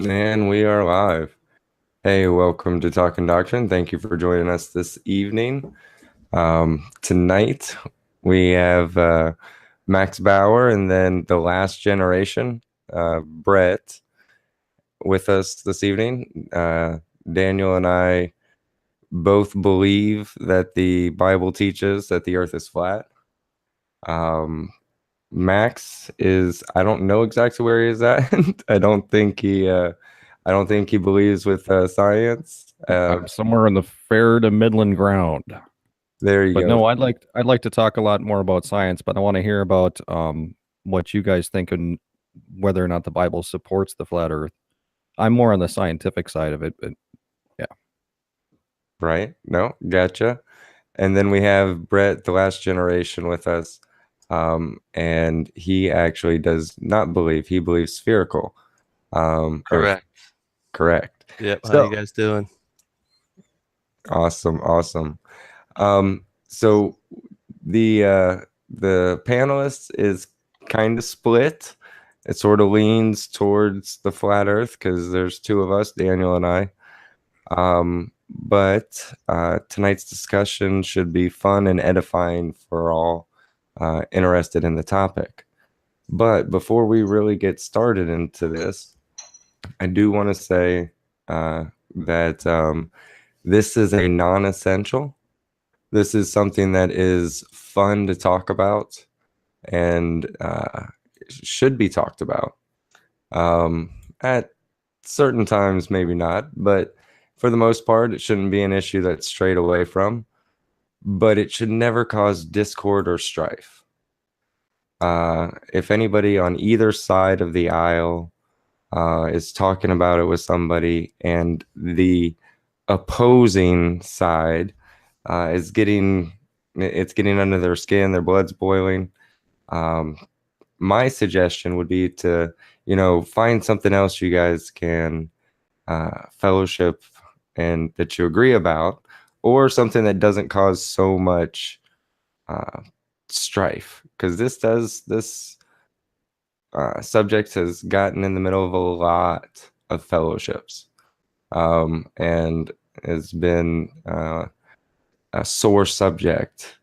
And we are live. Hey, welcome to Talkin Doctrine. Thank you for joining us this evening. Tonight we have Max Bauer and then the last generation, Brett, with us this evening. Daniel and I both believe that the Bible teaches that the earth is flat. Um, Max is, I don't know exactly where he is at. I don't think he believes with science. I'm somewhere in the fair to Midland ground. There you But go. no, I'd like to talk a lot more about science, but I want to hear about what you guys think and whether or not the Bible supports the flat earth. I'm more on the scientific side of it, but yeah. Right. No, gotcha. And then we have Brett, the last generation, with us. And he actually does not believe, he believes spherical. Earth. Correct. Correct. Yep. How you So guys doing? awesome, awesome. So the panelists is kind of split. It sort of leans towards the flat earth because there's two of us, Daniel and I. But tonight's discussion should be fun and edifying for all interested in the topic. But before we really get started into this, I do want to say that this is a non-essential. This is something that is fun to talk about and should be talked about. At certain times, maybe not, but for the most part, it shouldn't be an issue that's strayed away from, but it should never cause discord or strife. If anybody on either side of the aisle is talking about it with somebody and the opposing side is getting under their skin, their blood's boiling. My suggestion would be to, find something else you guys can fellowship and that you agree about, or something that doesn't cause so much strife. Because this subject has gotten in the middle of a lot of fellowships, and has been a sore subject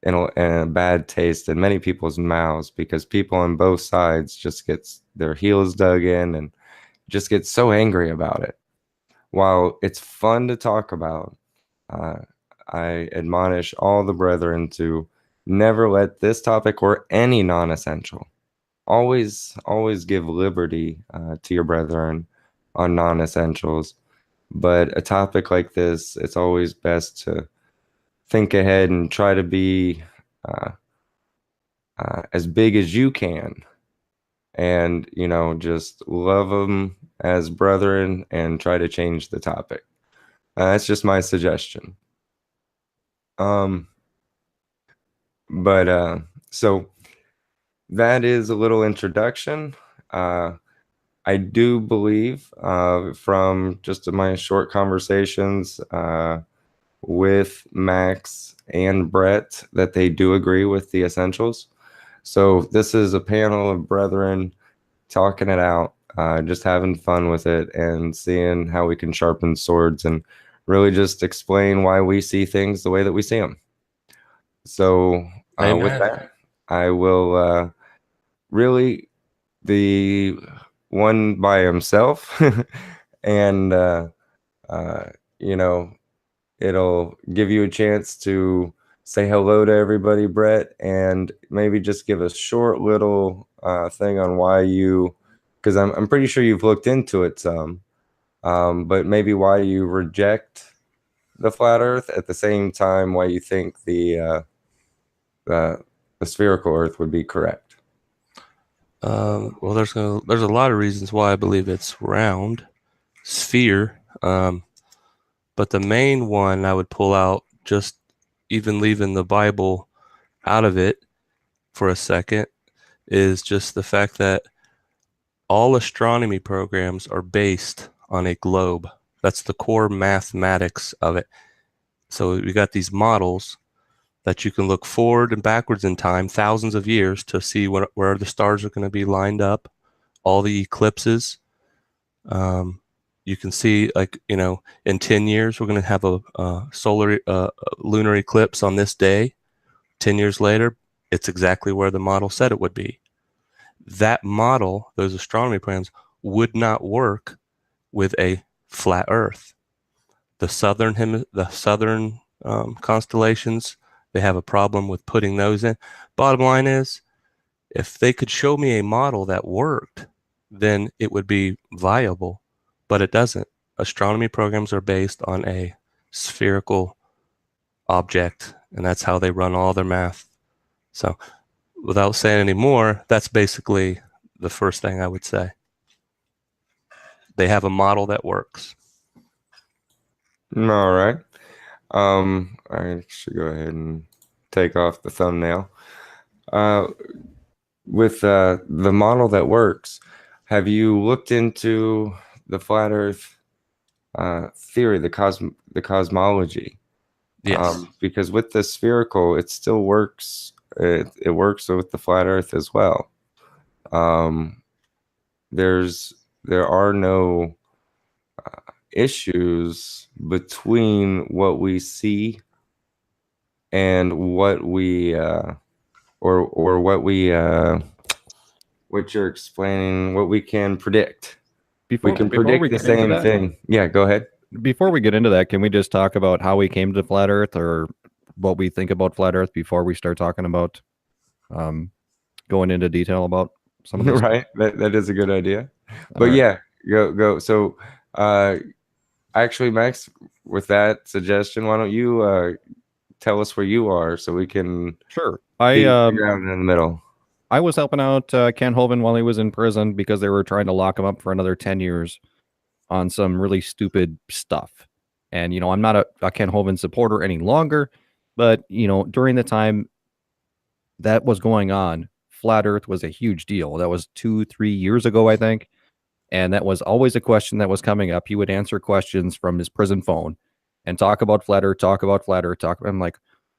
and a bad taste in many people's mouths because people on both sides just gets their heels dug in and just get so angry about it. While it's fun to talk about, uh, I admonish all the brethren to never let this topic or any non-essential always give liberty to your brethren on non-essentials. But a topic like this, it's always best to think ahead and try to be uh, as big as you can, and just love them as brethren and try to change the topic. That's just my suggestion. Um, but so that is a little introduction. I do believe from just my short conversations with Max and Brett that they do agree with the essentials. So this is a panel of brethren talking it out, just having fun with it and seeing how we can sharpen swords and really just explain why we see things the way that we see them. So with that, I will really the one by himself and you know it'll give you a chance to say hello to everybody, Brett, and maybe just give a short little thing on why you, because I'm pretty sure you've looked into it some, but maybe why you reject the flat Earth at the same time why you think the spherical Earth would be correct. Well, there's a lot of reasons why I believe it's round, sphere. But the main one I would pull out, just even leaving the Bible out of it for a second, is just the fact that all astronomy programs are based on a globe. That's the core mathematics of it. So we got these models that you can look forward and backwards in time, thousands of years, to see where the stars are going to be lined up, all the eclipses, You can see, like, in 10 years, we're going to have a solar lunar eclipse on this day. 10 years later, it's exactly where the model said it would be. That model, those astronomy programs, would not work with a flat Earth. The southern constellations, they have a problem with putting those in. Bottom line is, if they could show me a model that worked, then it would be viable, but it doesn't. Astronomy programs are based on a spherical object, and that's how they run all their math. So without saying any more, that's basically the first thing I would say. They have a model that works. All right. I should go ahead and take off the thumbnail. With the model that works, have you looked into the flat Earth theory, the cosmology? Yes. Because with the spherical, it still works. It works with the flat Earth as well. There are no issues between what we see and what we or what we what you're explaining, what we can predict. We can predict the same thing. Yeah, go ahead. Before we get into that, can we just talk about how we came to flat Earth, or what we think about flat Earth, before we start talking about going into detail about some of this? Right, that is a good idea. But yeah, go. So actually, Max, with that suggestion, why don't you tell us where you are so we can Sure. figure out in the middle. I was helping out Ken Hovind while he was in prison because they were trying to lock him up for another 10 years on some really stupid stuff. And, I'm not a Ken Hovind supporter any longer, but, during the time that was going on, flat Earth was a huge deal. That was 2-3 years ago, I think. And that was always a question that was coming up. He would answer questions from his prison phone and talk about flat Earth, I'm like,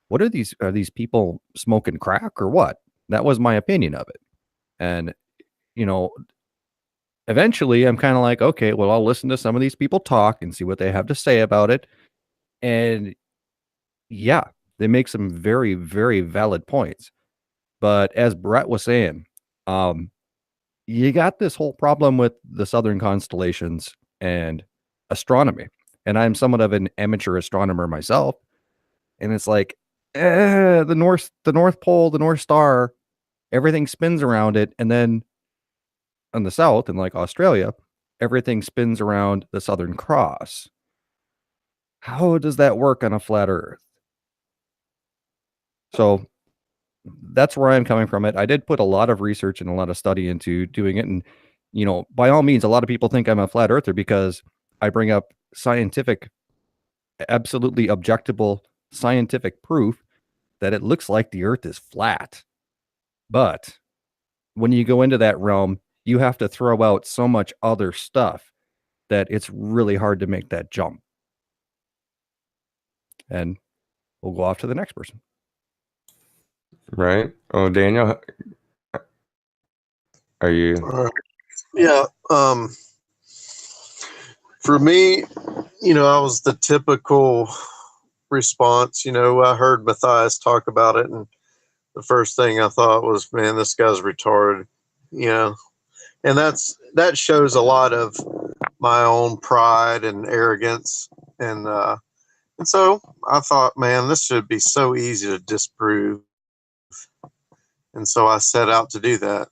what are these people smoking crack or what? That was my opinion of it. And, eventually I'm kind of like, okay, well, I'll listen to some of these people talk and see what they have to say about it. And yeah, they make some very, very valid points. But as Brett was saying, you got this whole problem with the southern constellations and astronomy. And I'm somewhat of an amateur astronomer myself. And it's like, the North Pole, the North Star, everything spins around it. And then on the south, in like Australia, everything spins around the Southern Cross. How does that work on a flat Earth? So that's where I'm coming from. I did put a lot of research and a lot of study into doing it. And, by all means, a lot of people think I'm a flat earther because I bring up scientific, absolutely objectable scientific proof that it looks like the Earth is flat. But when you go into that realm, you have to throw out so much other stuff that it's really hard to make that jump. And we'll go off to the next person. Right. Oh, Daniel, are you? Yeah. For me, I was the typical response. I heard Matthias talk about it, and the first thing I thought was, man, this guy's retarded. And that shows a lot of my own pride and arrogance. And so I thought, man, this should be so easy to disprove. And so I set out to do that.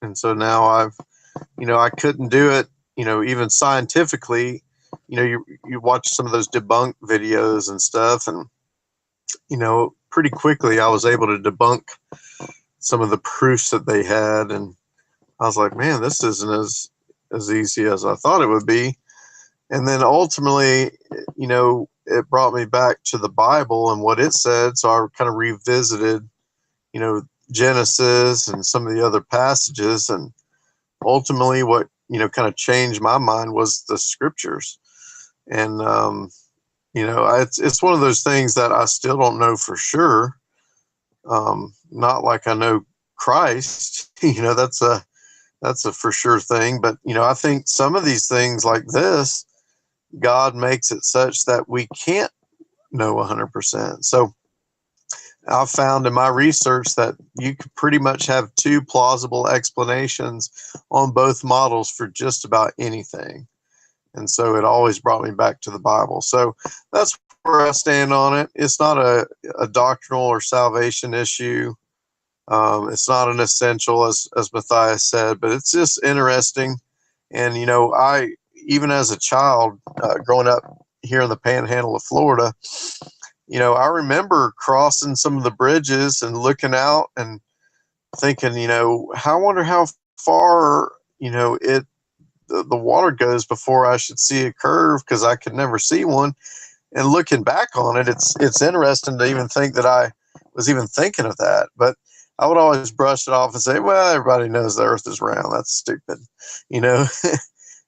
And so now I couldn't do it, even scientifically. You watch some of those debunk videos and stuff, and, pretty quickly I was able to debunk some of the proofs that they had. And I was like, man, this isn't as easy as I thought it would be. And then ultimately, it brought me back to the Bible and what it said. So I kind of revisited, Genesis and some of the other passages. And ultimately what, kind of changed my mind was the scriptures. And, it's one of those things that I still don't know for sure. Not like I know Christ, that's That's a for sure thing. But, I think some of these things like this, God makes it such that we can't know 100%. So I've found in my research that you could pretty much have two plausible explanations on both models for just about anything. And so it always brought me back to the Bible. So that's where I stand on it. It's not a doctrinal or salvation issue. It's not an essential, as Matthias said, but it's just interesting. And, I, even as a child, growing up here in the panhandle of Florida, I remember crossing some of the bridges and looking out and thinking, I wonder how far, the water goes before I should see a curve, because I could never see one. And looking back on it, it's interesting to even think that I was even thinking of that. But I would always brush it off and say, well, everybody knows the earth is round. That's stupid,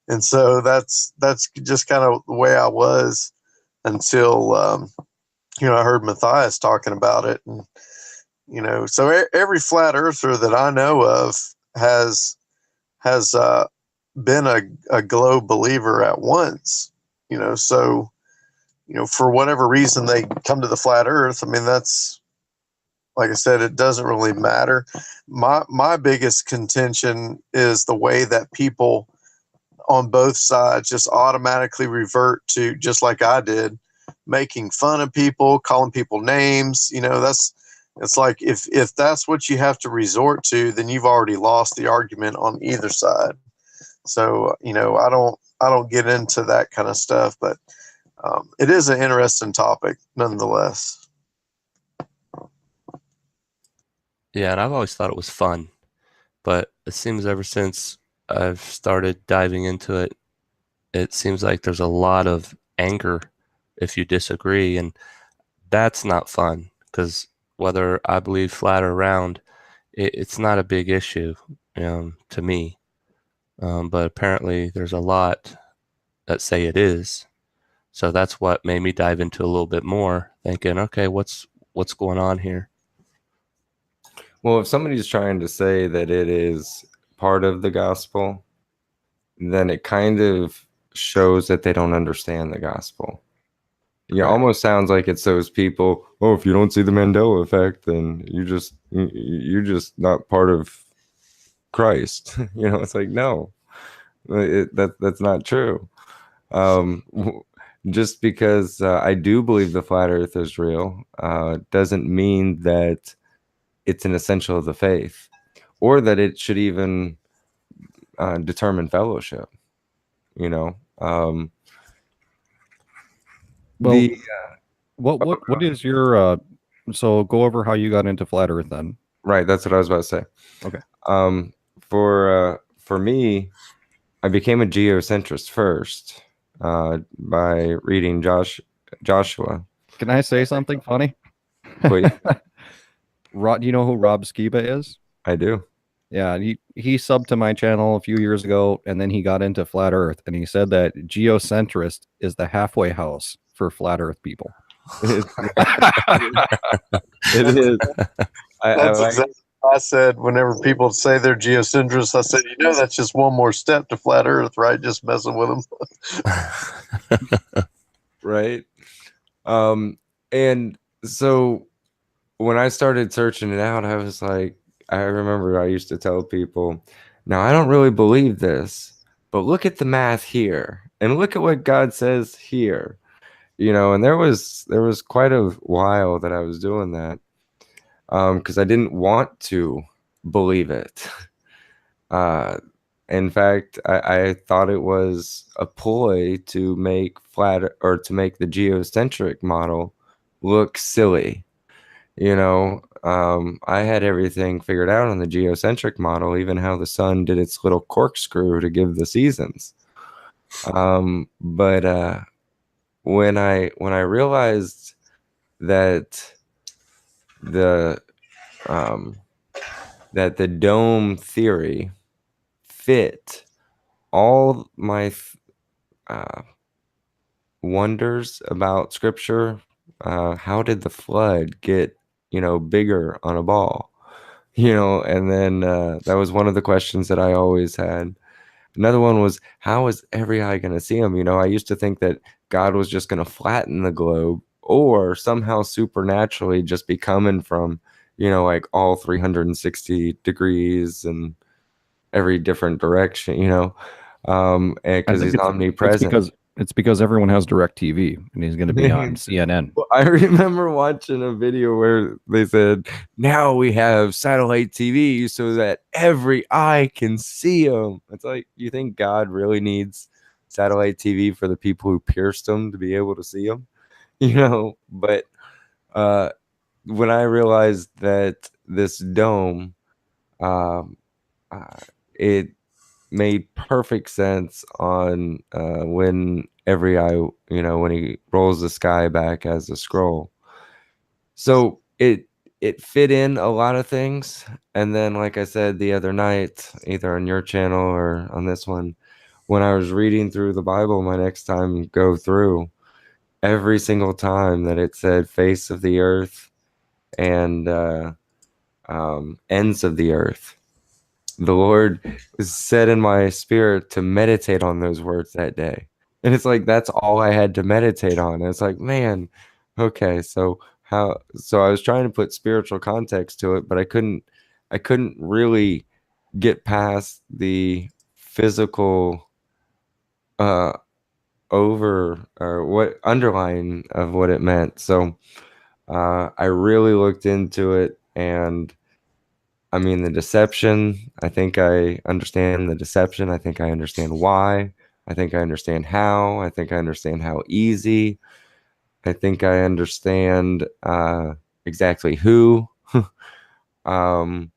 And so that's just kind of the way I was until, I heard Matthias talking about it. And, so every flat earther that I know of has been a globe believer at once, so, for whatever reason they come to the flat earth. I mean, that's, like I said, it doesn't really matter. My biggest contention is the way that people on both sides just automatically revert to, just like I did, making fun of people, calling people names. It's like, if that's what you have to resort to, then you've already lost the argument on either side. So, I don't get into that kind of stuff, but it is an interesting topic nonetheless. Yeah, and I've always thought it was fun, but it seems ever since I've started diving into it, it seems like there's a lot of anger if you disagree, and that's not fun, because whether I believe flat or round, it's not a big issue to me. But apparently there's a lot that say it is. So that's what made me dive into a little bit more, thinking, okay, what's going on here? Well, if somebody's trying to say that it is part of the gospel, then it kind of shows that they don't understand the gospel. It almost sounds like it's those people, oh, if you don't see the Mandela effect, then you're just not part of Christ. It's like, no, that's not true. Just because I do believe the flat earth is real doesn't mean that it's an essential of the faith, or that it should even determine fellowship. Well, what is your so go over how you got into flat earth then. Right, that's what I was about to say. Okay. For me, I became a geocentrist first by reading Joshua. Can I say something funny? Please. Do you know who Rob Skiba is? I do. Yeah, he subbed to my channel a few years ago, and then he got into flat earth, and he said that geocentrist is the halfway house for flat earth people. It is. That's exactly what I said. Whenever people say they're geocentrists, I said, that's just one more step to flat earth, right? Just messing with them. Right. And so when I started searching it out, I was like, I remember I used to tell people, now I don't really believe this, but look at the math here and look at what God says here, and there was quite a while that I was doing that because I didn't want to believe it. In fact, I thought it was a ploy to make the geocentric model look silly. I had everything figured out on the geocentric model, even how the sun did its little corkscrew to give the seasons. But when I realized that the dome theory fit all my wonders about Scripture, how did the flood get bigger on a ball? And then that was one of the questions that I always had. Another one was, how is every eye going to see him? I used to think that God was just going to flatten the globe or somehow supernaturally just be coming from, like all 360 degrees and every different direction, and I because think he's omnipresent. it's because everyone has direct TV and he's going to be on CNN. Well, I remember watching a video where they said, now we have satellite TV so that every eye can see him. It's like, you think God really needs satellite TV for the people who pierced him to be able to see him? But when I realized that this dome, um, it made perfect sense on when every eye, when he rolls the sky back as a scroll. So it fit in a lot of things. And then, like I said the other night, either on your channel or on this one, when I was reading through the Bible, my next time go through, every single time that it said face of the earth and ends of the earth, the Lord said in my spirit to meditate on those words that day. And it's like, that's all I had to meditate on. And it's like, man, okay, so I was trying to put spiritual context to it, but I couldn't really get past the physical over or what underlying of what it meant. So I really looked into it, and I mean, the deception, I think I understand the deception. I think I understand why. I think I understand how. I think I understand how easy. I think I understand exactly who. um,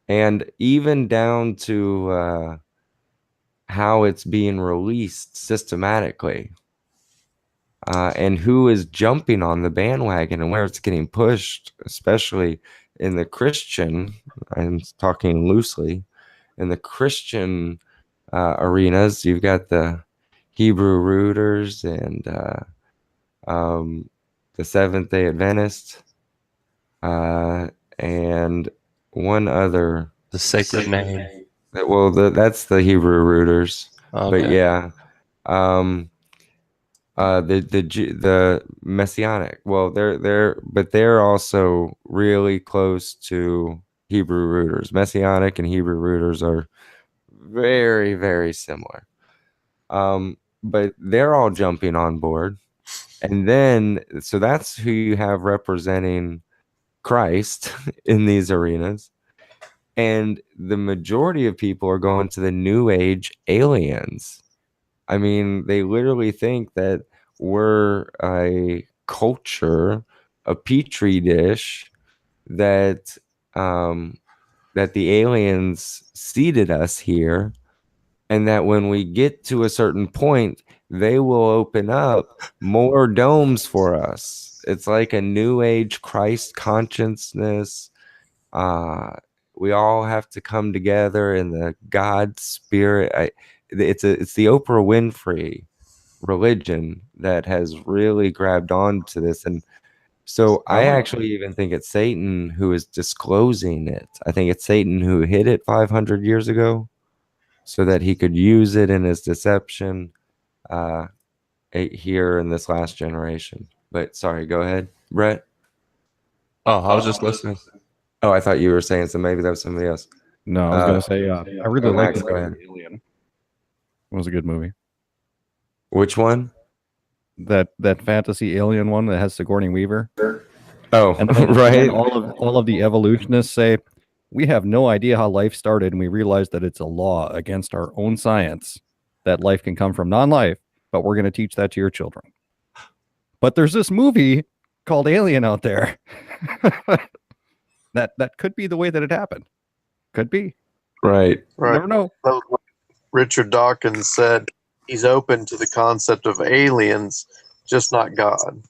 and even down to how it's being released systematically. And who is jumping on the bandwagon and where it's getting pushed, especially in the Christian, I'm talking loosely, in the Christian arenas. You've got the Hebrew rooters and the Seventh-day Adventists, and one other. The sacred name. Well, that's the Hebrew rooters. Okay. But yeah. The Messianic. Well, they're also really close to Hebrew rooters. Messianic and Hebrew rooters are very, very similar. But they're all jumping on board. And then, so that's who you have representing Christ in these arenas. And the majority of people are going to the New Age aliens. I mean, they literally think that we're a culture, a petri dish that that the aliens seeded us here, and that when we get to a certain point, they will open up more domes for us. It's like a new age Christ consciousness. Uh, we all have to come together in the God spirit. It's the Oprah Winfrey religion that has really grabbed on to this. And so I actually even think it's Satan who is disclosing it. I think it's Satan who hid it 500 years ago so that he could use it in his deception here in this last generation. But sorry, go ahead, Brett. Oh, I was just listening. Oh, I thought you were saying so. Maybe that was somebody else. No, I was going to say, I really like Max, go ahead. Alien. It was a good movie. Which one? That fantasy alien one that has Sigourney Weaver. Oh, and then, right. And all of the evolutionists say, we have no idea how life started, and we realize that it's a law against our own science that life can come from non-life, but we're going to teach that to your children. But there's this movie called Alien out there. that could be the way that it happened. Could be. Right. You never know. Richard Dawkins said he's open to the concept of aliens, just not God.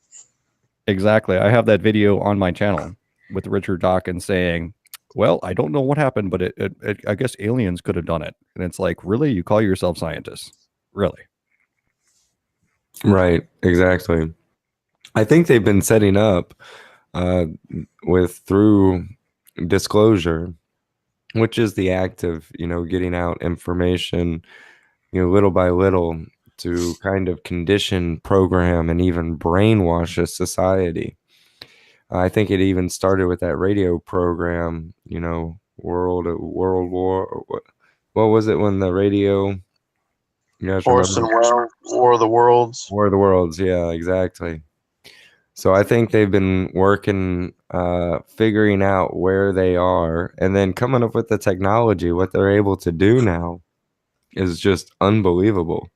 Exactly. I have that video on my channel with Richard Dawkins saying, well, I don't know what happened, but I guess aliens could have done it. And it's like, really? You call yourself scientists? Really? Right. Exactly. I think they've been setting up through disclosure which is the act of, getting out information, little by little to kind of condition, program, and even brainwash a society. I think it even started with that radio program, World War. What was it when the radio? You guys Horse remember? and Well, War of the Worlds. War of the Worlds. Yeah, exactly. So I think they've been working, figuring out where they are, and then coming up with the technology. What they're able to do now is just unbelievable.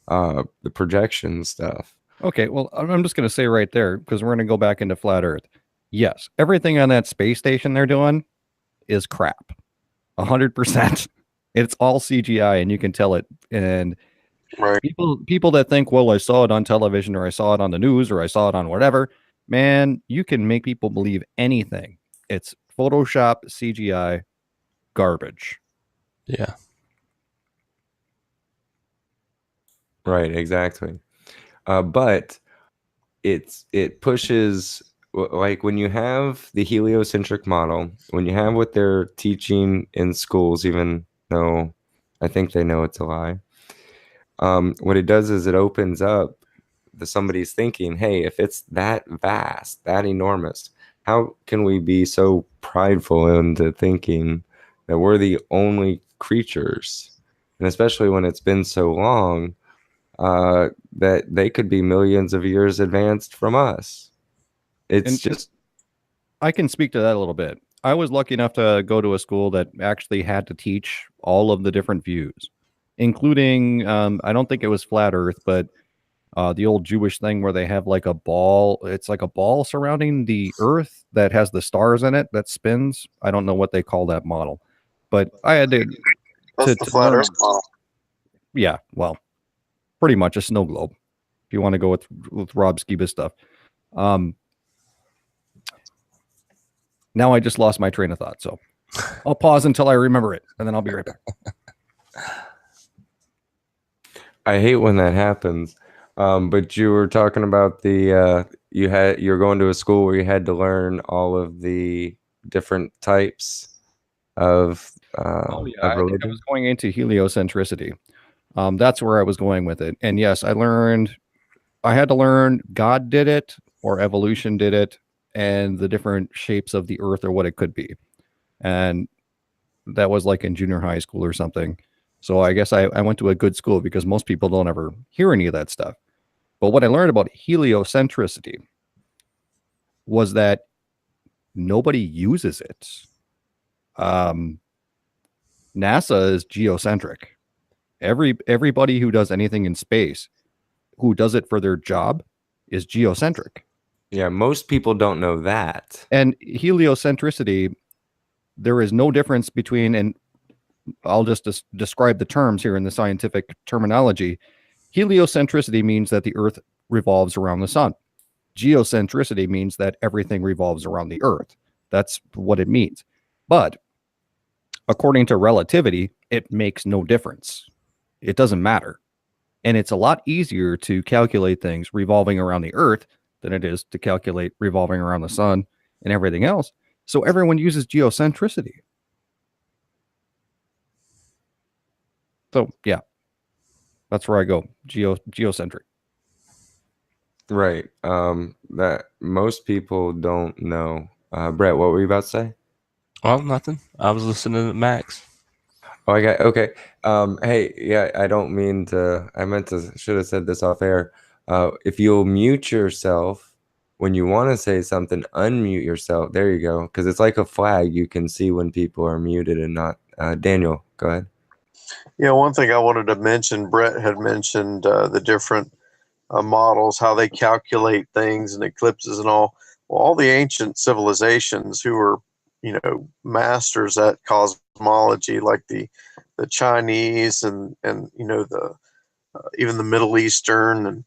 The projection stuff. Okay, well, I'm just going to say right there, because we're going to go back into flat Earth. Yes, everything on that space station they're doing is crap. 100%. It's all CGI, and you can tell it. And Right. people that think, well, I saw it on television, or I saw it on the news, or I saw it on whatever, man, you can make people believe anything. It's Photoshop, CGI, garbage. Yeah. Right, exactly. But it pushes, like when you have the heliocentric model, when you have what they're teaching in schools, even though I think they know it's a lie. What it does is it opens up somebody's thinking, hey, if it's that vast, that enormous, how can we be so prideful into thinking that we're the only creatures? And especially when it's been so long, that they could be millions of years advanced from us. It's And just I can speak to that a little bit. I was lucky enough to go to a school that actually had to teach all of the different views, including, I don't think it was flat Earth, but the old Jewish thing where they have like a ball. It's like a ball surrounding the Earth that has the stars in it that spins. I don't know what they call that model, but I had to That's the to flat learn. Earth model. Yeah, well, pretty much a snow globe. If you want to go with Rob Skiba's stuff. Now I just lost my train of thought, so I'll pause until I remember it, and then I'll be right back. I hate when that happens. But you were talking about you're going to a school where you had to learn all of the different types of I think I religion. was going into heliocentricity. That's where I was going with it. And yes, I had to learn God did it or evolution did it and the different shapes of the earth or what it could be. And that was like in junior high school or something. So I guess I went to a good school because most people don't ever hear any of that stuff. But what I learned about heliocentricity was that nobody uses it. NASA is geocentric. Everybody who does anything in space, who does it for their job, is geocentric. Yeah, most people don't know that. And heliocentricity, there is no difference between, and I'll just describe the terms here in the scientific terminology. Heliocentricity means that the Earth revolves around the sun. Geocentricity means that everything revolves around the Earth. That's what it means. But according to relativity, it makes no difference. It doesn't matter. And it's a lot easier to calculate things revolving around the Earth than it is to calculate revolving around the sun and everything else. So everyone uses geocentricity. So yeah, that's where I go. Geocentric. Right. That most people don't know. Brett, what were you about to say? Well, nothing. I was listening to Max. Oh, I got okay. Hey, yeah, I don't mean to. Should have said this off air. If you'll mute yourself when you want to say something, unmute yourself. There you go. Because it's like a flag. You can see when people are muted and not. Daniel, go ahead. Yeah, one thing I wanted to mention, Brett had mentioned the different models, how they calculate things and eclipses and all. Well, all the ancient civilizations who were, masters at cosmology, like the Chinese and the even the Middle Eastern and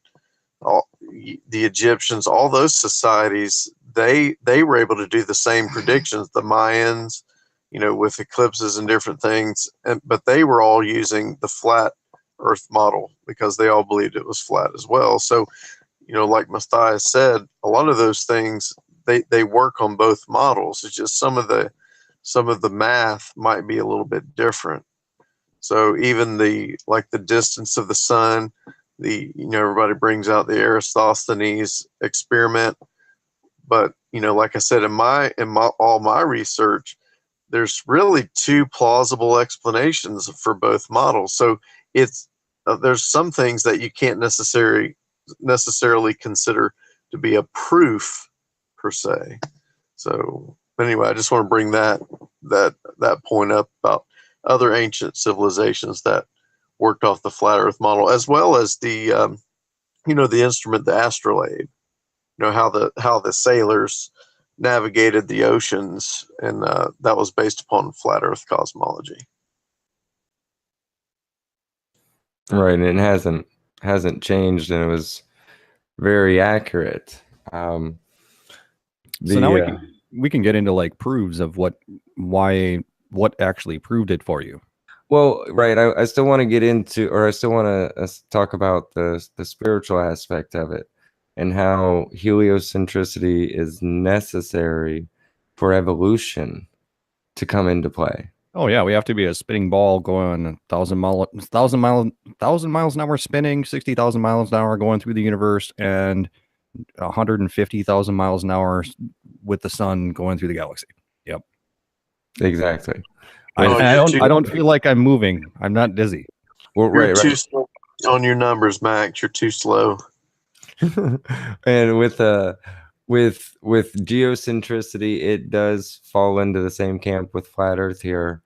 all the Egyptians, all those societies, they were able to do the same predictions. The Mayans, with eclipses and different things, but they were all using the flat Earth model because they all believed it was flat as well. So, like Matthias said, a lot of those things they work on both models. It's just some of the some of the math might be a little bit different. So even the distance of the sun, everybody brings out the Eratosthenes experiment, but like I said, in all my research, there's really two plausible explanations for both models. So it's there's some things that you can't necessarily consider to be a proof per se. So anyway, I just want to bring that point up about other ancient civilizations that worked off the flat Earth model, as well as the the instrument, the astrolabe. How the sailors navigated the oceans, and that was based upon flat Earth cosmology. Right, and it hasn't changed, and it was very accurate. So now we can get into like proofs of what actually proved it for you. Well, right. I still want to get into, or I still want to talk about the spiritual aspect of it and how heliocentricity is necessary for evolution to come into play. Oh yeah, we have to be a spinning ball going 1,000 miles an hour spinning, 60,000 miles an hour going through the universe, and 150,000 miles an hour with the sun going through the galaxy. Yep, exactly. I don't feel like I'm moving. I'm not dizzy. Well, You're too slow on your numbers, Max. You're too slow. And with geocentricity, it does fall into the same camp with flat Earth here.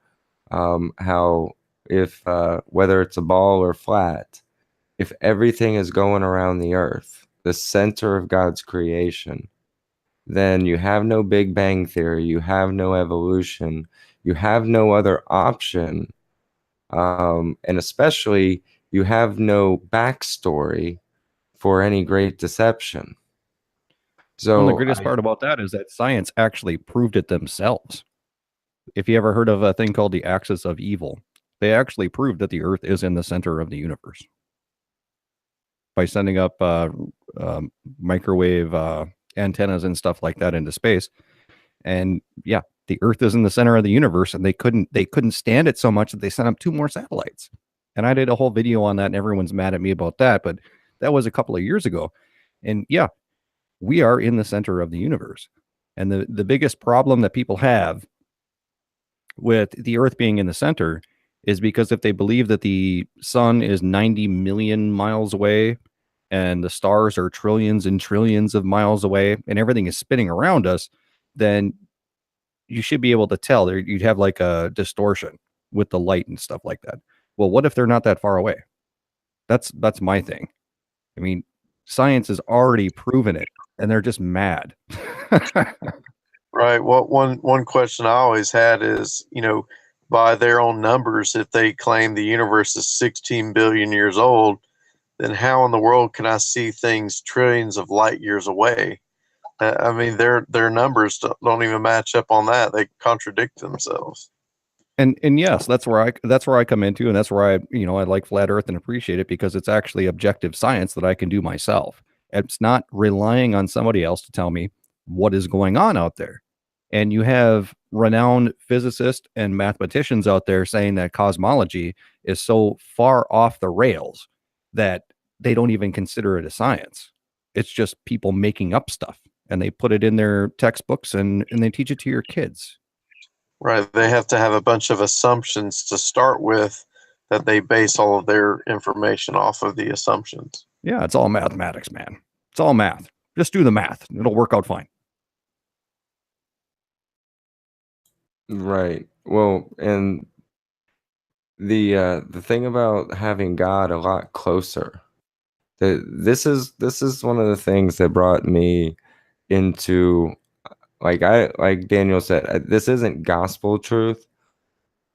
How if whether it's a ball or flat, if everything is going around the Earth, the center of God's creation, then you have no Big Bang theory, you have no evolution, you have no other option, and especially you have no backstory for any great deception. So the greatest part about that is that science actually proved it themselves. If you ever heard of a thing called the axis of evil, they actually proved that the Earth is in the center of the universe by sending up microwave antennas and stuff like that into space. And yeah, the Earth is in the center of the universe, and they couldn't stand it so much that they sent up 2 more satellites. And I did a whole video on that, and everyone's mad at me about that, but that was a couple of years ago. And yeah, we are in the center of the universe. And the biggest problem that people have with the Earth being in the center is because if they believe that the sun is 90 million miles away and the stars are trillions and trillions of miles away and everything is spinning around us, then you should be able to tell there. You'd have like a distortion with the light and stuff like that. Well, what if they're not that far away? That's my thing. I mean, science has already proven it, and they're just mad. Right. Well, one question I always had is, by their own numbers, if they claim the universe is 16 billion years old, then how in the world can I see things trillions of light years away? I mean, their numbers don't even match up on that. They contradict themselves. And yes, that's where I come into, and that's where I like flat Earth and appreciate it, because it's actually objective science that I can do myself. It's not relying on somebody else to tell me what is going on out there. And you have renowned physicists and mathematicians out there saying that cosmology is so far off the rails that they don't even consider it a science. It's just people making up stuff, and they put it in their textbooks and they teach it to your kids. Right. They have to have a bunch of assumptions to start with that they base all of their information off of the assumptions. Yeah, it's all mathematics, man. It's all math. Just do the math. It'll work out fine. Right. Well, and the thing about having God a lot closer, this is one of the things that brought me into, like Daniel said, this isn't gospel truth,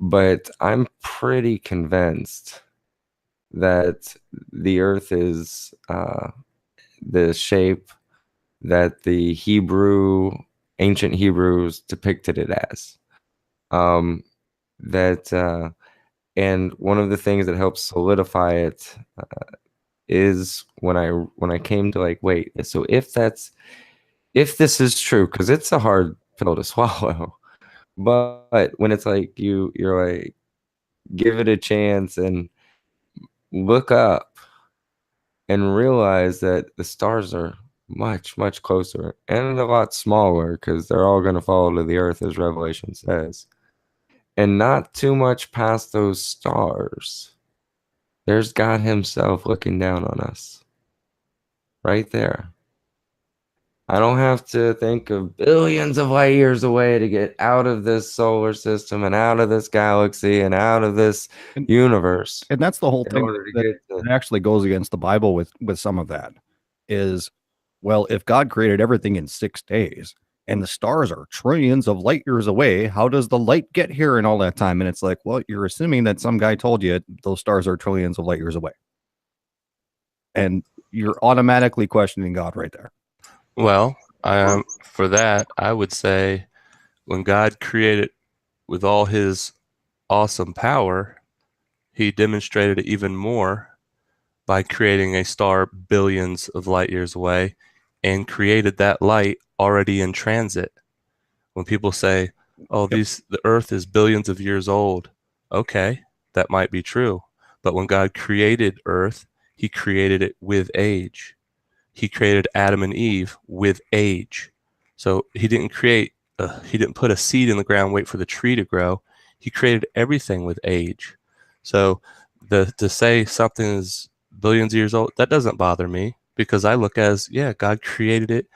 but I'm pretty convinced that the Earth is the shape that the ancient Hebrews depicted it as. And one of the things that helps solidify it is when I came to like, wait, so if this is true, because it's a hard pill to swallow, But when it's like you're like, give it a chance and look up and realize that the stars are much, much closer and a lot smaller because they're all going to fall to the earth, as Revelation says. And not too much past those stars, there's God Himself looking down on us right there. I don't have to think of billions of light years away to get out of this solar system and out of this galaxy and out of this And, universe and that's the whole in thing order to that get to. it actually goes against the Bible with some of that is, well, if God created everything in 6 days and the stars are trillions of light years away, how does the light get here in all that time? And it's like, well, you're assuming that some guy told you those stars are trillions of light years away. And you're automatically questioning God right there. Well, for that, I would say when God created with all His awesome power, He demonstrated it even more by creating a star billions of light years away and created that light already in transit. When people say, "Oh, the Earth is billions of years old," okay, that might be true. But when God created Earth, He created it with age. He created Adam and Eve with age. So He didn't He didn't put a seed in the ground, wait for the tree to grow. He created everything with age. So to say something is billions of years old, that doesn't bother me because I look as, yeah, God created it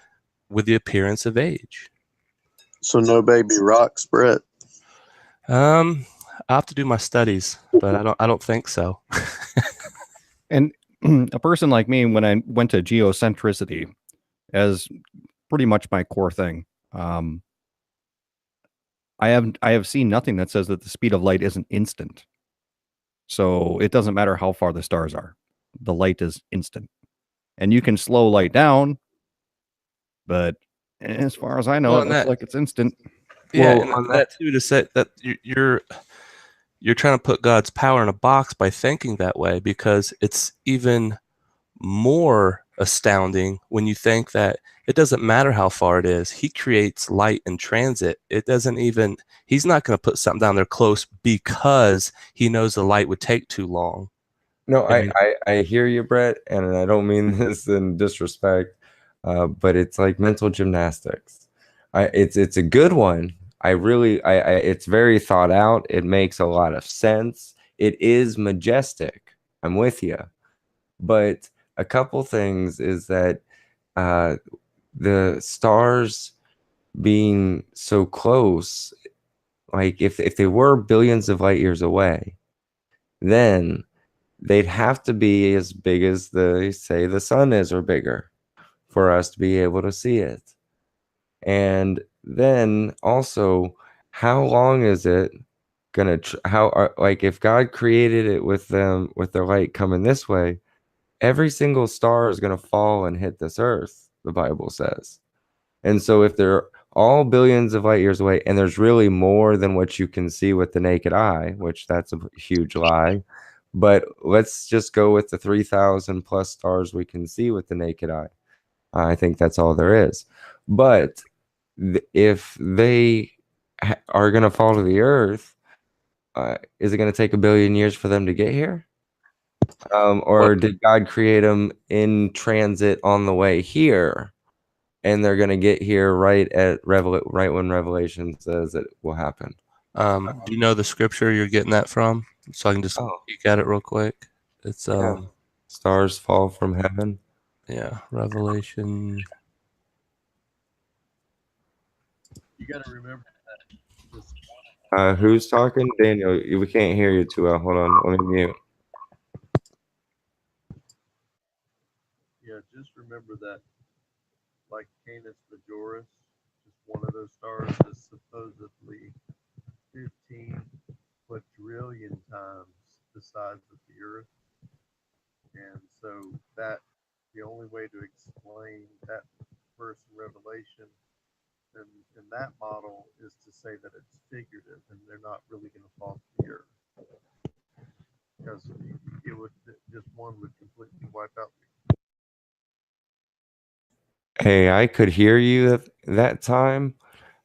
with the appearance of age. So no baby rocks, Brett. I have to do my studies, but I don't think so. And a person like me, when I went to geocentricity as pretty much my core thing, I have seen nothing that says that the speed of light isn't instant. So it doesn't matter how far the stars are. The light is instant. And you can slow light down, but as far as I know, Well, it looks like it's instant. Yeah, Well, and on that too, to say that you're trying to put God's power in a box by thinking that way, because it's even more astounding when you think that it doesn't matter how far it is. He creates light in transit. He's not going to put something down there close because he knows the light would take too long. No, And I hear you, Brett, and I don't mean this in disrespect, but it's like mental gymnastics. It's a good one. It's very thought out. It makes a lot of sense. It is majestic. I'm with you, but a couple things is that uh, the stars being so close, like if they were billions of light years away, then they'd have to be as big as the sun is or bigger for us to be able to see it. And then also, how long is it gonna how are like if God created it with them with their light coming this way, every single star is gonna fall and hit this earth, the Bible says. And so if they're all billions of light years away and there's really more than what you can see with the naked eye, which that's a huge lie, but let's just go with the 3,000 plus stars we can see with the naked eye. I think that's all there is. But if they are going to fall to the earth, is it going to take a billion years for them to get here? Or did God create them in transit on the way here? And they're going to get here right when Revelation says it will happen. do you know the scripture you're getting that from? So I can just peek at it real quick. It's stars fall from heaven. Yeah, Revelation. You got to remember that. Who's talking? Daniel, we can't hear you too well. Hold on, let me mute. Yeah, just remember that, like Canis Majoris, just one of those stars is supposedly 15 quadrillion times the size of the Earth. And so that the only way to explain that verse in Revelation in that model is to say that it's figurative and they're not really going to fall to the earth, because it would just one would completely wipe out. Hey, I could hear you that time,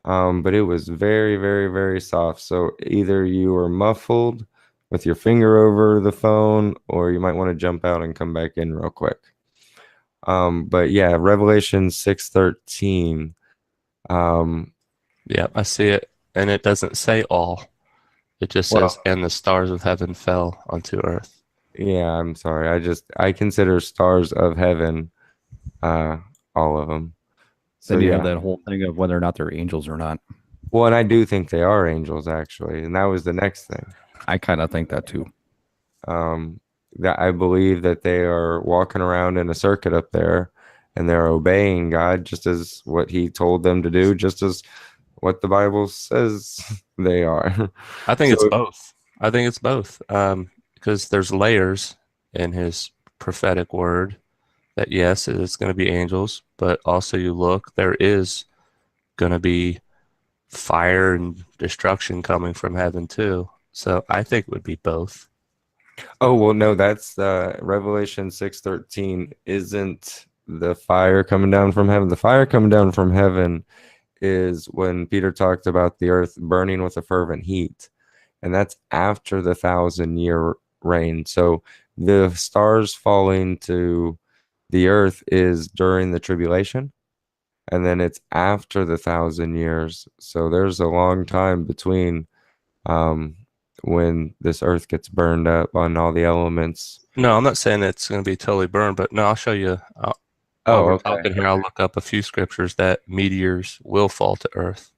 But it was very, very, very soft. So either you were muffled with your finger over the phone, or you might want to jump out and come back in real quick. But yeah, Revelation 6:13. Yeah, I see it, and it doesn't say all. It just Well, says, "And the stars of heaven fell onto earth." yeah, I'm sorry. I consider stars of heaven, all of them. So Then you have yeah. that whole thing of whether or not they're angels or not. Well, and I do think they are angels actually, and that was the next thing. I kind of think that too. Um, that I believe that they are walking around in a circuit up there, and they're obeying God just as what He told them to do, just as what the Bible says they are. I think it's So, both. I think it's both. Because there's layers in His prophetic word that yes, it's going to be angels, but also you look, there is going to be fire and destruction coming from heaven too. So I think it would be both. oh well, no, that's Revelation 6:13 isn't the fire coming down from heaven. The fire coming down from heaven is when Peter talked about the earth burning with a fervent heat, and that's after the 1,000-year reign. So the stars falling to the earth is during the tribulation, and then it's after the 1,000 years. So there's a long time between um, when this earth gets burned up on all the elements. No, I'm not saying it's going to be totally burned, but no, I'll show you. While Oh, we're okay. talking here, I'll look up a few scriptures that meteors will fall to earth.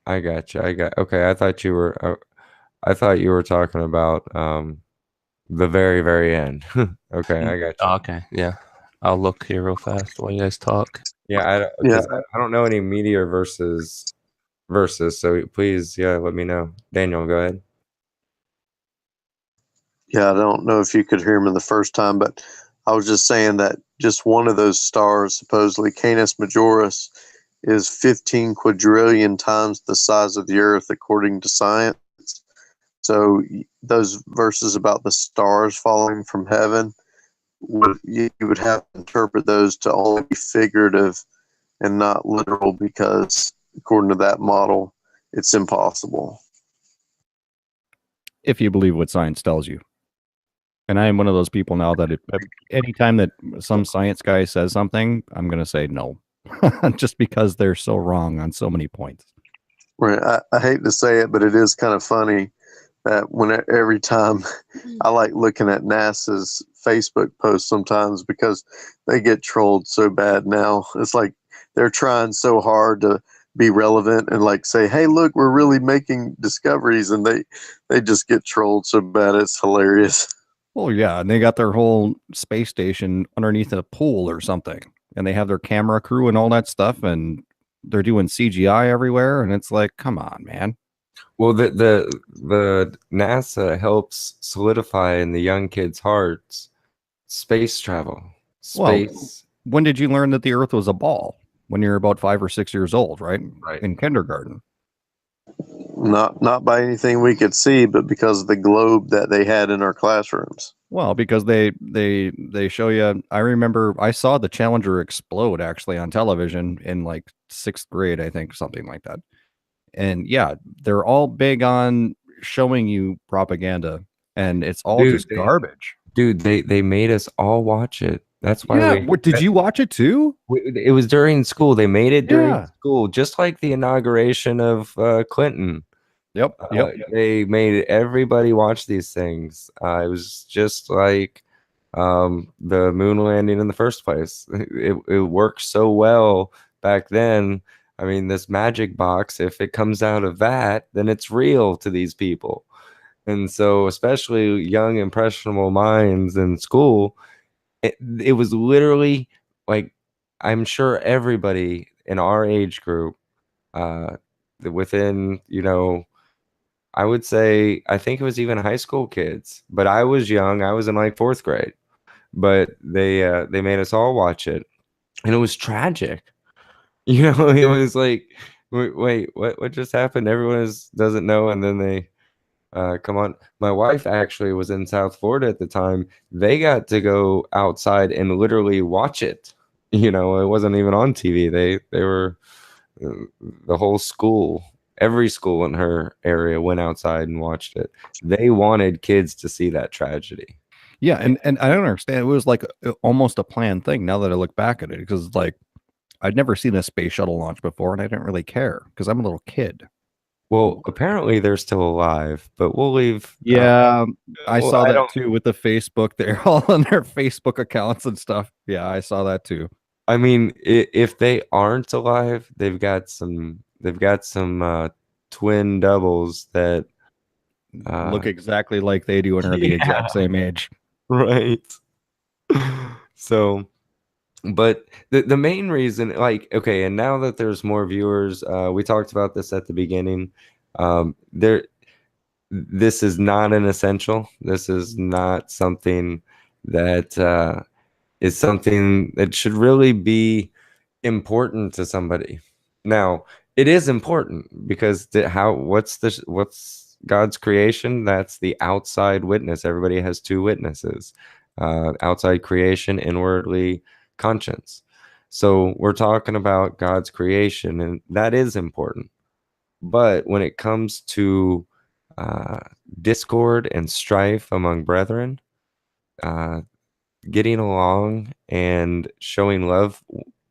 I got you. Okay. I thought you were talking about the very, very end. Okay, I got you. Okay, yeah. I'll look here real fast while you guys talk. Yeah, because I don't know any meteor verses. So please, yeah, let me know. Daniel, go ahead. Yeah, I don't know if you could hear me the first time, but I was just saying that just one of those stars, supposedly Canis Majoris, is 15 quadrillion times the size of the Earth, according to science. So those verses about the stars falling from heaven, you would have to interpret those to only be figurative and not literal, because according to that model, it's impossible. If you believe what science tells you. And I am one of those people now that anytime that some science guy says something, I'm going to say no, just because they're so wrong on so many points. Right. I hate to say it, but it is kind of funny that every time I like looking at NASA's Facebook posts sometimes, because they get trolled so bad now. It's like they're trying so hard to be relevant and like say, hey, look, we're really making discoveries, and they just get trolled so bad. It's hilarious. Well, yeah, and they got their whole space station underneath a pool or something, and they have their camera crew and all that stuff, and they're doing CGI everywhere, and it's like, come on, man. Well, the NASA helps solidify in the young kids' hearts space travel. Well, Space. when did you learn that the Earth was a ball? When you're about 5 or 6 years old, right? Right. In kindergarten. Not by anything we could see, but because of the globe that they had in our classrooms. Well, because they show you. I remember I saw the Challenger explode actually on television in like 6th grade, I think, something like that. And yeah, they're all big on showing you propaganda, and it's all just garbage. Dude, they made us all watch it. That's why Yeah, did you watch it too? It was during school. They made it during Yeah. school, just like the inauguration of Clinton. Yep. They made everybody watch these things. It was just like the moon landing in the first place. It worked so well back then. I mean, this magic box, if it comes out of that, then it's real to these people. And so, especially young, impressionable minds in school, it was literally like, I'm sure everybody in our age group, within, I would say, I think it was even high school kids, but I was young. I was in like 4th grade, but they made us all watch it, and it was tragic. It was like, wait, what just happened? Everyone doesn't know, and then they come on. My wife actually was in South Florida at the time. They got to go outside and literally watch it. It wasn't even on TV. the whole school, every school in her area went outside and watched it. They wanted kids to see that tragedy. Yeah, and I don't understand. It was like almost a planned thing now that I look back at it, because like I'd never seen a space shuttle launch before, and I didn't really care because I'm a little kid. Well, apparently they're still alive, but we'll leave. Yeah, I well, saw I that don't- too with the Facebook. They're all on their Facebook accounts and stuff. Yeah, I saw that too. I mean, if they aren't alive, they've got some twin doubles that Look exactly like they do and are the yeah. exact same age. right. So, but the main reason, like, okay, and now that there's more viewers, we talked about this at the beginning. This is not an essential. This is not something that is something that should really be important to somebody. Now, it is important because what's God's creation? That's the outside witness. Everybody has two witnesses: outside creation, inwardly conscience. So we're talking about God's creation, and that is important. But when it comes to discord and strife among brethren, uh, getting along and showing love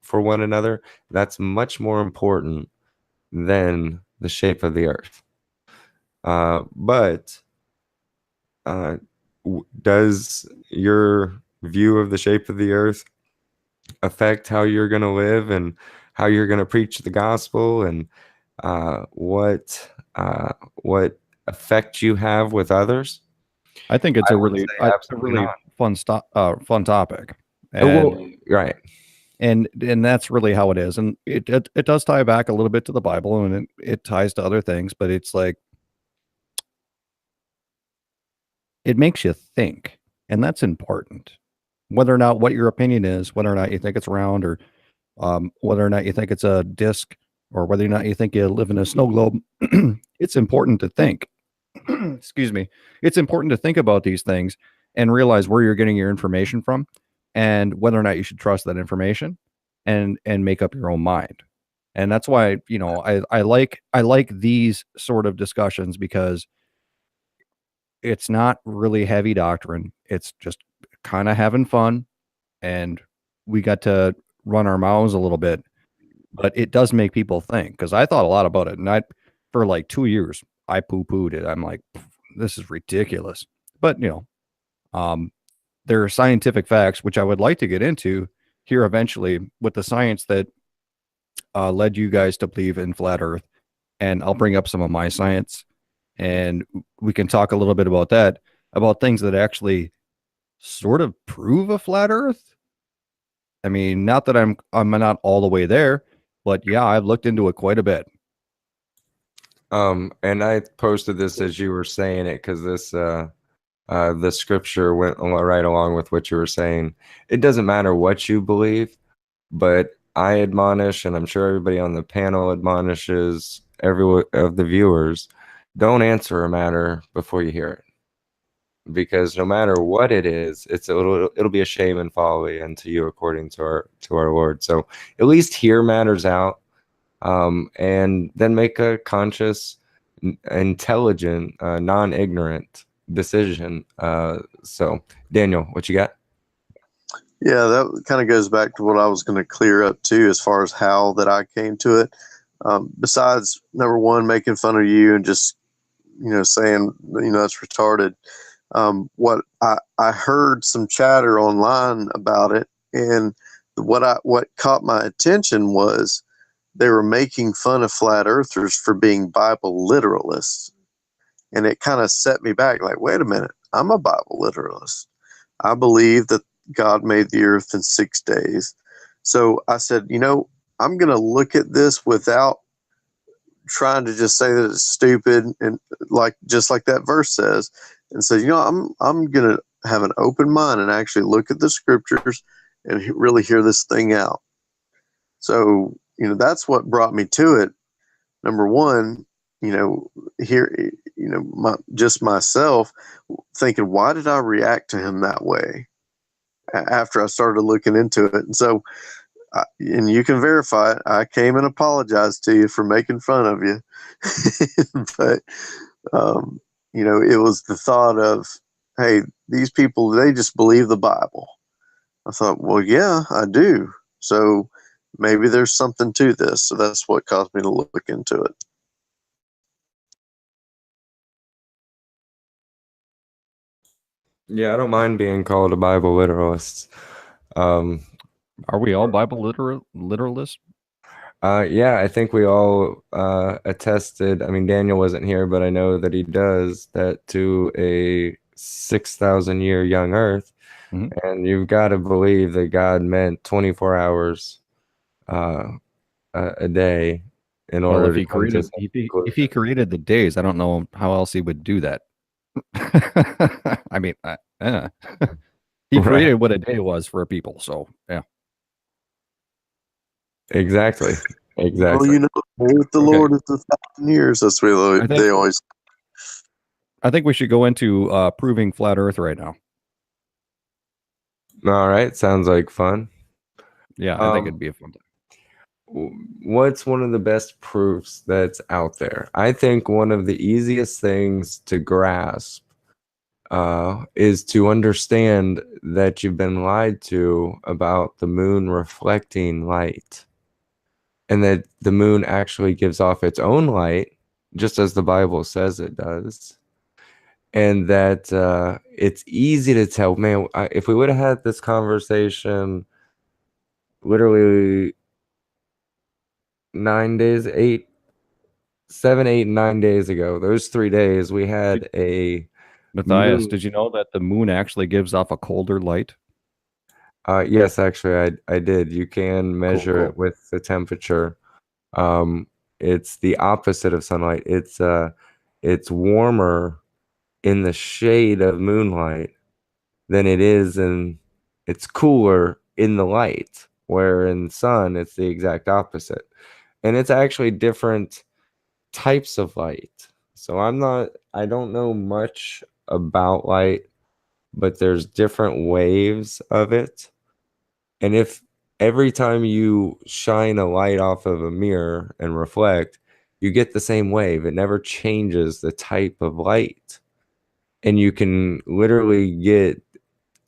for one another, that's much more important than the shape of the earth. But does your view of the shape of the earth affect how you're going to live and how you're going to preach the gospel, and what effect you have with others? I think it's I a would really, say a absolutely really not. fun topic. Well, And right. and that's really how it is. And it does tie back a little bit to the Bible, and it ties to other things, but it's like it makes you think, and that's important. Whether or not what your opinion is, whether or not you think it's round, or whether or not you think it's a disc, or whether or not you think you live in a snow globe, it's important to think. Excuse me. It's important to think about these things and realize where you're getting your information from, and whether or not you should trust that information, and make up your own mind. And that's why, I like these sort of discussions, because it's not really heavy doctrine. It's just kind of having fun, and we got to run our mouths a little bit, but it does make people think, because I thought a lot about it, and for like 2 years I poo-pooed it. I'm like, this is ridiculous. But there are scientific facts which I would like to get into here eventually, with the science that led you guys to believe in flat earth, and I'll bring up some of my science, and we can talk a little bit about that, about things that actually sort of prove a flat earth. I mean, not that I'm not all the way there, but yeah, I've looked into it quite a bit. And I posted this as you were saying it, because the scripture went right along with what you were saying. It doesn't matter what you believe, but I admonish, and I'm sure everybody on the panel admonishes every of the viewers, don't answer a matter before you hear it. Because no matter what it is, it'll be a shame and folly unto you, according to our Lord. So at least hear matters out, and then make a conscious, intelligent, non-ignorant decision. So Daniel, what you got? Yeah, that kind of goes back to what I was going to clear up too, as far as how that I came to it. Besides, number one, making fun of you and just saying that's retarded. What I heard some chatter online about it, and what caught my attention was they were making fun of flat earthers for being Bible literalists, and it kind of set me back. Like, wait a minute, I'm a Bible literalist. I believe that God made the earth in 6 days. So I said, I'm going to look at this without trying to just say that it's stupid, and just like that verse says, and so I'm going to have an open mind and actually look at the scriptures and really hear this thing out. So that's what brought me to it. Number one, here, just myself thinking, why did I react to him that way after I started looking into it? And so and you can verify it. I came and apologized to you for making fun of you, but it was the thought of, hey, these people, they just believe the Bible. I thought, well, yeah, I do. So maybe there's something to this. So that's what caused me to look into it. Yeah, I don't mind being called a Bible literalist. Are we all Bible literalists? Yeah, I think we all attested. I mean, Daniel wasn't here, but I know that he does that to a 6,000 year young earth. Mhm. And you've got to believe that God meant 24 hours a day in Well, order if to he come to created some if he conclusion. created the days, I don't know how else he would do that. I mean, he Right. created what a day was for people. So yeah. Exactly. Well, Exactly. with the Okay. Lord is 1,000 years. That's what I think- they always. I think we should go into proving flat Earth right now. All right. Sounds like fun. Yeah, I think it'd be a fun time. What's one of the best proofs that's out there? I think one of the easiest things to grasp is to understand that you've been lied to about the moon reflecting light, and that the moon actually gives off its own light, just as the Bible says it does. And that it's easy to tell, man, if we would have had this conversation literally 9 days, 7, 8, 9 days ago, those 3 days, we had a Matthias, moon. did you know that the moon actually gives off a colder light? Yes, actually, I did. You can measure cool. it with the temperature. It's the opposite of sunlight. It's warmer in the shade of moonlight than it is it's cooler in the light, where in sun it's the exact opposite. And it's actually different types of light. So I don't know much about light, but there's different waves of it. And if every time you shine a light off of a mirror and reflect, you get the same wave. It never changes the type of light. And you can literally get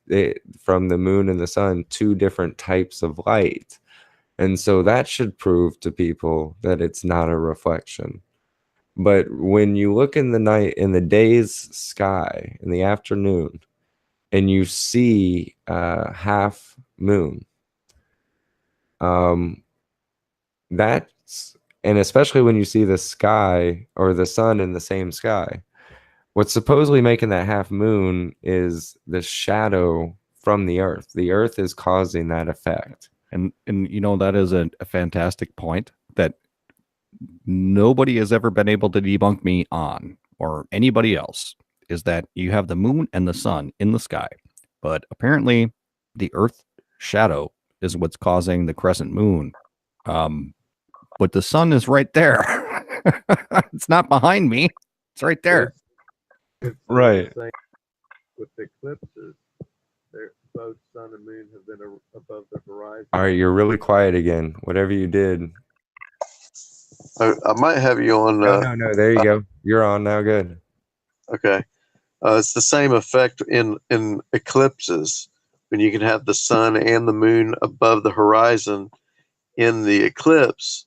it from the moon and the sun, two different types of light. And so that should prove to people that it's not a reflection. But when you look in the night, in the day's sky, in the afternoon, and you see half moon, that's, and especially when you see the sky or the sun in the same sky, what's supposedly making that half moon is the shadow from the earth. The earth is causing that effect. And that is a fantastic point that nobody has ever been able to debunk me on, or anybody else, is that you have the moon and the sun in the sky, but apparently the earth shadow is what's causing the crescent moon. But the sun is right there. It's not behind me. It's right there. Right. With the eclipses, both sun and moon have been above the horizon. All right, you're really quiet again. Whatever you did. I might have you on. No. There you go. You're on now. Good. Okay. It's the same effect in eclipses, when you can have the sun and the moon above the horizon in the eclipse.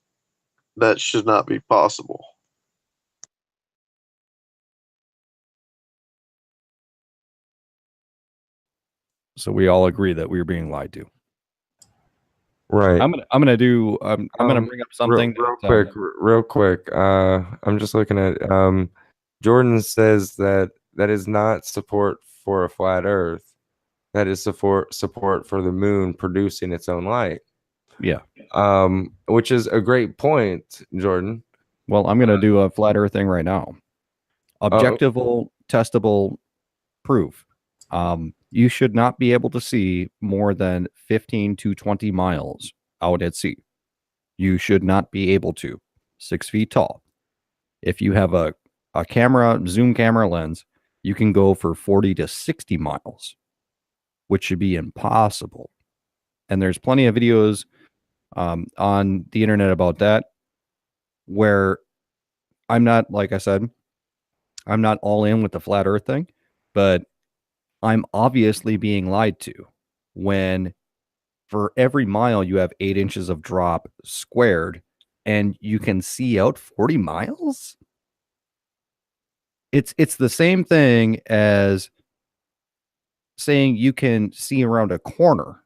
That should not be possible. So we all agree that we were being lied to. Right. I'm gonna bring up something real quick. I'm just looking at Jordan says that is not support for a flat earth. That is support for the moon producing its own light. Yeah. Which is a great point, Jordan. Well, I'm gonna do a flat earth thing right now. Objectivable, testable proof. You should not be able to see more than 15 to 20 miles out at sea. You should not be able to. 6 feet tall. If you have a zoom camera lens, you can go for 40 to 60 miles, which should be impossible. And there's plenty of videos on the internet about that, where I'm not, like I said, I'm not all in with the flat earth thing, but I'm obviously being lied to when for every mile you have 8 inches of drop squared and you can see out 40 miles. It's the same thing as saying you can see around a corner,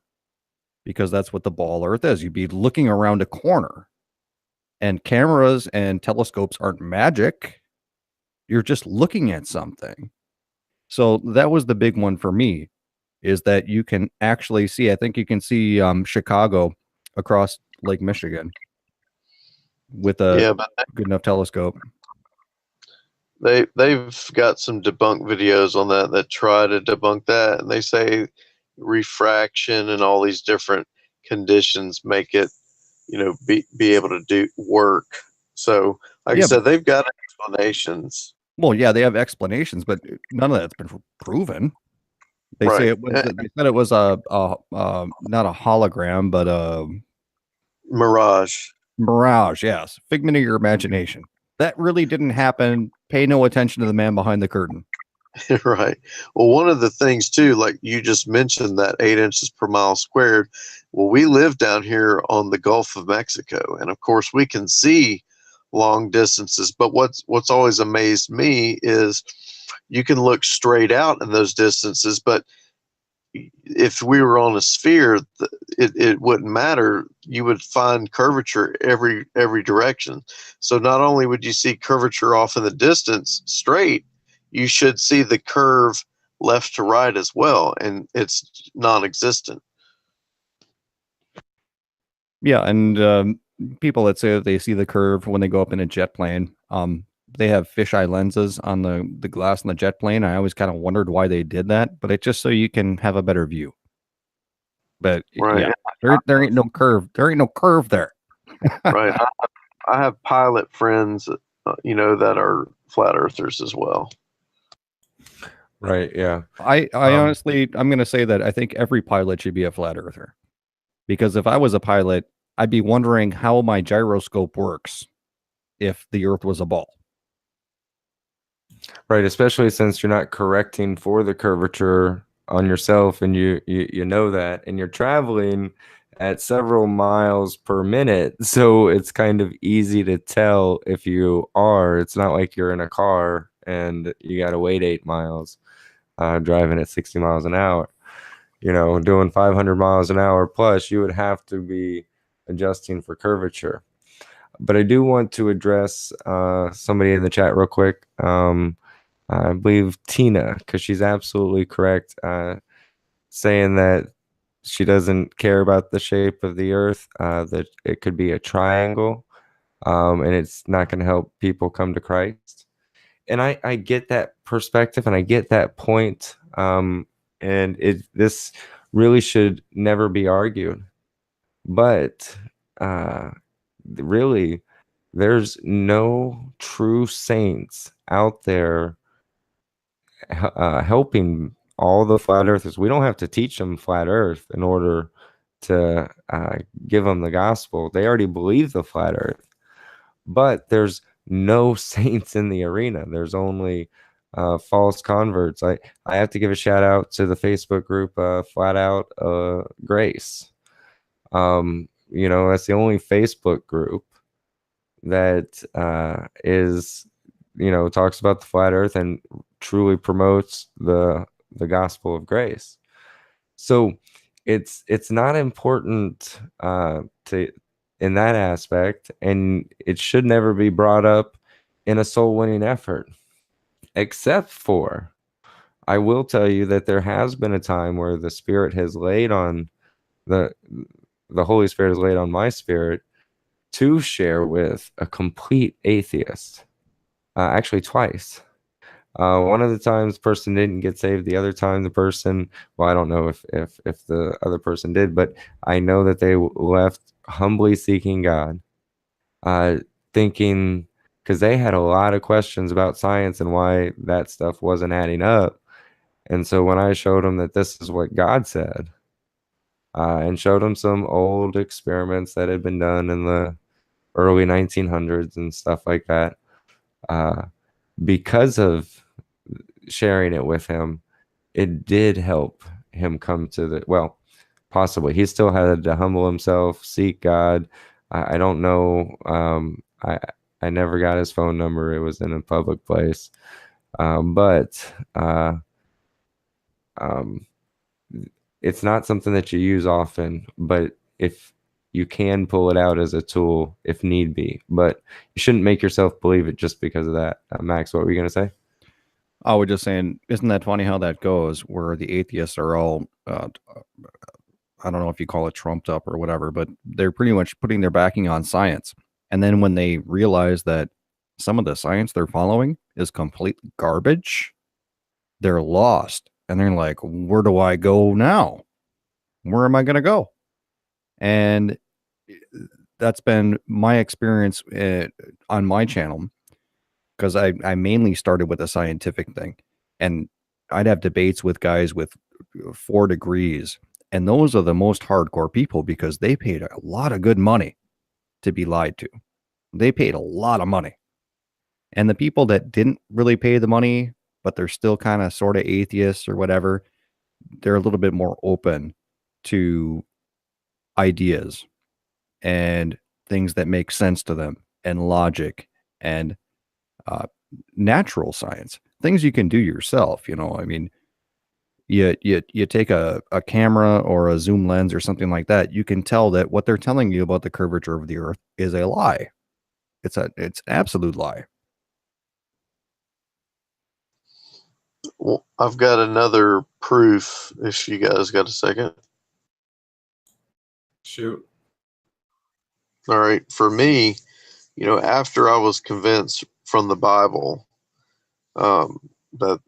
because that's what the ball earth is. You'd be looking around a corner, and cameras and telescopes aren't magic. You're just looking at something. So that was the big one for me, is that you can actually see, I think you can see Chicago across Lake Michigan with a Yeah, but good enough telescope. they've got some debunk videos on that try to debunk that, and they say refraction and all these different conditions make it, be able to do work. So, like I Yeah, said, they've got explanations. well, yeah, they have explanations, but none of that's been proven. They say Right. it was. They said it was a not a hologram, but a Mirage. mirage. Yes, figment of your imagination. That really didn't happen. Pay no attention to the man behind the curtain. Right. Well, one of the things too, like you just mentioned, that 8 inches per mile squared. Well, we live down here on the Gulf of Mexico, and of course we can see long distances. But what's always amazed me is you can look straight out in those distances, but if we were on a sphere, it wouldn't matter. You would find curvature every direction. So not only would you see curvature off in the distance straight, you should see the curve left to right as well, and it's non-existent. Yeah, and people that say that they see the curve when they go up in a jet plane, they have fisheye lenses on the glass in the jet plane. I always kind of wondered why they did that, but it's just so you can have a better view. But Right. yeah, there ain't no curve. There ain't no curve there. Right. I have pilot friends, that are flat earthers as well. Right. Yeah. I honestly, I'm going to say that I think every pilot should be a flat earther, because if I was a pilot, I'd be wondering how my gyroscope works if the Earth was a ball. Right. Especially since you're not correcting for the curvature on yourself, and you know that, and you're traveling at several miles per minute, so it's kind of easy to tell if you are. It's not like you're in a car and you got to wait 8 miles, driving at 60 miles an hour. Doing 500 miles an hour plus, you would have to be adjusting for curvature. But I do want to address somebody in the chat real quick. I believe Tina, because she's absolutely correct, saying that she doesn't care about the shape of the earth, that it could be a triangle, and it's not going to help people come to Christ. And I get that perspective, and I get that point, and this really should never be argued. But really, there's no true saints out there helping all the flat earthers. We don't have to teach them flat earth in order to give them the gospel. They already believe the flat earth, but there's no saints in the arena. There's only false converts. I have to give a shout out to the Facebook group Flat Out Grace. That's the only Facebook group that is talks about the flat earth and truly promotes the gospel of grace. So it's not important to in that aspect, and it should never be brought up in a soul winning effort, except for, I will tell you that there has been a time where the Spirit has laid on the Holy Spirit has laid on my spirit to share with a complete atheist. Actually, twice. One of the times the person didn't get saved. The other time the person, well, I don't know if the other person did, but I know that they left humbly seeking God, thinking, because they had a lot of questions about science and why that stuff wasn't adding up. And so when I showed them that this is what God said, and showed him some old experiments that had been done in the early 1900s and stuff like that. Because of sharing it with him, it did help him come to the, well, possibly. He still had to humble himself, seek God. I don't know. I never got his phone number. It was in a public place. But it's not something that you use often, but if you can pull it out as a tool if need be, but you shouldn't make yourself believe it just because of that. Max, what were you going to say? I was just saying, isn't that funny how that goes, where the atheists are all, I don't know if you call it trumped up or whatever, but they're pretty much putting their backing on science. And then when they realize that some of the science they're following is complete garbage, they're lost. And they're like, where do I go now? Where am I going to go? And that's been my experience on my channel, because I mainly started with a scientific thing, and I'd have debates with guys with 4 degrees, and those are the most hardcore people because they paid a lot of good money to be lied to. They paid a lot of money. And the people that didn't really pay the money, but they're still kind of sort of atheists or whatever, they're a little bit more open to ideas and things that make sense to them, and logic, and natural science, things you can do yourself. I mean, you take a camera or a zoom lens or something like that, you can tell that what they're telling you about the curvature of the earth is a lie. It's an absolute lie. Well, I've got another proof if you guys got a second. Shoot. All right. For me, after I was convinced from the Bible that,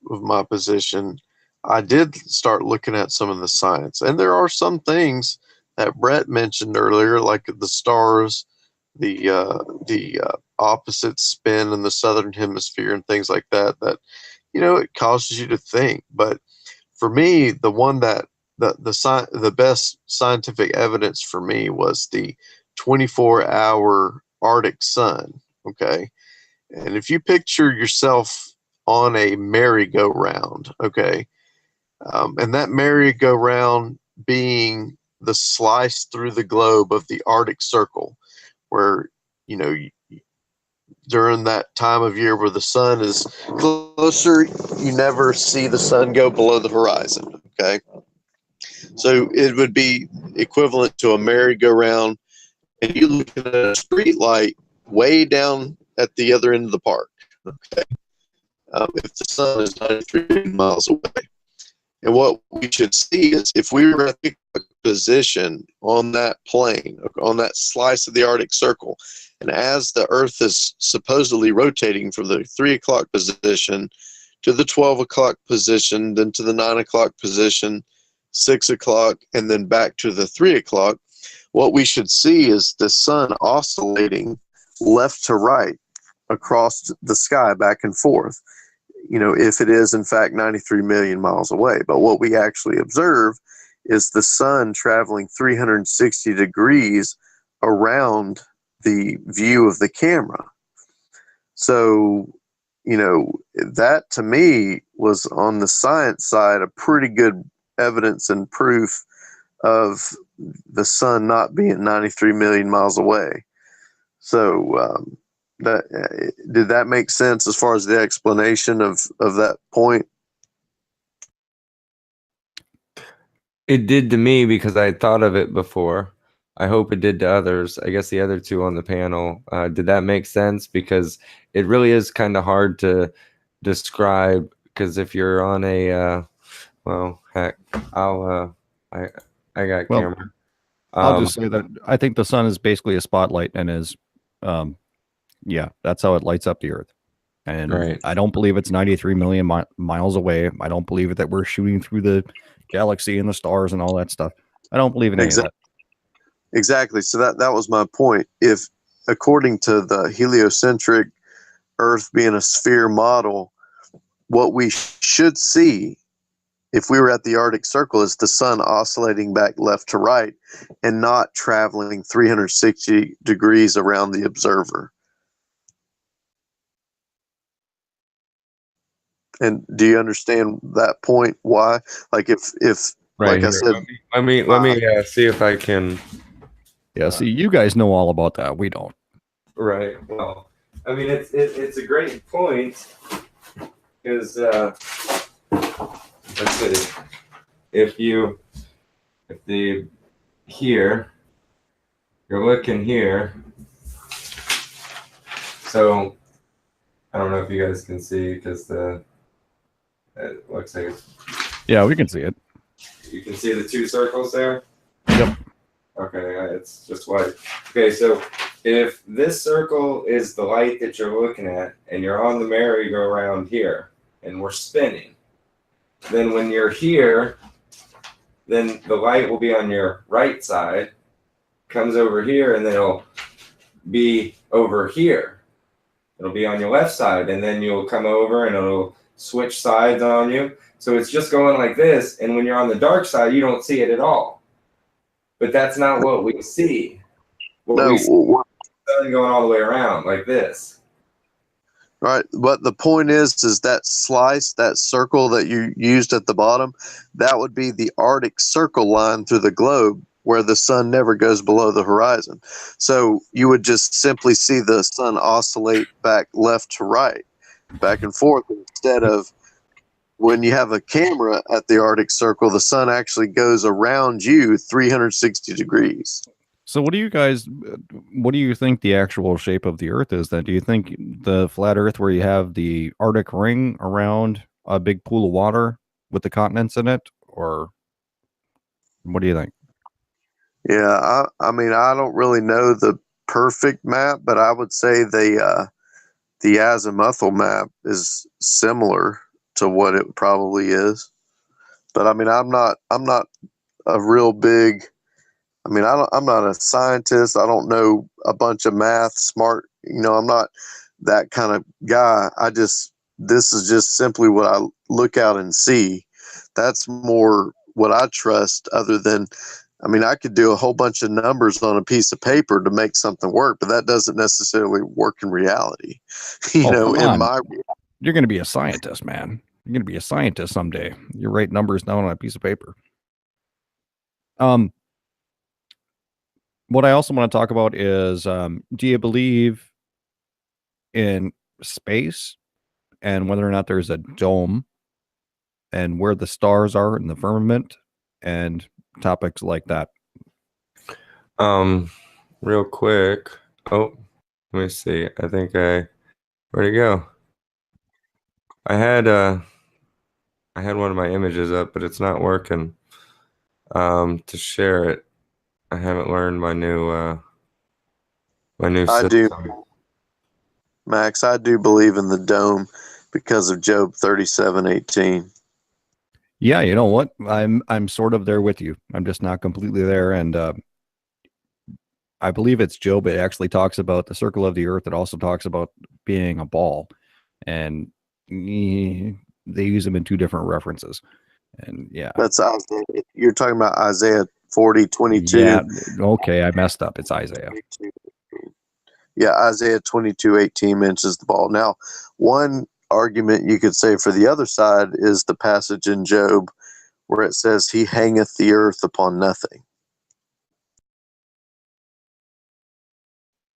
of my position, I did start looking at some of the science. And there are some things that Brett mentioned earlier, like the stars, the opposite spin in the southern hemisphere and things like that, it causes you to think. But for me, the one that the best scientific evidence for me was the 24-hour Arctic sun. Okay. And if you picture yourself on a merry-go-round, okay, and that merry-go-round being the slice through the globe of the Arctic Circle, where, during that time of year where the sun is closer, you never see the sun go below the horizon. Okay. So it would be equivalent to a merry-go-round, and you look at a street light way down at the other end of the park. Okay. If the sun is 93 miles away. And what we should see is if we were at a position on that plane, on that slice of the Arctic Circle, and as the Earth is supposedly rotating from the 3 o'clock position to the 12 o'clock position, then to the 9 o'clock position, 6 o'clock, and then back to the 3 o'clock, what we should see is the sun oscillating left to right across the sky, back and forth, if it is in fact 93 million miles away. But what we actually observe is the sun traveling 360 degrees around the view of the camera. So, that to me was, on the science side, a pretty good evidence and proof of the sun not being 93 million miles away. So, did that make sense as far as the explanation of that point? It did to me because I had thought of it before. I hope it did to others. I guess the other two on the panel. Did that make sense? Because it really is kind of hard to describe. Because if you're on a, well, heck, I got camera. I'll just say that I think the sun is basically a spotlight, and that's how it lights up the earth. And right. I don't believe it's 93 million miles away. I don't believe that we're shooting through the galaxy and the stars and all that stuff. I don't believe in any of that. Exactly. So that was my point. If, according to the heliocentric Earth being a sphere model, what we should see if we were at the Arctic Circle, is the sun oscillating back left to right and not traveling 360 degrees around the observer. And do you understand that point? Why? Like if Right like I here. said, Let me see if I can. Yeah, see, you guys know all about that. We don't. Right. Well, I mean, it's a great point because let's see, if the here, you're looking here. So I don't know if you guys can see because it looks like Yeah, we can see it. you can see the two circles there. Yep. Okay, it's just white. Okay, so if this circle is the light that you're looking at, and you're on the merry-go-round here, and we're spinning, then when you're here, then the light will be on your right side, comes over here, and then it'll be over here. It'll be on your left side, and then you'll come over, and it'll switch sides on you. So it's just going like this, and when you're on the dark side, you don't see it at all. But that's not what we see. What we see is the sun going all the way around like this. right. But the point is that slice, that circle that you used at the bottom, that would be the Arctic Circle line through the globe where the sun never goes below the horizon. So you would just simply see the sun oscillate back left to right, back and forth, instead of when you have a camera at the Arctic Circle, the sun actually goes around you 360 degrees. So what do you think the actual shape of the Earth is then? Do you think the flat Earth where you have the Arctic ring around a big pool of water with the continents in it? Or what do you think? Yeah, I mean, I don't really know the perfect map, but I would say the azimuthal map is similar to what it probably is. But I mean, I'm not a real big. I mean, I'm not a scientist. I don't know a bunch of math, smart. I'm not that kind of guy. This is just simply what I look out and see. That's more what I trust. Other than, I mean, I could do a whole bunch of numbers on a piece of paper to make something work, but that doesn't necessarily work in reality. Come In on. my You're going to be a scientist, man. You're going to be a scientist someday. You write numbers down on a piece of paper. What I also want to talk about is, do you believe in space and whether or not there's a dome and where the stars are in the firmament and topics like that? Real quick. Oh, let me see. I think where'd it go? I had one of my images up, but it's not working. To share it. I haven't learned my new I system. do, Max. I do believe in the dome because of Job 37:18. Yeah, you know what? I'm sort of there with you. I'm just not completely there. And I believe it's Job. It actually talks about the circle of the earth. It also talks about being a ball. And they use them in two different references. And yeah. That's Isaiah. You're talking about Isaiah 40:22. Yeah, okay, I messed up. It's Isaiah. Yeah, Isaiah 22:18 mentions the ball. Now, one argument you could say for the other side is the passage in Job where it says, "He hangeth the earth upon nothing."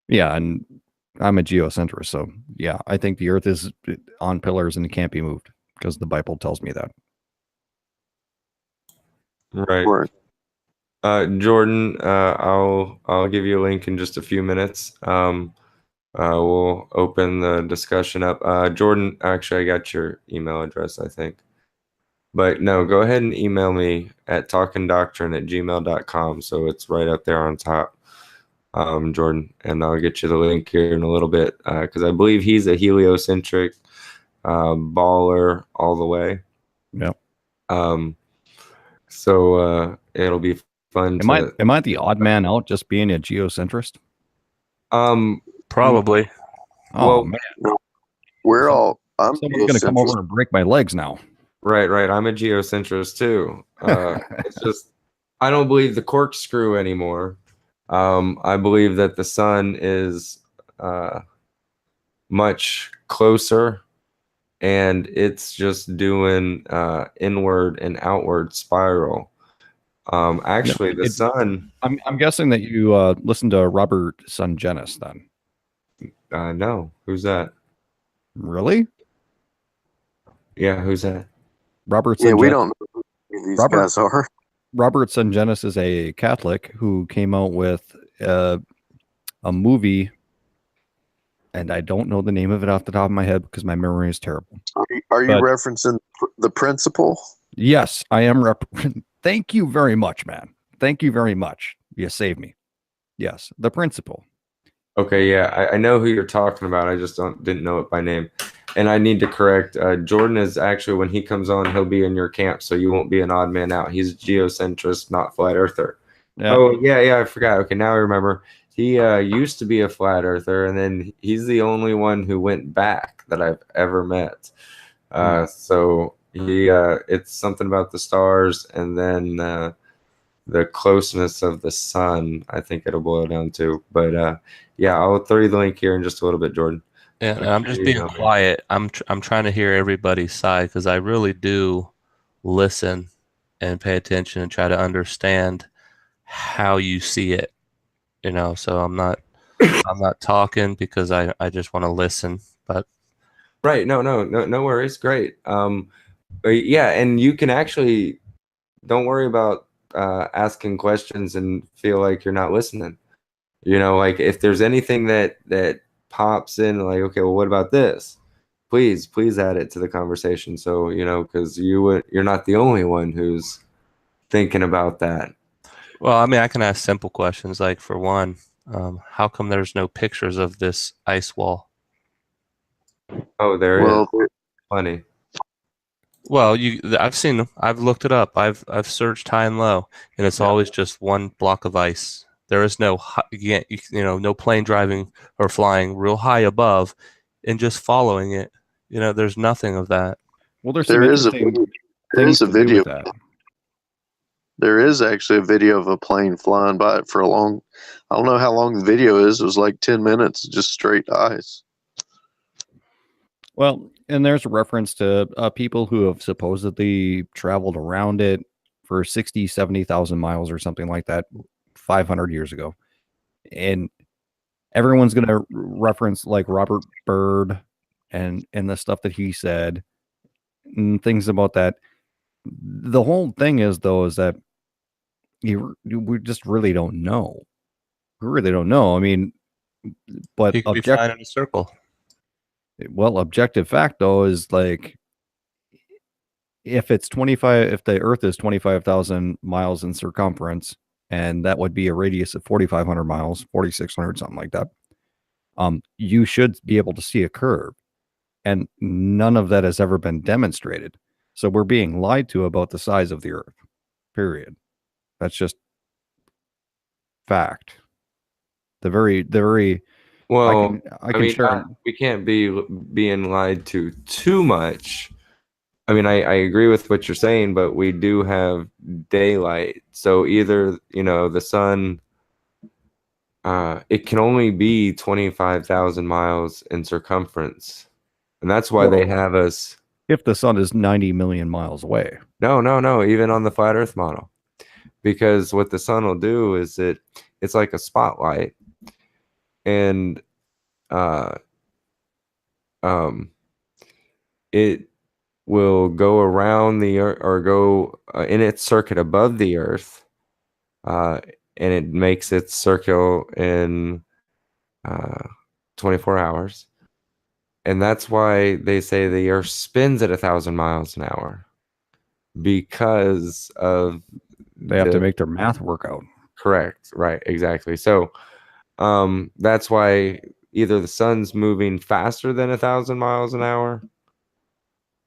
Yeah, and I'm a geocentrist, so yeah, I think the earth is on pillars and it can't be moved because the Bible tells me that. Right. Word. Jordan, I'll give you a link in just a few minutes. We'll open the discussion up. Jordan, actually, I got your email address, I think. But no, go ahead and email me at talkindoctrine@gmail.com. So it's right up there on top, Jordan. And I'll get you the link here in a little bit because I believe he's a heliocentric baller all the way. Yeah. So it'll be fun. Am I the odd man out just being a geocentrist? Probably. Oh well, man, We're all. I'm someone's going to come over and break my legs now. Right. I'm a geocentrist too. It's just I don't believe the corkscrew anymore. I believe that the sun is much closer, and it's just doing inward and outward spiral. No, Actually, the sun. I'm guessing that you listened to Robert Sungenis then. No, who's that? Really? Yeah, who's that? Robert Yeah, we Sungenis. don't know who these Robert guys are. Robert Sungenis is a Catholic who came out with a movie, and I don't know the name of it off the top of my head because my memory is terrible. Are you But- referencing the principle? Yes, I am. Thank you very much, man. Thank you very much. You saved me. Yes, the principle. Okay, yeah, I know who you're talking about. I just didn't know it by name. And I need to correct. Jordan is actually, when he comes on, he'll be in your camp, so you won't be an odd man out. He's a geocentrist, not flat earther. Yeah. Oh, yeah, I forgot. Okay, now I remember. He used to be a flat earther, and then he's the only one who went back that I've ever met. So it's something about the stars, and then the closeness of the sun, I think it'll boil down to. But yeah, I'll throw you the link here in just a little bit, Jordan. Yeah, and I'm just being quiet. I'm trying to hear everybody's side because I really do listen and pay attention and try to understand how you see it. So I'm not talking because I just want to listen. But Right. No worries. Great. But yeah, and you can actually don't worry about asking questions and feel like you're not listening. Like if there's anything that pops in, like, okay, well, what about this? Please add it to the conversation. So, because you're not the only one who's thinking about that. well, I mean, I can ask simple questions like, for one, how come there's no pictures of this ice wall? Oh, there Well, is. Funny. Well, I've seen them. I've looked it up. I've searched high and low, and it's always just one block of ice. There is no no plane driving or flying real high above and just following it. There's nothing of that. Well, there's there some is a interesting there things is a to do video. with that. There is actually a video of a plane flying by it for a long. I don't know how long the video is. It was like 10 minutes, just straight ice. Well, and there's a reference to people who have supposedly traveled around it for 60, 70,000 miles or something like that 500 years ago. And everyone's going to reference like Robert Byrd and the stuff that he said and things about that. The whole thing is, though, is that we just really don't know. We really don't know. I mean, but You could be flying in a circle. objective fact, though, is like if the Earth is 25,000 miles in circumference, and that would be a radius of 4,500 miles, 4,600, something like that. You should be able to see a curve, and none of that has ever been demonstrated. So we're being lied to about the size of the Earth. Period. That's just fact. The very. Well, I can share. we can't be being lied to too much. I mean, I agree with what you're saying, but we do have daylight. So either, the sun, it can only be 25,000 miles in circumference. And that's why they have us. If the sun is 90 million miles away. No, even on the flat earth model. Because what the sun will do is it's like a spotlight. And it will go around the earth or go in its circuit above the earth, and it makes its circle in 24 hours. And that's why they say the earth spins at 1,000 miles an hour, because of They have to make their math work out. Correct. Right. Exactly. So that's why either the sun's moving faster than 1,000 miles an hour.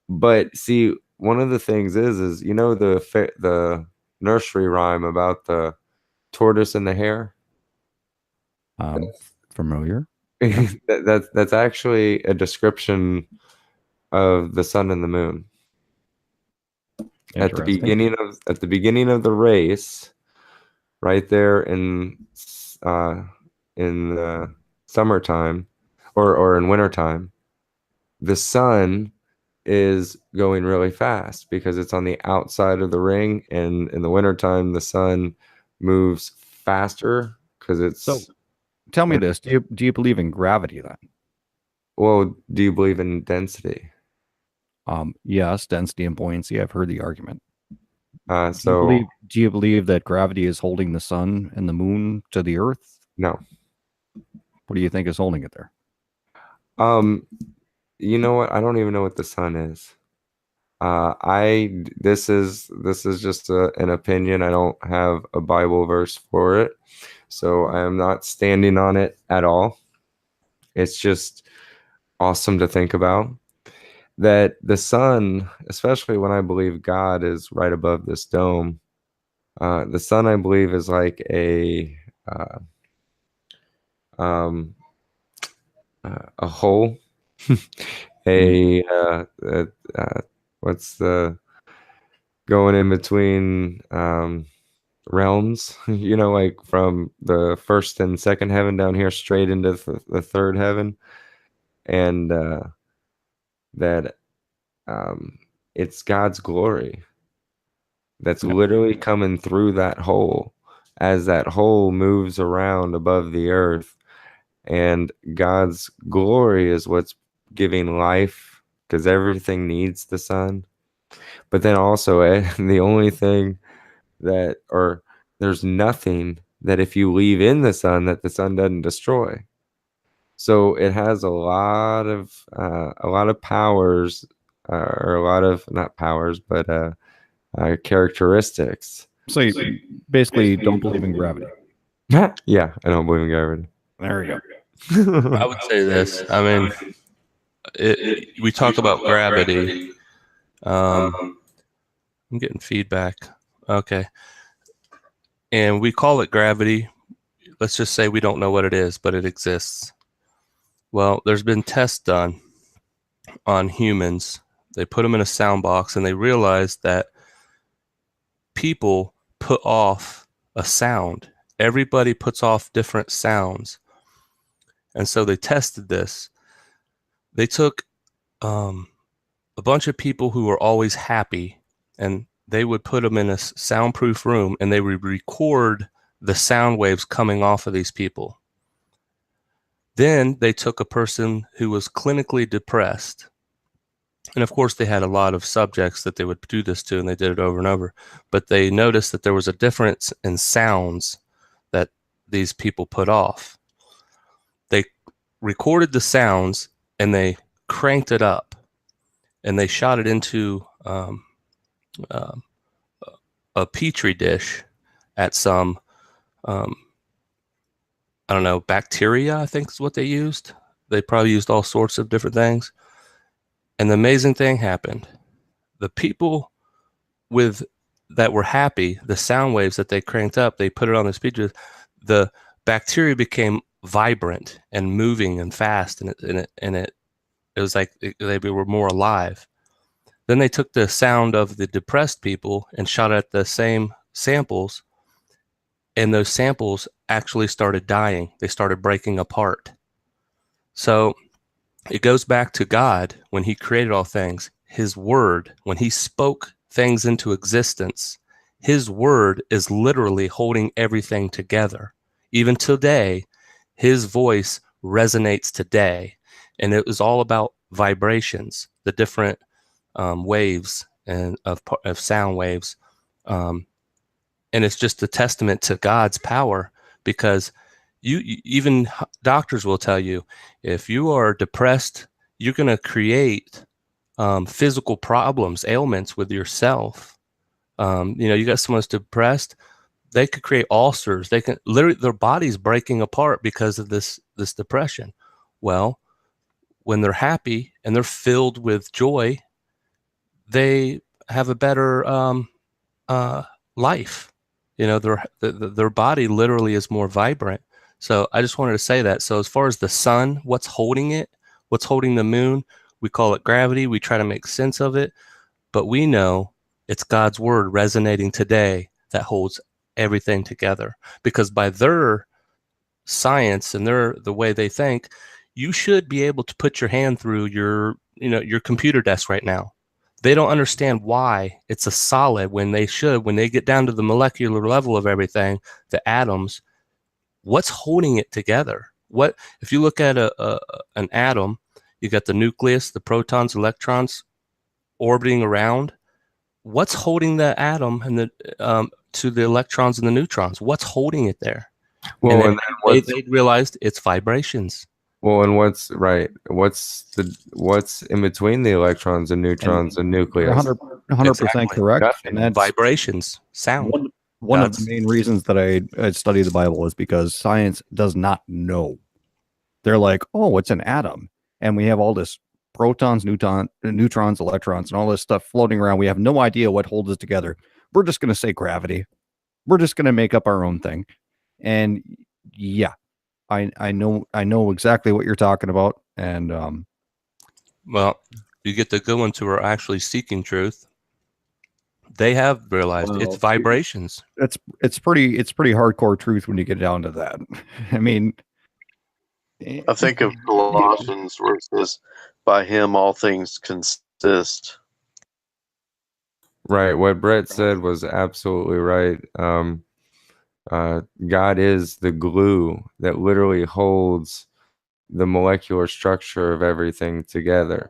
But see, one of the things is the nursery rhyme about the tortoise and the hare. Familiar? That's actually a description of the sun and the moon. At the Interesting. beginning of the race, right there in the summertime or in wintertime, the sun is going really fast because it's on the outside of the ring, and in the wintertime the sun moves faster because So it's tell me this: do you believe in gravity then? well, do you believe in density? Yes, density and buoyancy. I've heard the argument. So Do you believe that gravity is holding the sun and the moon to the earth? no. What do you think is holding it there? You know what? I don't even know what the sun is. This is just an opinion. I don't have a Bible verse for it, so I am not standing on it at all. It's just awesome to think about that the sun, especially when I believe God is right above this dome. The sun, I believe, is like uh, um, a hole, what's the going in between realms, like from the first and second heaven down here straight into the third heaven, and that it's God's glory that's literally coming through that hole as that hole moves around above the earth, and God's glory is what's giving life because everything needs the sun. But then also the only thing there's nothing that if you leave in the sun that the sun doesn't destroy. So it has a lot of powers, or a lot of not powers, but characteristics. So you basically don't believe in gravity. Yeah, I don't believe in gravity. There you I go. would say this. I mean, we talk about gravity. I'm getting feedback. Okay. And we call it gravity. Let's just say we don't know what it is, but it exists. Well, there's been tests done on humans. They put them in a sound box and they realized that people put off a sound. Everybody puts off different sounds. And so they tested this. They took a bunch of people who were always happy, and they would put them in a soundproof room and they would record the sound waves coming off of these people. Then they took a person who was clinically depressed. And of course, they had a lot of subjects that they would do this to, and they did it over and over. But they noticed that there was a difference in sounds that these people put off. They recorded the sounds and they cranked it up, and they shot it into a petri dish at some, I don't know, bacteria, I think is what they used. They probably used all sorts of different things. And the amazing thing happened. The people that were happy, the sound waves that they cranked up, they put it on this petri dish, the bacteria became vibrant and moving and fast, and it was like they were more alive. Then they took the sound of the depressed people and shot at the same samples, and those samples actually started dying. They started breaking apart. So it goes back to God when he created all things. His word, when he spoke things into existence, his word is literally holding everything together. Even today, his voice resonates today. And it was all about vibrations, the different waves and of sound waves. And it's just a testament to God's power, because even doctors will tell you, if you are depressed, you're going to create physical problems, ailments with yourself. You got someone who's depressed, they could create ulcers. They can literally, their body's breaking apart because of this depression. Well, when they're happy and they're filled with joy, they have a better life. Their body literally is more vibrant. So I just wanted to say that. So as far as the sun, what's holding it, what's holding the moon, we call it gravity. We try to make sense of it, but we know It's God's word resonating today that holds everything together. Because by their science and the way they think, you should be able to put your hand through your computer desk right now. They don't understand why it's a solid when they get down to the molecular level of everything, the atoms, what's holding it together? What if you look at an atom, you got the nucleus, the protons, electrons orbiting around. What's holding the atom and the to the electrons and the neutrons? What's holding it there? Well, and they realized it's vibrations. Well, and what's right? What's in between the electrons and neutrons and nucleus? 100% Exactly. correct. Nothing. And that's Vibrations, sound. one of the main reasons that I study the Bible is because science does not know. They're like, oh, it's an atom, and we have all this protons, neutrons, electrons, and all this stuff floating around. We have no idea what holds it together. We're just going to say gravity. We're just going to make up our own thing. And yeah, I know exactly what you're talking about. And well, you get the good ones who are actually seeking truth. They have realized it's vibrations. It's pretty hardcore truth when you get down to that. I mean, I think of Colossians where it says, "By him all things consist." Right. What Brett said was absolutely right. God is the glue that literally holds the molecular structure of everything together.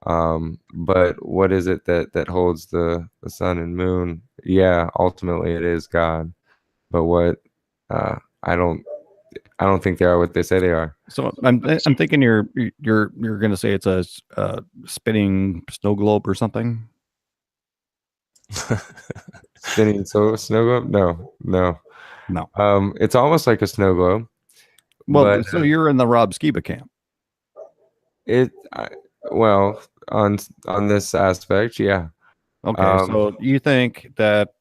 But what is it that holds the sun and moon? Yeah, ultimately it is God. But what I don't think they are what they say they are. So I'm thinking you're going to say it's a spinning snow globe or something. Spinning snow globe? No. It's almost like a snow globe. Well, so you're in the Rob Skiba camp. Well, on this aspect, yeah. Okay, so you think that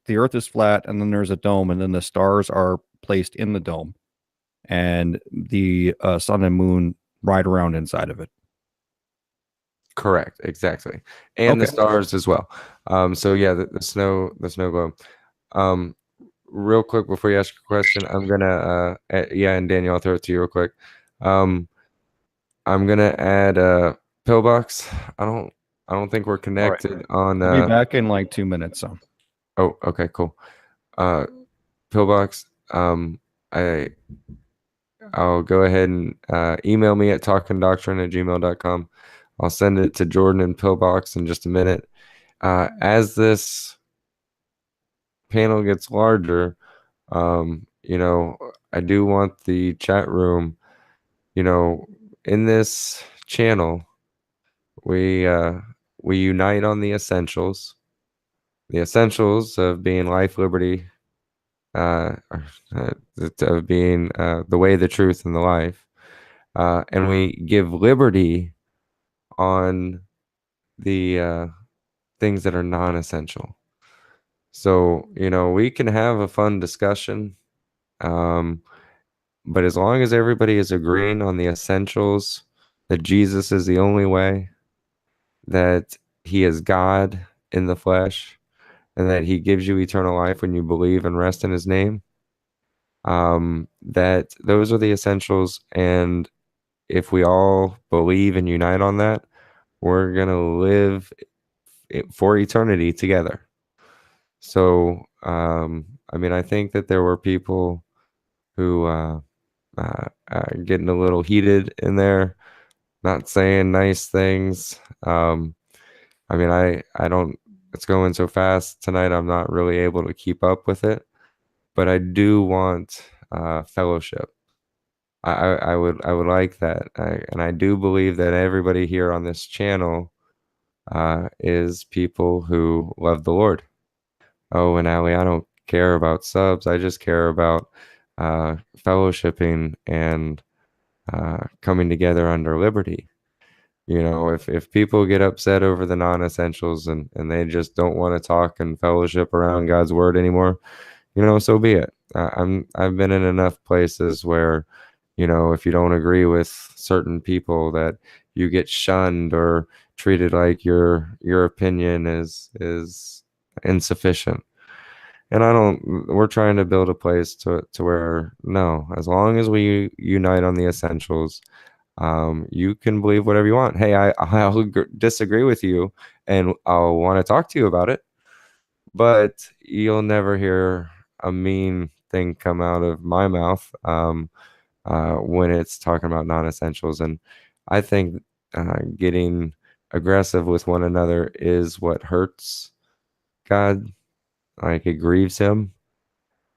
the Earth is flat, and then there's a dome, and then the stars are placed in the dome, and the sun and moon ride around inside of it. Correct, exactly, and the stars as well. So yeah, the snow globe. Real quick before you ask your question, I'm gonna and Daniel, I'll throw it to you real quick. I'm gonna add a pillbox. I don't think we're connected on. I'll be back in like 2 minutes. So. Oh, okay, cool. Pillbox. I'll go ahead and email me at talkindoctrine@gmail.com. I'll send it to Jordan and Pillbox in just a minute. As this panel gets larger, I do want the chat room, in this channel, we unite on the essentials of being life, liberty, of being the way, the truth, and the life, and we give liberty on the things that are non-essential. So we can have a fun discussion, but as long as everybody is agreeing on the essentials, that Jesus is the only way, that he is God in the flesh, and that he gives you eternal life when you believe and rest in his name, that those are the essentials. And if we all believe and unite on that, we're going to live for eternity together. So, I think that there were people who getting a little heated in there, not saying nice things. I don't, it's going so fast tonight, I'm not really able to keep up with it, but I do want fellowship. I would like that. And I do believe that everybody here on this channel is people who love the Lord. Oh, and Allie, I don't care about subs. I just care about fellowshipping and coming together under liberty. If people get upset over the non-essentials and they just don't want to talk and fellowship around God's word anymore, so be it. I've been in enough places where, if you don't agree with certain people, that you get shunned or treated like your opinion is insufficient. And we're trying to build a place to where, no, as long as we unite on the essentials, you can believe whatever you want. Hey, I'll disagree with you and I'll want to talk to you about it, but you'll never hear a mean thing come out of my mouth when it's talking about non-essentials. And I think getting aggressive with one another is what hurts God. Like, it grieves him.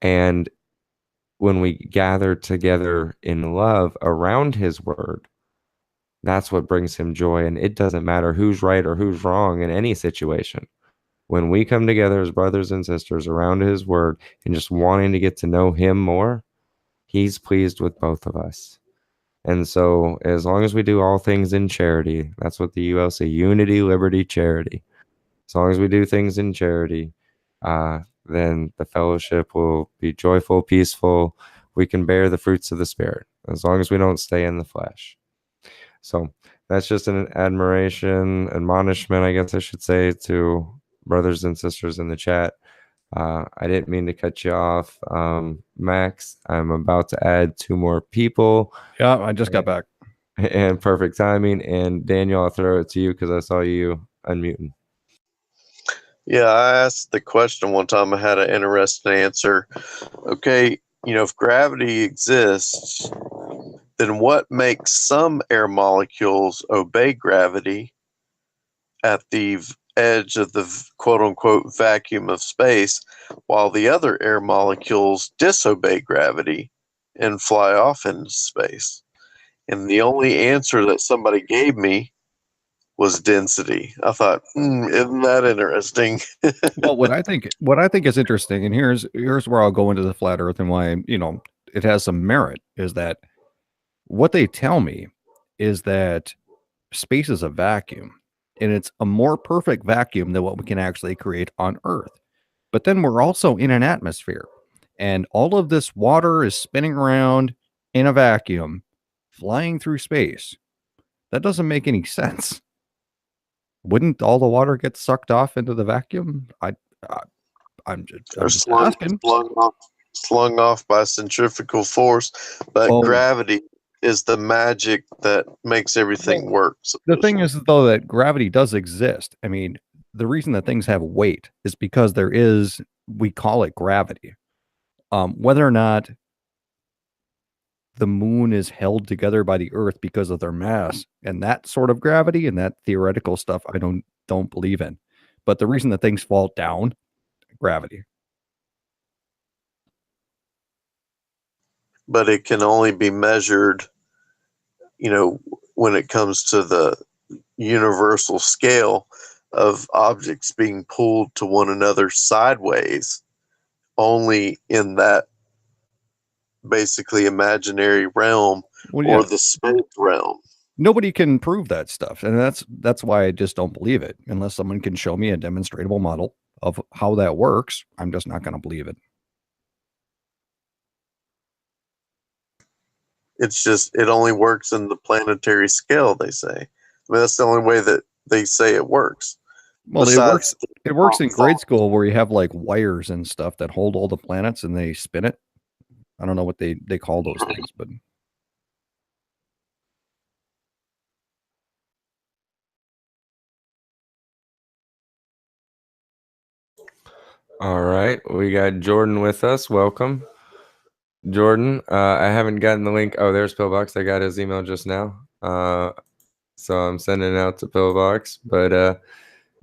And when we gather together in love around his word, that's what brings him joy. And it doesn't matter who's right or who's wrong in any situation. When we come together as brothers and sisters around his word and just wanting to get to know him more, he's pleased with both of us. And so as long as we do all things in charity, that's what the UL say, unity, liberty, charity. As long as we do things in charity, then the fellowship will be joyful, peaceful. We can bear the fruits of the Spirit as long as we don't stay in the flesh. So that's just an admonishment, I guess I should say, to brothers and sisters in the chat. I didn't mean to cut you off, Max. I'm about to add 2 more people. Yeah, I just got back. And perfect timing. And Daniel, I'll throw it to you because I saw you unmuting. Yeah, I asked the question one time. I had an interesting answer. Okay, if gravity exists, then what makes some air molecules obey gravity at the edge of the quote-unquote vacuum of space, while the other air molecules disobey gravity and fly off into space? And the only answer that somebody gave me was density. I thought, isn't that interesting? Well, what I think is interesting, and here's where I'll go into the flat Earth and why it has some merit, is that what they tell me is that space is a vacuum, and it's a more perfect vacuum than what we can actually create on Earth. But then we're also in an atmosphere, and all of this water is spinning around in a vacuum, flying through space. That doesn't make any sense. Wouldn't all the water get sucked off into the vacuum? I'm just asking. Slung off by centrifugal force, but gravity is the magic that makes everything work. The thing is, though, that gravity does exist. I mean, the reason that things have weight is because we call it gravity. Whether or not the moon is held together by the Earth because of their mass and that sort of gravity and that theoretical stuff, I don't believe in. But the reason that things fall down, gravity. But it can only be measured, when it comes to the universal scale of objects being pulled to one another sideways, only in that basically imaginary realm or the space realm. Nobody can prove that stuff, and that's why I just don't believe it. Unless someone can show me a demonstrable model of how that works, I'm just not going to believe it. It's just, it only works in the planetary scale, they say. I mean, that's the only way that they say it works. Well, it works in grade school where you have like wires and stuff that hold all the planets and they spin it. I don't know what they call those things, but all right, we got Jordan with us. Welcome, Jordan. I haven't gotten the link. Oh, there's Pillbox. I got his email just now, so I'm sending it out to Pillbox. But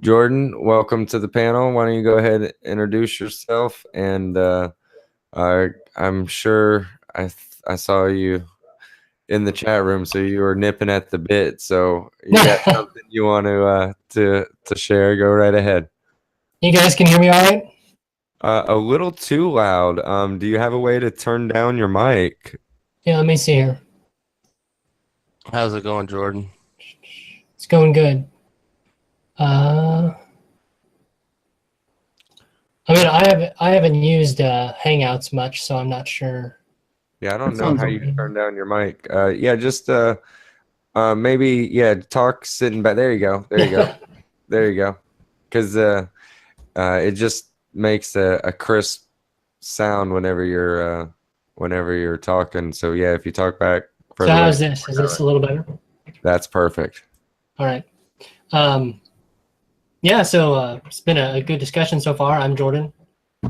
Jordan, welcome to the panel. Why don't you go ahead and introduce yourself? And I'm sure I saw you in the chat room, so you were nipping at the bit. So you got something you want to share? Go right ahead. You guys can hear me all right? A little too loud. Do you have a way to turn down your mic? Yeah, let me see here. How's it going, Jordan? It's going good. I mean, I haven't used Hangouts much, so I'm not sure. Yeah, I don't know how you turn down your mic. Yeah, just Maybe, yeah, talk sitting back. There you go. There you go. There you go. Because it just makes a crisp sound whenever you're talking. So yeah, if you talk back So further away, how's this? Is this a little better? that's perfect. All right. Yeah, so it's been a good discussion so far. I'm Jordan.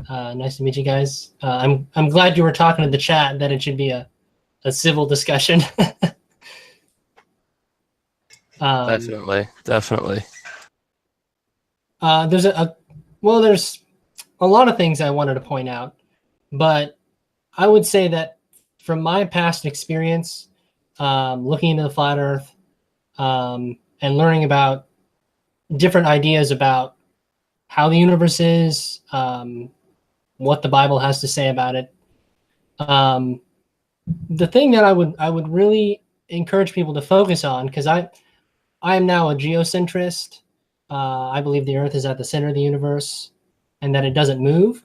Nice to meet you guys. I'm glad you were talking to the chat that it should be a civil discussion. Definitely. There's there's a lot of things I wanted to point out, but I would say that from my past experience, looking into the flat Earth, and learning about different ideas about how the universe is, what the Bible has to say about it. The thing that I would really encourage people to focus on, because I am now a geocentrist. I believe the Earth is at the center of the universe and that it doesn't move.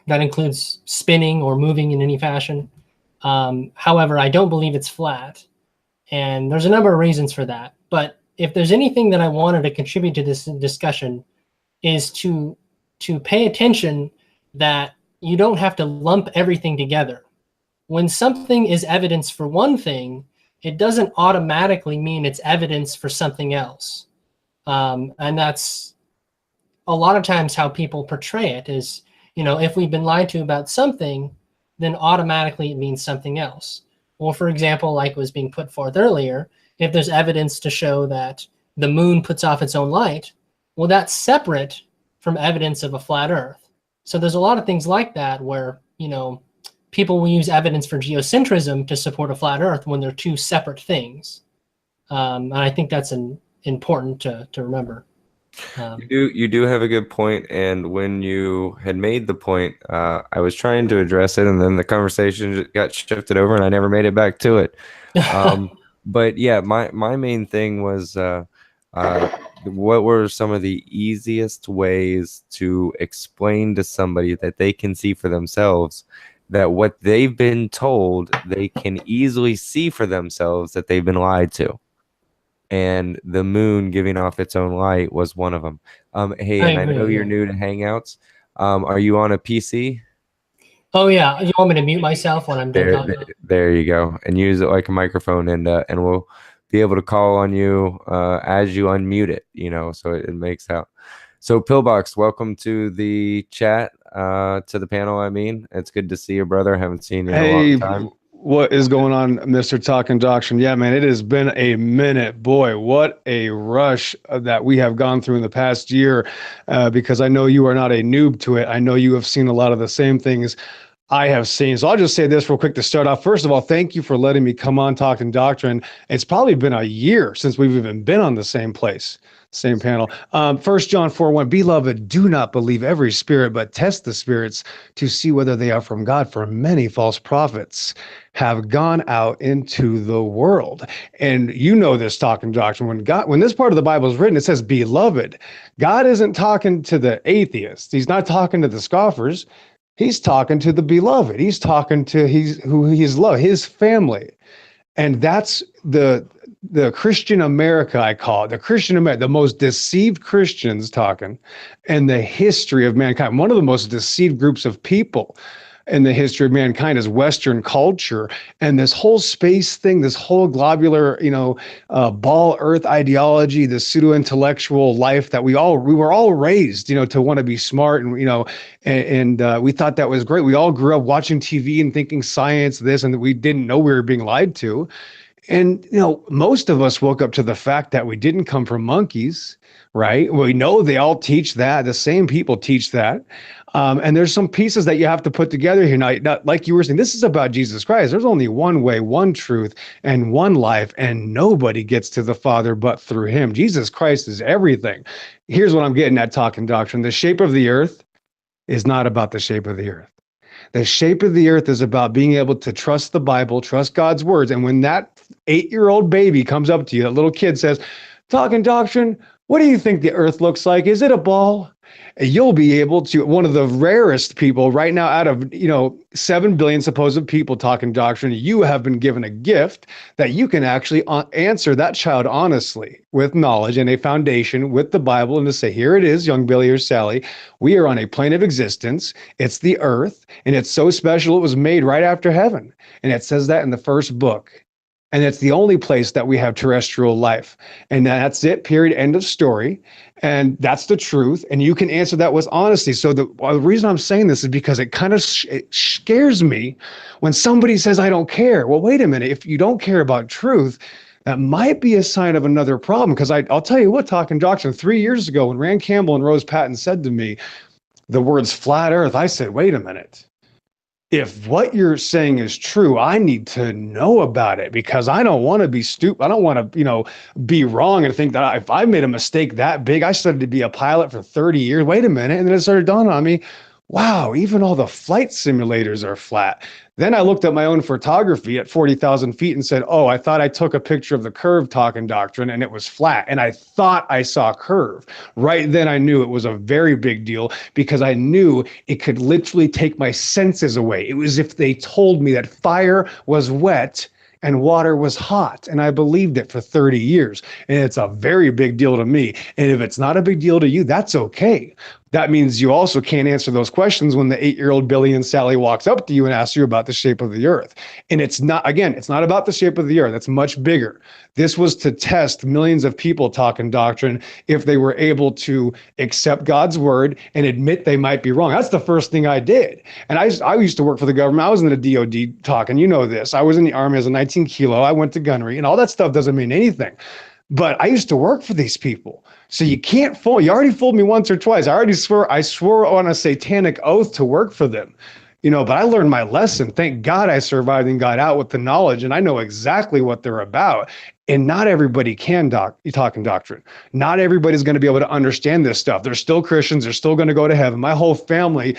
That includes spinning or moving in any fashion. However, I don't believe it's flat. And there's a number of reasons for that. But if there's anything that I wanted to contribute to this discussion is to pay attention that you don't have to lump everything together. When something is evidence for one thing, it doesn't automatically mean it's evidence for something else. And that's a lot of times how people portray it is, if we've been lied to about something, then automatically it means something else. Or for example, like was being put forth earlier, if there's evidence to show that the moon puts off its own light, well, that's separate from evidence of a flat Earth. So there's a lot of things like that where, people will use evidence for geocentrism to support a flat Earth when they're two separate things. And I think that's important to remember. You do have a good point, and when you had made the point, I was trying to address it, and then the conversation got shifted over, and I never made it back to it. But yeah, my main thing was what were some of the easiest ways to explain to somebody that they can see for themselves that what they've been told they can easily see for themselves that they've been lied to. And the moon giving off its own light was one of them. Hey, and I know you're new to Hangouts. Are you on a PC? Oh yeah, you want me to mute myself when I'm done talking? There you go, and use it like a microphone, and we'll be able to call on you as you unmute it. So it makes out. So Pillbox, welcome to the chat, to the panel. I mean, it's good to see you, brother. I haven't seen you in a long time. What is going on, Mr. Talkin Doctrine? Yeah, man, it has been a minute. Boy, what a rush that we have gone through in the past year, because I know you are not a noob to it. I know you have seen a lot of the same things I have seen. So I'll just say this real quick to start off. First of all, thank you for letting me come on Talkin Doctrine. It's probably been a year since we've even been on the same panel. 1 John 4:1, Beloved, do not believe every spirit, but test the spirits to see whether they are from God, for many false prophets have gone out into the world. And you know this Talkin Doctrine. When this part of the Bible is written, it says beloved. God isn't talking to the atheists. He's not talking to the scoffers. He's talking to the beloved. He's talking to who he's loved, his family. And that's the Christian America, I call it. The Christian America, the most deceived Christians talking in the history of mankind. One of the most deceived groups of people in the history of mankind is Western culture. And this whole space thing, this whole globular, ball earth ideology, the pseudo-intellectual life that we were all raised, to want to be smart and, and we thought that was great. We all grew up watching TV and thinking science, this, and we didn't know we were being lied to. And, most of us woke up to the fact that we didn't come from monkeys, right? We know they all teach that. The same people teach that. And there's some pieces that you have to put together here. Now, like you were saying, this is about Jesus Christ. There's only one way, one truth, and one life, and nobody gets to the Father but through him. Jesus Christ is everything. Here's what I'm getting at Talkin Doctrine. The shape of the earth is not about the shape of the earth. The shape of the earth is about being able to trust the Bible, trust God's words. And when that 8-year-old baby comes up to you, that little kid says, Talkin Doctrine, What do you think the earth looks like? Is it a ball? You'll be able to, one of the rarest people right now out of, 7 billion supposed people talking doctrine, you have been given a gift that you can actually answer that child honestly with knowledge and a foundation with the Bible and to say, here it is, young Billy or Sally, we are on a plane of existence. It's the earth, and it's so special it was made right after heaven. And it says that in the first book. And it's the only place that we have terrestrial life. And that's it, period, end of story. And that's the truth. And you can answer that with honesty. So the reason I'm saying this is because it kind of it scares me when somebody says, I don't care. Well, wait a minute. If you don't care about truth, that might be a sign of another problem. Because I'll tell you what, Talkin Doctrine, 3 years ago, when Rand Campbell and Rose Patton said to me the words flat earth, I said, wait a minute. If what you're saying is true, I need to know about it because I don't want to be stupid. I don't want to, be wrong and think that if I made a mistake that big, I studied to be a pilot for 30 years. Wait a minute. And then it started dawning on me, wow, even all the flight simulators are flat. Then I looked at my own photography at 40,000 feet and said, oh, I thought I took a picture of the curve Talkin Doctrine and it was flat. And I thought I saw curve. Right then I knew it was a very big deal because I knew it could literally take my senses away. It was if they told me that fire was wet and water was hot. And I believed it for 30 years. And it's a very big deal to me. And if it's not a big deal to you, that's okay. That means you also can't answer those questions when the 8-year-old Billy and Sally walks up to you and asks you about the shape of the earth. And it's not about the shape of the earth. It's much bigger. This was to test millions of people talking doctrine if they were able to accept God's word and admit they might be wrong. That's the first thing I did. And I used to work for the government. I was in the DOD talking, this. I was in the Army as a 19 kilo. I went to gunnery and all that stuff doesn't mean anything. But I used to work for these people. So you can't fool. You already fooled me once or twice. I swore on a satanic oath to work for them. But I learned my lesson. Thank God I survived and got out with the knowledge, and I know exactly what they're about. And not everybody can Talkin Doctrine. Not everybody's going to be able to understand this stuff. They're still Christians. They're still going to go to heaven. My whole family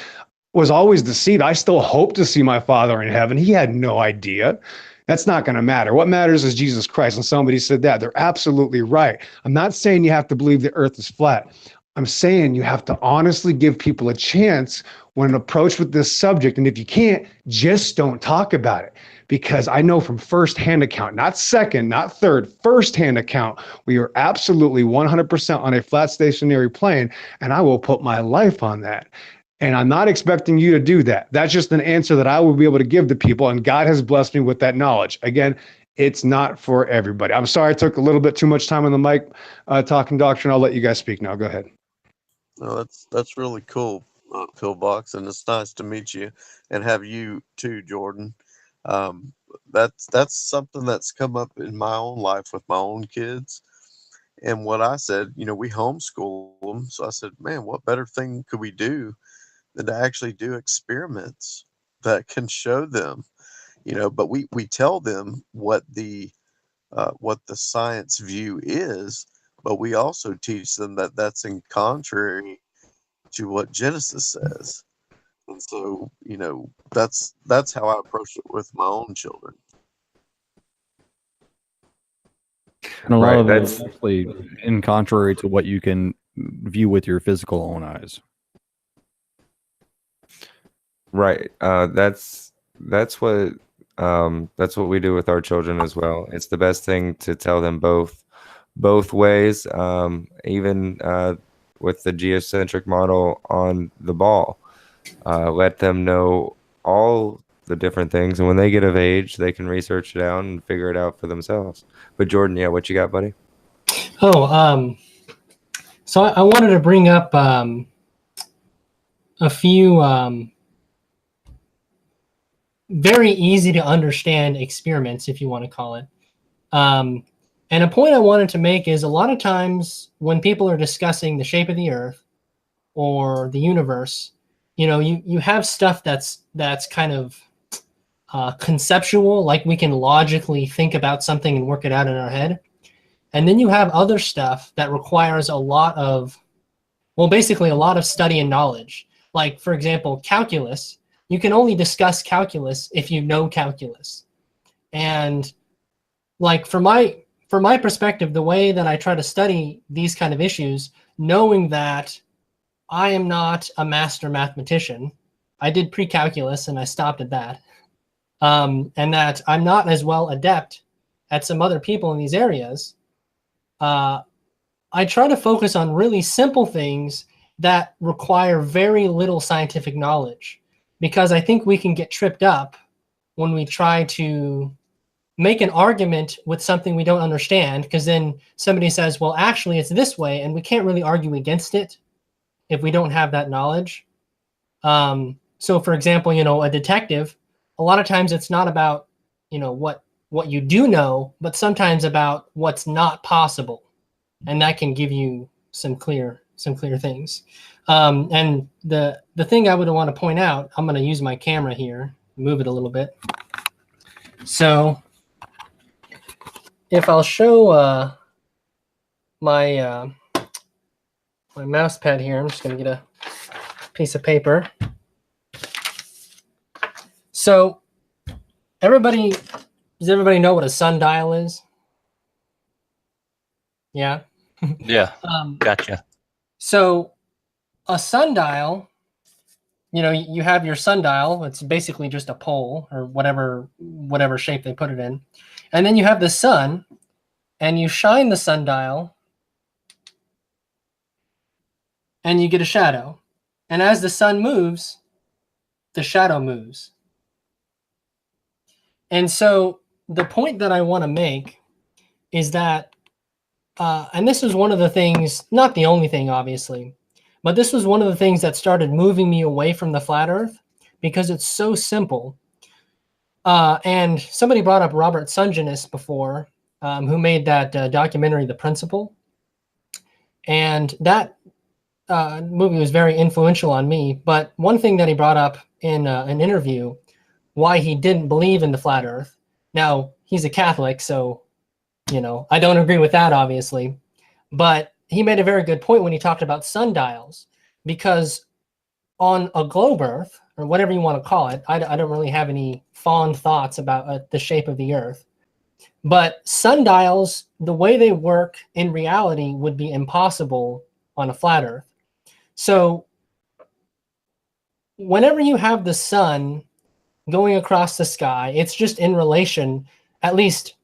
was always deceived. I still hope to see my father in heaven. He had no idea. That's not going to matter. What matters is Jesus Christ. And somebody said that. They're absolutely right. I'm not saying you have to believe the earth is flat. I'm saying you have to honestly give people a chance when approached with this subject. And if you can't, just don't talk about it. Because I know from firsthand account, not second, not third, firsthand account, we are absolutely 100% on a flat stationary plane. And I will put my life on that. And I'm not expecting you to do that. That's just an answer that I will be able to give to people. And God has blessed me with that knowledge. Again, it's not for everybody. I'm sorry I took a little bit too much time on the mic talking doctrine. I'll let you guys speak now. Go ahead. No, that's really cool, Pillbox, and it's nice to meet you and have you too, Jordan. That's something that's come up in my own life with my own kids. And what I said, we homeschool them. So I said, man, what better thing could we do than to actually do experiments that can show them, but we tell them what the science view is, but we also teach them that that's in contrary to what Genesis says. And so, that's how I approach it with my own children. And a lot of that's that's actually in contrary to what you can view with your physical own eyes. right. That's what we do with our children as well. It's the best thing to tell them both ways. Even with the geocentric model on the ball, let them know all the different things, and when they get of age, they can research it out and figure it out for themselves. But Jordan, yeah, what you got, buddy? So I wanted to bring up a few very easy to understand experiments, if you want to call it. And a point I wanted to make is a lot of times when people are discussing the shape of the earth or the universe, you have stuff that's kind of conceptual, like we can logically think about something and work it out in our head. And then you have other stuff that requires basically a lot of study and knowledge. Like, for example, calculus. You can only discuss calculus if you know calculus. And like for my from my perspective, the way that I try to study these kind of issues, knowing that I am not a master mathematician, I did pre-calculus and I stopped at that, and that I'm not as well adept at some other people in these areas, I try to focus on really simple things that require very little scientific knowledge, because I think we can get tripped up when we try to make an argument with something we don't understand, because then somebody says, well, actually it's this way, and we can't really argue against it if we don't have that knowledge. So for example, a detective, a lot of times it's not about, what you do know, but sometimes about what's not possible. And that can give you some clear things. And the thing I would want to point out, I'm going to use my camera here, move it a little bit. So if I'll show my mouse pad here, I'm just going to get a piece of paper. So does everybody know what a sundial is? Yeah. Yeah. Gotcha. So a sundial, you have your sundial. It's basically just a pole or whatever shape they put it in. And then you have the sun, and you shine the sundial, and you get a shadow. And as the sun moves, the shadow moves. And so the point that I want to make is that, and this was one of the things, not the only thing, obviously, but this was one of the things that started moving me away from the flat earth, because it's so simple. And somebody brought up Robert Sungenis before, who made that documentary, The Principle. And that movie was very influential on me. But one thing that he brought up in an interview, why he didn't believe in the flat earth. Now, he's a Catholic, so, I don't agree with that, obviously. But he made a very good point when he talked about sundials, because on a globe earth, or whatever you want to call it, I don't really have any fond thoughts about the shape of the earth. But sundials, the way they work in reality, would be impossible on a flat earth. So whenever you have the sun going across the sky, it's just in relation, at least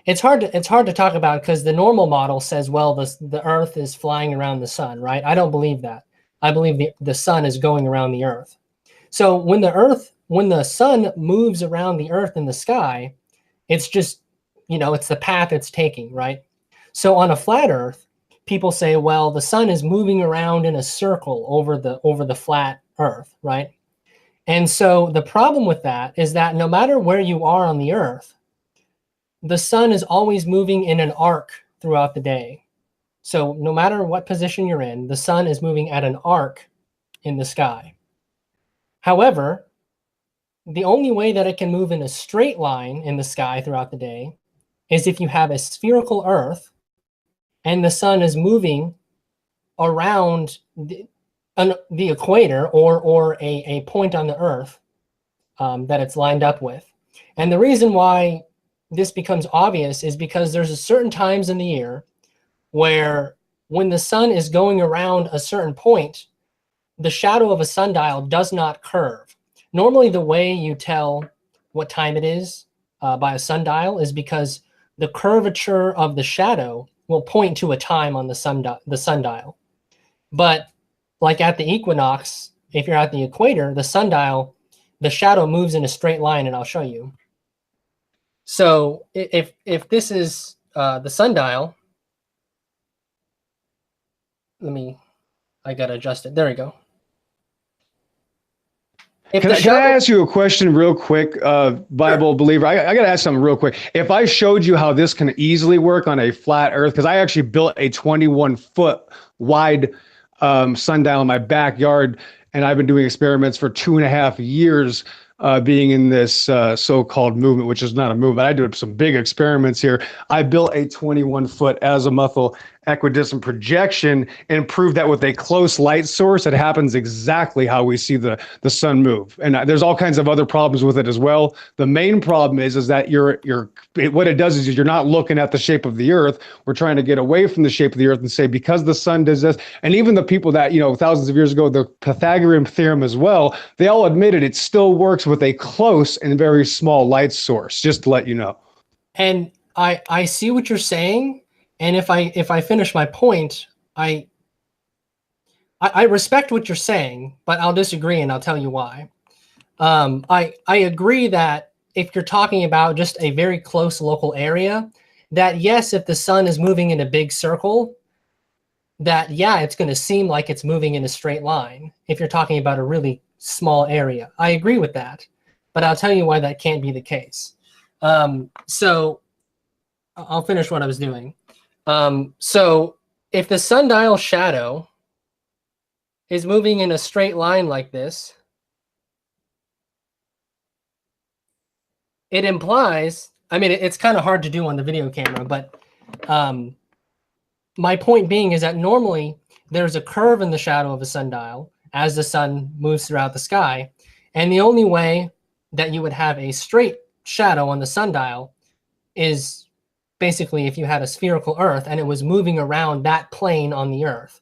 it's hard to talk about, because the normal model says, well, the earth is flying around the sun, right? I don't believe that. I believe the sun is going around the earth. So when the sun moves around the earth in the sky, it's just, it's the path it's taking, right? So on a flat earth, people say, well, the sun is moving around in a circle over the flat earth, right? And so the problem with that is that no matter where you are on the earth, the sun is always moving in an arc throughout the day. So no matter what position you're in, the sun is moving at an arc in the sky. However, the only way that it can move in a straight line in the sky throughout the day is if you have a spherical earth and the sun is moving around the equator or a point on the earth that it's lined up with. And the reason why this becomes obvious is because there's a certain times in the year where when the sun is going around a certain point, the shadow of a sundial does not curve. Normally, the way you tell what time it is by a sundial is because the curvature of the shadow will point to a time on the sundial. But like at the equinox, if you're at the equator, the sundial, the shadow moves in a straight line, and I'll show you. So if this is the sundial, I gotta adjust it. There we go. Can I ask you a question real quick, Bible believer? I got to ask something real quick. If I showed you how this can easily work on a flat earth, because I actually built a 21-foot wide sundial in my backyard, and I've been doing experiments for 2.5 years being in this so-called movement, which is not a movement. I did some big experiments here. I built a 21-foot azimuthal, equidistant projection and prove that with a close light source, it happens exactly how we see the sun move. And there's all kinds of other problems with it as well. The main problem is that what it does is you're not looking at the shape of the earth. We're trying to get away from the shape of the earth and say, because the sun does this, and even the people that, thousands of years ago, the Pythagorean theorem as well, they all admitted it still works with a close and very small light source, just to let you know. And I see what you're saying. And if I finish my point, I respect what you're saying, but I'll disagree, and I'll tell you why. I agree that if you're talking about just a very close local area, that yes, if the sun is moving in a big circle, that yeah, it's going to seem like it's moving in a straight line. If you're talking about a really small area, I agree with that, but I'll tell you why that can't be the case. So I'll finish what I was doing. So if the sundial shadow is moving in a straight line like this, it implies, I mean, it's kind of hard to do on the video camera, but my point being is that normally there's a curve in the shadow of a sundial as the sun moves throughout the sky. And the only way that you would have a straight shadow on the sundial is basically if you had a spherical Earth and it was moving around that plane on the Earth.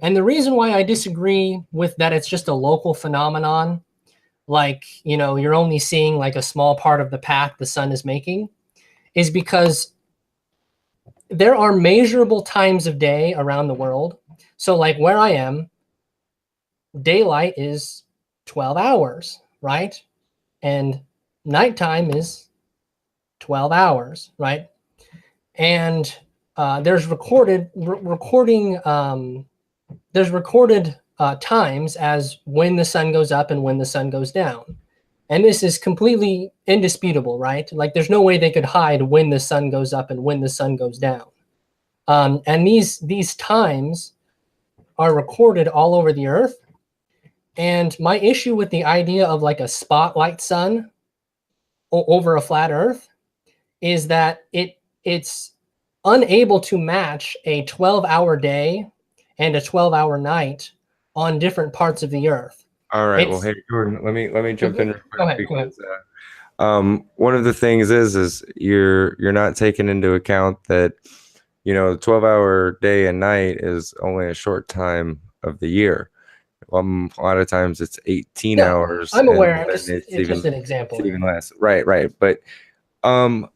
And the reason why I disagree with that it's just a local phenomenon, like, you're only seeing like a small part of the path the sun is making, is because there are measurable times of day around the world. So like where I am, daylight is 12 hours, right? And nighttime is 12 hours, right? And there's recorded times as when the sun goes up and when the sun goes down. And this is completely indisputable, right? Like there's no way they could hide when the sun goes up and when the sun goes down. And these times are recorded all over the earth. And my issue with the idea of like a spotlight sun over a flat earth is that it's unable to match a 12-hour day and a 12-hour night on different parts of the earth. All right. Well, hey, Jordan, let me jump in real quick. Go ahead. Because, one of the things is you're not taking into account that, the 12-hour day and night is only a short time of the year. A lot of times it's 18 hours. I'm aware. It's just an example. It's even less. Right. But I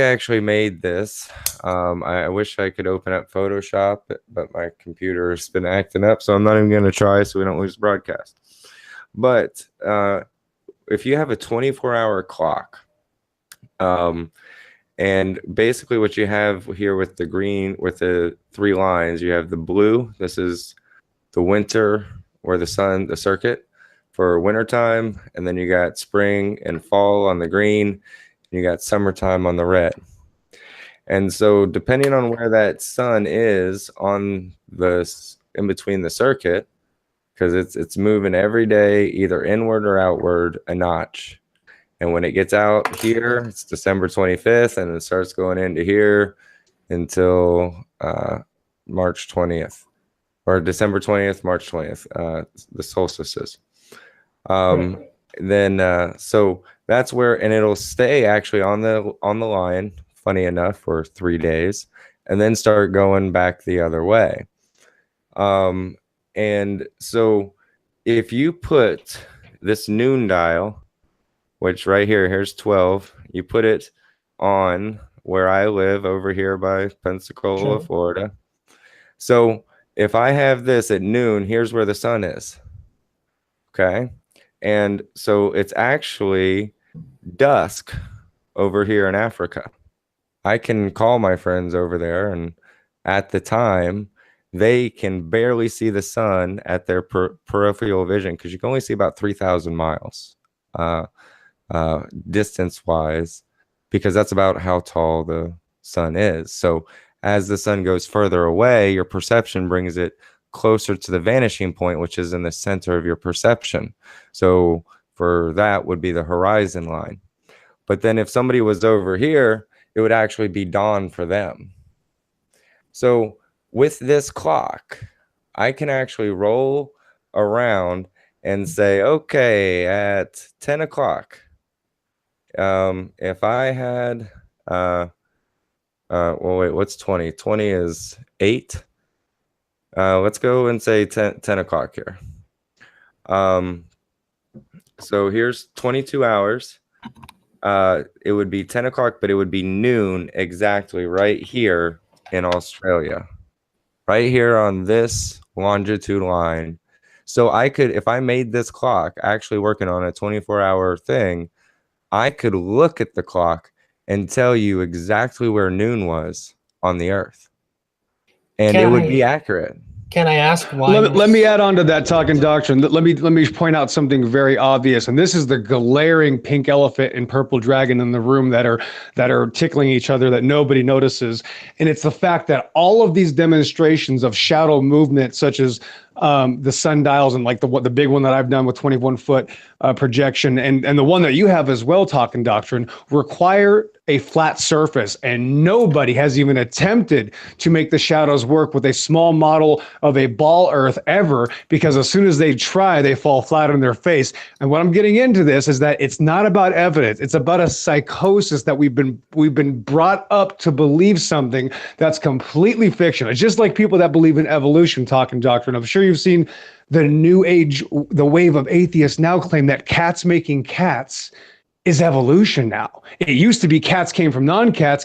actually made this. I wish I could open up Photoshop, but my computer has been acting up, so I'm not even going to try so we don't lose broadcast. But if you have a 24-hour clock, and basically what you have here with the green, with the 3 lines, you have the blue. This is the winter or the circuit for wintertime. And then you got spring and fall on the green. And you got summertime on the red. And so depending on where that sun is in between the circuit, because it's moving every day, either inward or outward a notch. And when it gets out here, it's December 25th, and it starts going into here until March 20th, or December 20th, March 20th, the solstices. Then so that's where, and it'll stay actually on the line, funny enough, for 3 days, and then start going back the other way. And so if you put this noon dial, which right here's 12, you put it on where I live over here by Pensacola, Florida. So if I have this at noon, here's where the sun is. Okay. And so it's actually dusk over here in Africa. I can call my friends over there, and at the time, they can barely see the sun at their peripheral vision, because you can only see about 3,000 miles distance-wise, because that's about how tall the sun is. So as the sun goes further away, your perception brings it closer to the vanishing point, which is in the center of your perception. So for that would be the horizon line. But then if somebody was over here, it would actually be dawn for them. So with this clock, I can actually roll around and say, okay, at 10 o'clock, if I had, well, wait, what's 20? 20 is 8. Let's go and say 10 o'clock here. So here's 22 hours. It would be 10 o'clock, but it would be noon exactly right here in Australia, right here on this longitude line. So I could, if I made this clock actually working on a 24-hour thing, I could look at the clock and tell you exactly where noon was on the Earth. And it would be accurate. Can I ask why? Let me add on to that Talkin Doctrine. Let me point out something very obvious, and this is the glaring pink elephant and purple dragon in the room that are tickling each other that nobody notices, and it's the fact that all of these demonstrations of shadow movement, such as the sundials and like the big one that I've done with 21-foot projection, and the one that you have as well, Talkin Doctrine, require a flat surface, and nobody has even attempted to make the shadows work with a small model of a ball earth ever, because as soon as they try, they fall flat on their face. And what I'm getting into this is that it's not about evidence. It's about a psychosis that we've been brought up to believe something that's completely fictional. It's just like people that believe in evolution, Talkin Doctrine. I'm sure you've seen the new age, the wave of atheists now claim that cats making cats is evolution now. It used to be cats came from non-cats,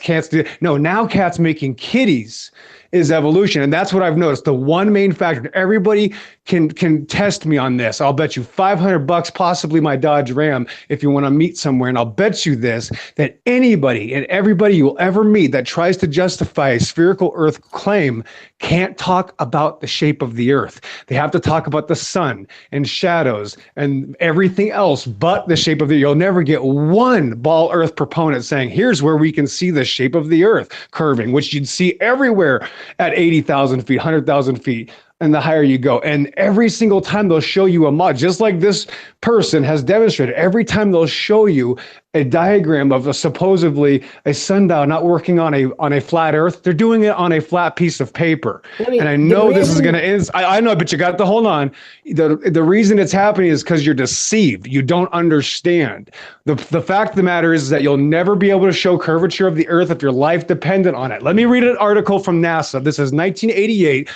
now cats making kitties is evolution. And that's what I've noticed. The one main factor, everybody can test me on this. I'll bet you $500, possibly my Dodge Ram, if you want to meet somewhere. And I'll bet you this, that anybody and everybody you will ever meet that tries to justify a spherical earth claim can't talk about the shape of the earth. They have to talk about the sun and shadows and everything else but the shape of the earth. You'll never get one ball earth proponent saying, here's where we can see the shape of the earth curving, which you'd see everywhere at 80,000 feet, 100,000 feet. And the higher you go. And every single time they'll show you a model, just like this person has demonstrated, every time they'll show you a diagram of supposedly a sundial not working on a flat earth, they're doing it on a flat piece of paper. And I know this is going to end. I know, but you got to hold on. The reason it's happening is because you're deceived. You don't understand. The fact of the matter is that you'll never be able to show curvature of the earth if your life depended on it. Let me read an article from NASA. This is 1988.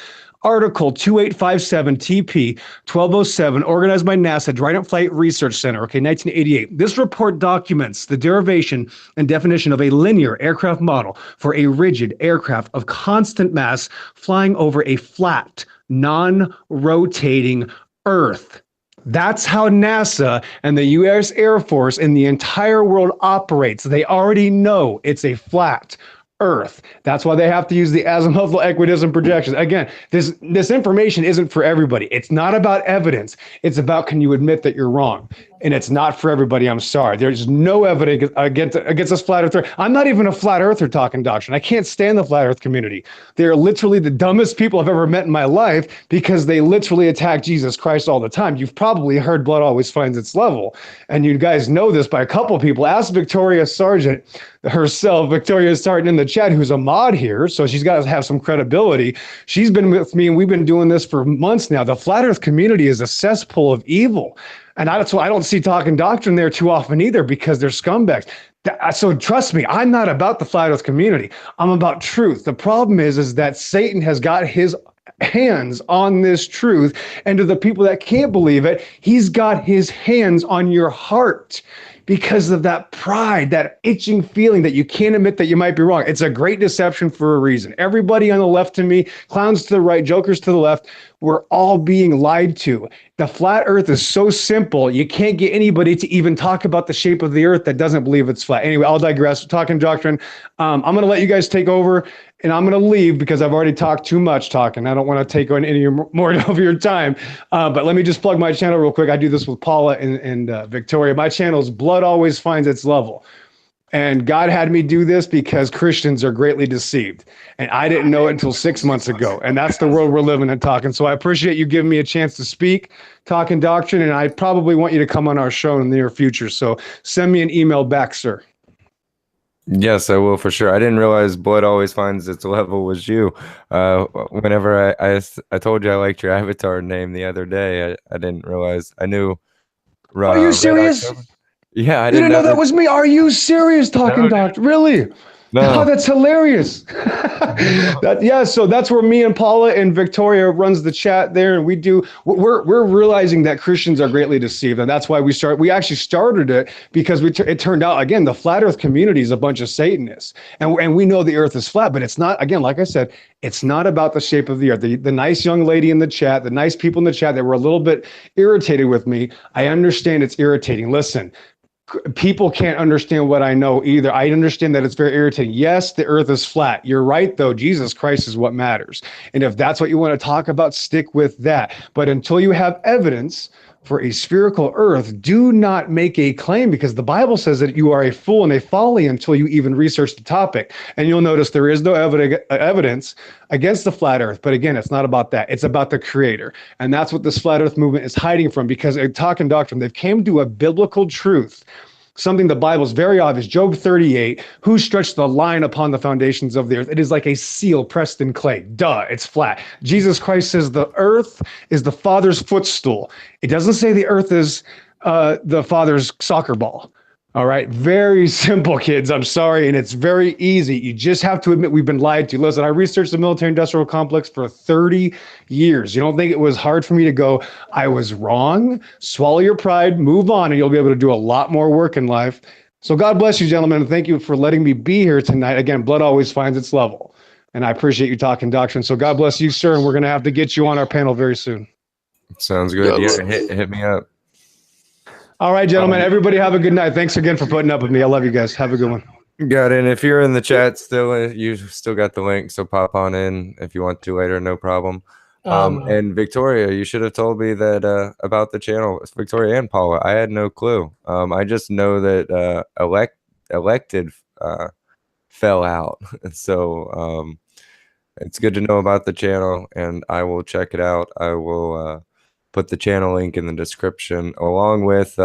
Article 2857 TP 1207, organized by NASA Trident Flight Research Center, 1988. This report documents the derivation and definition of a linear aircraft model for a rigid aircraft of constant mass flying over a flat, non-rotating Earth. That's how NASA and the U.S. Air Force and the entire world operates. They already know it's a flat Earth. That's why they have to use the azimuthal equidistant projections. Again, this information isn't for everybody. It's not about evidence. It's about, can you admit that you're wrong? And it's not for everybody. I'm sorry. There's no evidence against this flat earther. I'm not even a flat earther Talkin Doctrine. I can't stand the flat earth community. They're literally the dumbest people I've ever met in my life, because they literally attack Jesus Christ all the time. You've probably heard blood always finds its level. And you guys know this by a couple of people. Ask Victoria Sargent herself, Victoria Sargent in the chat, who's a mod here. So she's got to have some credibility. She's been with me and we've been doing this for months now. The flat earth community is a cesspool of evil. And that's why I don't see Talkin Doctrine there too often either, because they're scumbags. So trust me, I'm not about the flat earth community. I'm about truth. The problem is that Satan has got his hands on this truth. And to the people that can't believe it, he's got his hands on your heart, because of that pride, that itching feeling that you can't admit that you might be wrong. It's a great deception for a reason. Everybody on the left to me, clowns to the right, jokers to the left, we're all being lied to. The flat earth is so simple, you can't get anybody to even talk about the shape of the earth that doesn't believe it's flat. Anyway, I'll digress. Talkin Doctrine. I'm going to let you guys take over, and I'm going to leave because I've already talked too much talking. I don't want to take on any more of your time. But let me just plug my channel real quick. I do this with Paula and Victoria. My channel is Blood Always Finds Its Level. And God had me do this because Christians are greatly deceived. And I didn't know it until 6 months ago. And that's the world we're living in, Talkin. So I appreciate you giving me a chance to speak, Talkin Doctrine. And I probably want you to come on our show in the near future. So send me an email back, sir. Yes, I will for sure. I didn't realize blood always finds its level was you. Whenever I told you I liked your avatar name the other day, I didn't realize I knew Are you Red serious? October. Yeah, I You didn't didn't know know that that. was me? Are you serious, Talking No, dude. Doctor? Really? Oh, No. that's hilarious. Yeah, so that's where me and Paula and Victoria runs the chat there, and we're realizing that Christians are greatly deceived, and that's why we actually started it because it turned out again the flat Earth community is a bunch of Satanists, and we know the Earth is flat, but it's not. Again, like I said, it's not about the shape of the Earth. The nice young lady in the chat, the nice people in the chat that were a little bit irritated with me. I understand it's irritating. Listen, people can't understand what I know either. I understand that it's very irritating. Yes, the earth is flat. You're right, though. Jesus Christ is what matters. And if that's what you want to talk about, stick with that. But until you have evidence for a spherical earth, do not make a claim because the Bible says that you are a fool and a folly until you even research the topic. And you'll notice there is no evidence against the flat earth. But again, it's not about that. It's about the creator. And that's what this flat earth movement is hiding from because Talking Doctrine, they've came to a biblical truth, something the Bible is very obvious. Job 38, who stretched the line upon the foundations of the earth? It is like a seal pressed in clay. Duh, it's flat. Jesus Christ says the earth is the Father's footstool. It doesn't say the earth is the Father's soccer ball. All right. Very simple, kids. I'm sorry. And it's very easy. You just have to admit we've been lied to. Listen, I researched the military industrial complex for 30 years. You don't think it was hard for me to go, I was wrong? Swallow your pride, move on, and you'll be able to do a lot more work in life. So God bless you, gentlemen. And thank you for letting me be here tonight. Again, blood always finds its level. And I appreciate you talking doctrine. So God bless you, sir. And we're going to have to get you on our panel very soon. Sounds good. God Yeah, bless. hit me up. All right, gentlemen. Everybody have a good night. Thanks again for putting up with me. I love you guys. Have a good one. Got it. And if you're in the chat still, you still got the link, so pop on in if you want to later, no problem. And Victoria, you should have told me that about the channel. Victoria and Paula, I had no clue. I just know that elected fell out, so it's good to know about the channel, and I will check it out. I will put the channel link in the description along with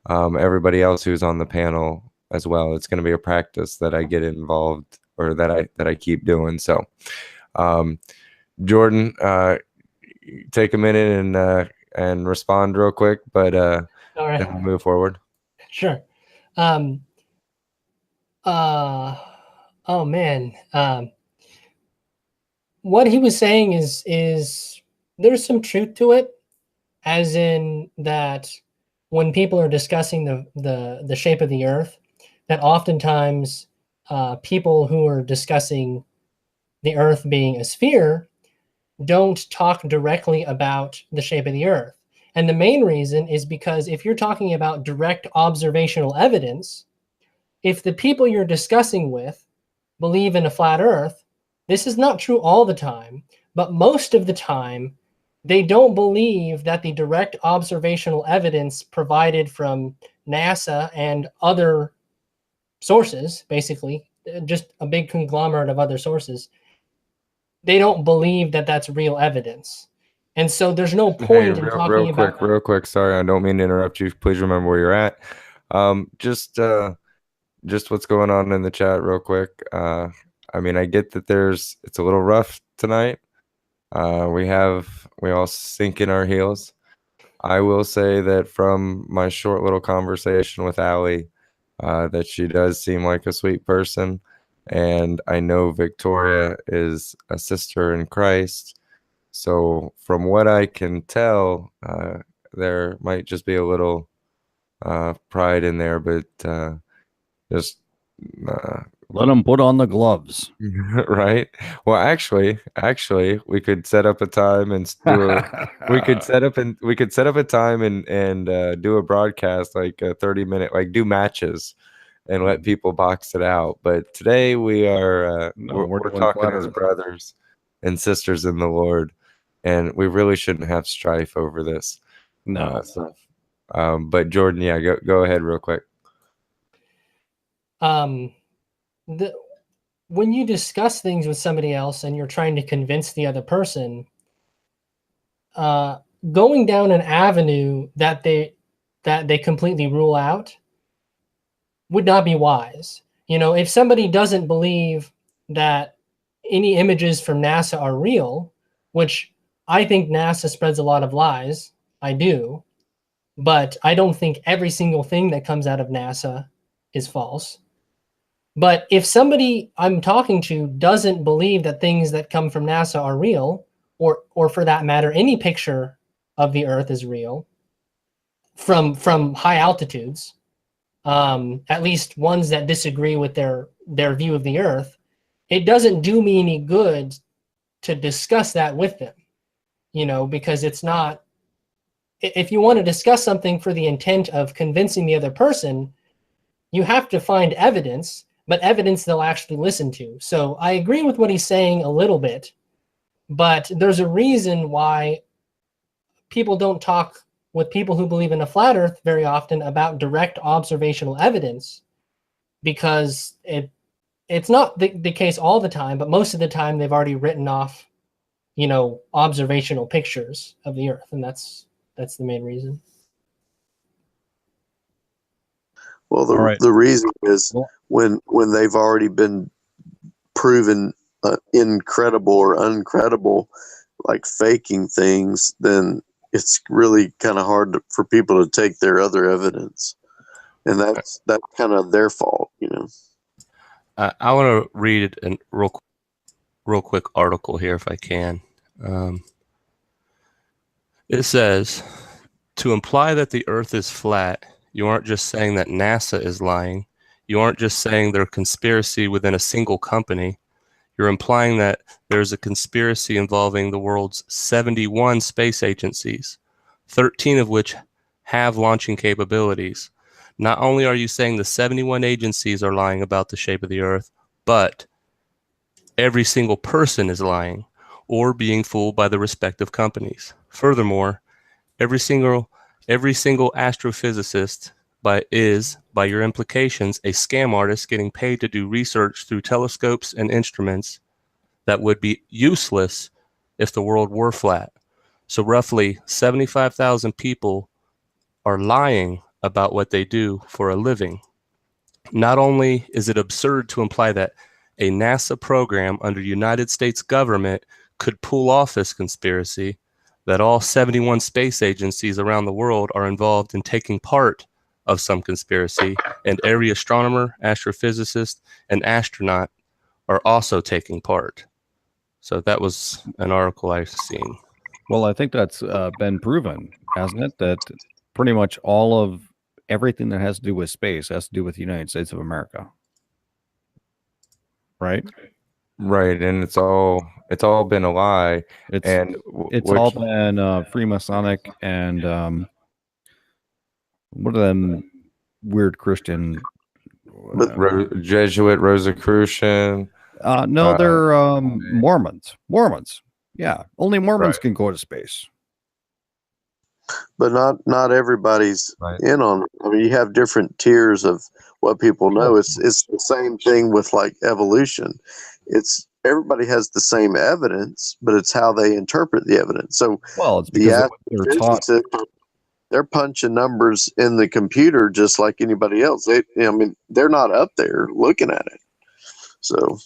everybody else who's on the panel as well. It's going to be a practice that I get involved or that I keep doing. So, Jordan, take a minute and respond real quick, but All right. then we'll move forward. Sure. Oh man. What he was saying is there's some truth to it, as in that when people are discussing the shape of the earth, that oftentimes people who are discussing the earth being a sphere don't talk directly about the shape of the earth. And the main reason is because if you're talking about direct observational evidence, if the people you're discussing with believe in a flat earth, this is not true all the time, but most of the time, they don't believe that the direct observational evidence provided from NASA and other sources, basically, just a big conglomerate of other sources, they don't believe that that's real evidence. And so there's no point in talking about... Real quick. Sorry, I don't mean to interrupt you. Please remember where you're at. Just what's going on in the chat real quick. I mean, I get that it's a little rough tonight. We all sink in our heels. I will say that from my short little conversation with Allie, that she does seem like a sweet person. And I know Victoria is a sister in Christ. So from what I can tell, there might just be a little pride in there, but just Let them put on the gloves. right. Well, actually, we could set up a time and we could set up a time and do a broadcast like a 30-minute, like do matches and let people box it out. But today we are we're talking as brothers and sisters in the Lord, and we really shouldn't have strife over this. No. But Jordan, yeah, go ahead real quick. When you discuss things with somebody else and you're trying to convince the other person, going down an avenue that they completely rule out would not be wise. You know, if somebody doesn't believe that any images from NASA are real, which I think NASA spreads a lot of lies, I do, but I don't think every single thing that comes out of NASA is false. But if somebody I'm talking to doesn't believe that things that come from NASA are real, or for that matter, any picture of the Earth is real from high altitudes, at least ones that disagree with their view of the Earth, it doesn't do me any good to discuss that with them, you know, because it's not. If you want to discuss something for the intent of convincing the other person, you have to find evidence, but evidence they'll actually listen to. So I agree with what he's saying a little bit, but there's a reason why people don't talk with people who believe in a flat earth very often about direct observational evidence, because it's not the case all the time, but most of the time they've already written off, you know, observational pictures of the Earth, and that's the main reason. Well, All right. the reason is when they've already been proven incredible or uncredible, like faking things, then it's really kind of hard for people to take their other evidence, and that's kind of their fault, you know. I want to read a real quick article here if I can. It says, to imply that the Earth is flat, you aren't just saying that NASA is lying. You aren't just saying there's a conspiracy within a single company. You're implying that there's a conspiracy involving the world's 71 space agencies, 13 of which have launching capabilities. Not only are you saying the 71 agencies are lying about the shape of the Earth, but every single person is lying or being fooled by the respective companies. Furthermore, every single astrophysicist is, by your implications, a scam artist getting paid to do research through telescopes and instruments that would be useless if the world were flat. So roughly 75,000 people are lying about what they do for a living. Not only is it absurd to imply that a NASA program under United States government could pull off this conspiracy, that all 71 space agencies around the world are involved in taking part of some conspiracy, and every astronomer, astrophysicist, and astronaut are also taking part. So that was an article I've seen. Well, I think that's been proven, hasn't it? That pretty much all of everything that has to do with space has to do with the United States of America. Right? Right, and it's all been a lie. It's Which, all been Freemasonic and what are them weird Christian Jesuit, Rosicrucian. No, they're Mormons. Yeah, only Mormons Right. can go to space. But not everybody's Right. in on it. I mean, you have different tiers of what people know. It's the same thing with like evolution. It's everybody has the same evidence, but it's how they interpret the evidence. So Well, it's because they're taught. they're punching numbers in the computer just like anybody else. I mean, they're not up there looking at it. So,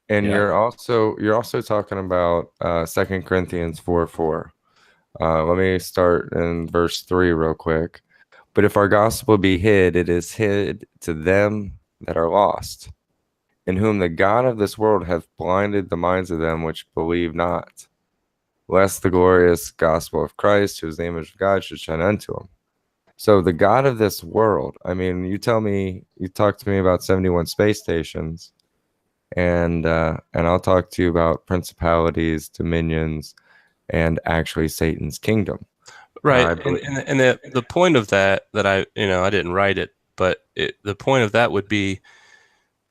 And Yeah. you're also talking about 2 Corinthians 4:4. Let me start in verse 3 real quick. But if our gospel be hid, it is hid to them that are lost, in whom the God of this world hath blinded the minds of them which believe not, lest the glorious gospel of Christ, who is the image of God, should shine unto them. So the God of this world, I mean, you talk to me about 71 space stations, and I'll talk to you about principalities, dominions, and actually Satan's kingdom. Right, and the point of that I didn't write it, but the point of that would be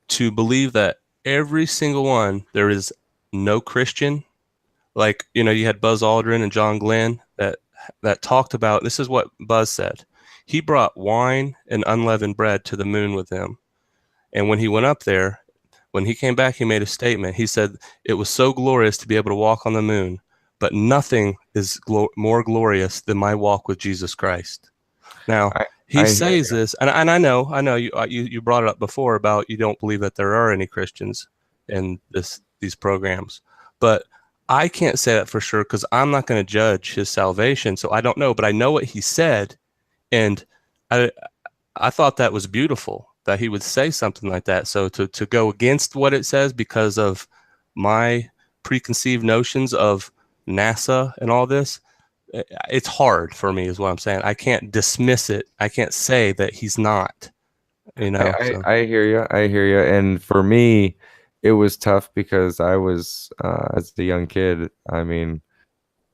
to believe that every single one, there is no Christian, like you had Buzz Aldrin and John Glenn that talked about, this is what Buzz said. He brought wine and unleavened bread to the moon with him, and when he went up there, when he came back, he made a statement. He said it was so glorious to be able to walk on the moon, but nothing is more glorious than my walk with Jesus Christ. Now, He says this, and I know you brought it up before about you don't believe that there are any Christians in these programs, but I can't say that for sure because I'm not going to judge his salvation, so I don't know. But I know what he said, and I thought that was beautiful that he would say something like that. So to go against what it says because of my preconceived notions of NASA and all this, it's hard for me, is what I'm saying. I can't dismiss it. I can't say that he's not. I hear you. I hear you. And for me, it was tough because I was, as a young kid, I mean,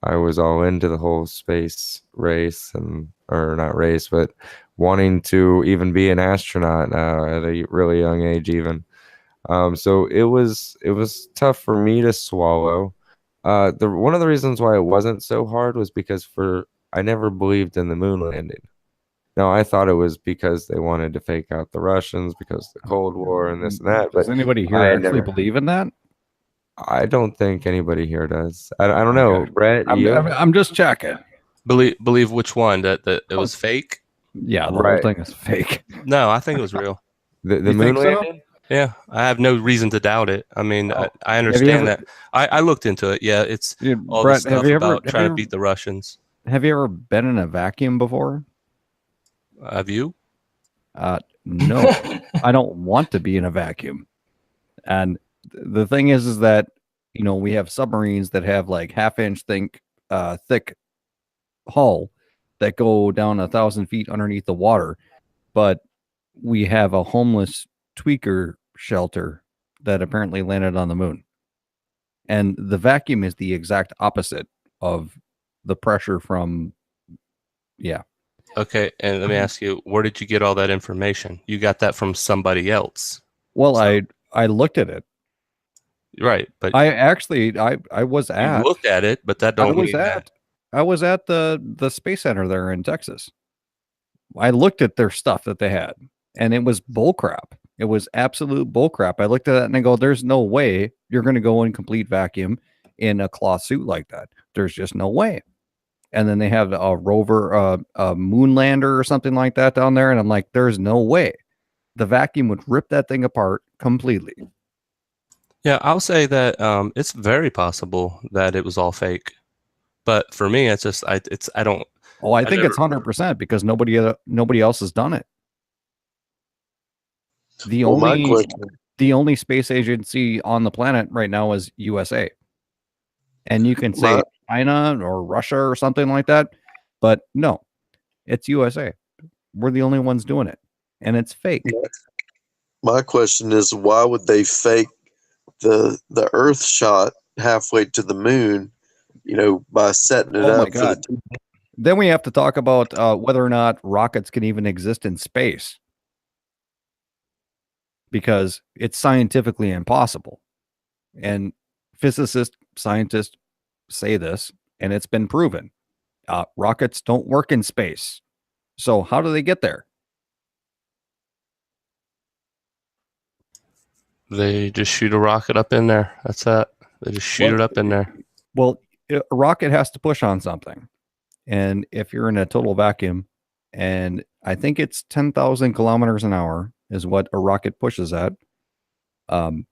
I was all into the whole space race or not race, but wanting to even be an astronaut at a really young age, even. So it was tough for me to swallow. One of the reasons why it wasn't so hard was because I never believed in the moon landing. No, I thought it was because they wanted to fake out the Russians because of the Cold War and this and that. Does But anybody here I actually never- believe in that? I don't think anybody here does. I don't know, Okay. Brett. You? I'm just checking. Believe which one? That it was fake? Yeah, the Right. whole thing is fake. No, I think it was real. The You moon think so? landing? Yeah, I have no reason to doubt it. I mean, Oh. I understand ever- that. I looked into it. Yeah, it's all Brett, the stuff about trying to beat the Russians. Have you ever been in a vacuum before? Have you? No, I don't want to be in a vacuum. And the thing is that, we have submarines that have like half-inch thick hull that go down 1,000 feet underneath the water. But we have a homeless tweaker shelter that apparently landed on the moon. And the vacuum is the exact opposite of the pressure from, yeah. Okay, and let me ask you, where did you get all that information? You got that from somebody else. Well, So- I looked at it. Right, but I actually I was you at looked at it, but that don't mean that. I was at the space center there in Texas. I looked at their stuff that they had, and it was bullcrap. It was absolute bullcrap. I looked at it and I go, "There's no way you're going to go in complete vacuum in a cloth suit like that. There's just no way." And then they have a rover, a moon lander or something like that down there, and I'm like, "There's no way." The vacuum would rip that thing apart completely. Yeah, I'll say that it's very possible that it was all fake. But for me, it's just I don't. Oh, I think it's 100% because nobody else has done it. The only space agency on the planet right now is USA. And you can say China or Russia or something like that, but no, it's USA. We're the only ones doing it, and it's fake. My question is, why would they fake the Earth shot halfway to the moon? By setting it Oh my up for God. Then we have to talk about whether or not rockets can even exist in space, because it's scientifically impossible. And scientists say this, and it's been proven. Rockets don't work in space. So how do they get there? They just shoot a rocket up in there. That's that. They just shoot it up in there. Well, a rocket has to push on something. And if you're in a total vacuum, and I think it's 10,000 kilometers an hour is what a rocket pushes at. The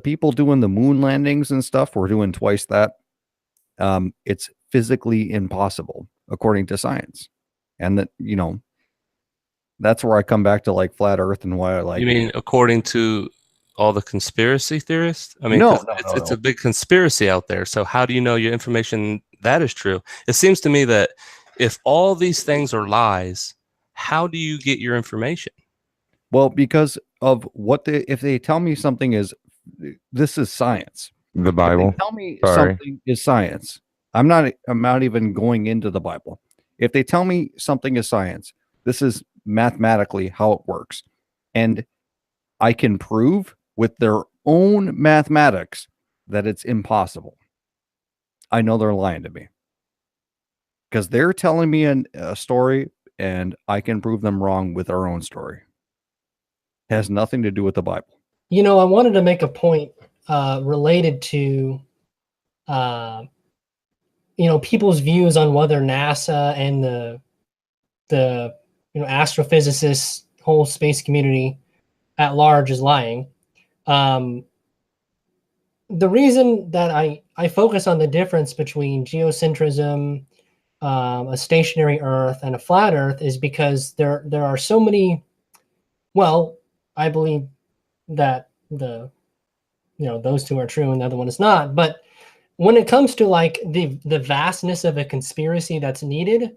people doing the moon landings and stuff were doing twice that. It's physically impossible according to science. And that, that's where I come back to like flat earth and why I like. You mean according to all the conspiracy theorists? I mean, No, it's a big conspiracy out there. So how do you know your information that is true? It seems to me that if all these things are lies, how do you get your information? Well, because of if they tell me something this is science. The Bible. If they tell me something is science. I'm not even going into the Bible. If they tell me something is science, this is mathematically how it works. And I can prove with their own mathematics that it's impossible. I know they're lying to me because they're telling me a story and I can prove them wrong with their own story. It has nothing to do with the Bible. I wanted to make a point related to, people's views on whether NASA and the the astrophysicists, whole space community at large is lying. The reason that I focus on the difference between geocentrism, a stationary Earth, and a flat Earth is because there are so many. Well, I believe that those two are true and the other one is not. But when it comes to like the vastness of a conspiracy that's needed,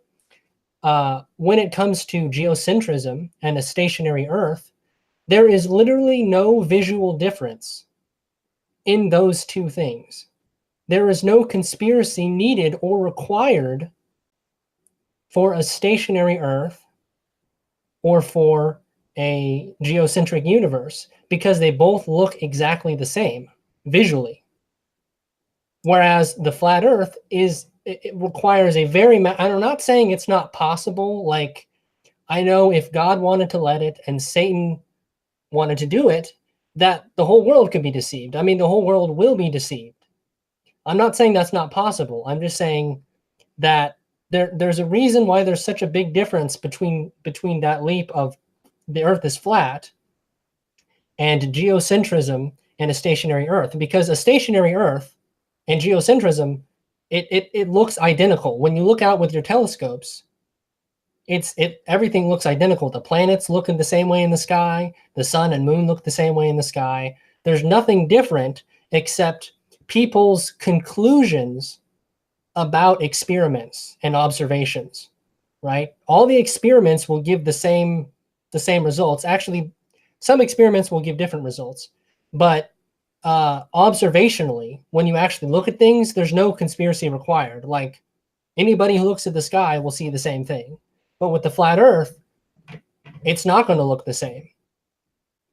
when it comes to geocentrism and a stationary Earth, there is literally no visual difference in those two things. There is no conspiracy needed or required for a stationary Earth or for a geocentric universe because they both look exactly the same visually. Whereas the flat Earth it requires a very, I'm not saying it's not possible. Like, I know if God wanted to let it and Satan wanted to do it, that the whole world could be deceived. I mean, the whole world will be deceived. I'm not saying that's not possible. I'm just saying that there's a reason why there's such a big difference between that leap of the Earth is flat and geocentrism and a stationary Earth, because a stationary Earth and geocentrism, it looks identical. When you look out with your telescopes, everything looks identical. The planets look in the same way in the sky. The sun and moon look the same way in the sky. There's nothing different except people's conclusions about experiments and observations, right? All the experiments will give the same results. Actually, some experiments will give different results, but observationally, when you actually look at things, there's no conspiracy required. Like, anybody who looks at the sky will see the same thing. But with the flat Earth, it's not going to look the same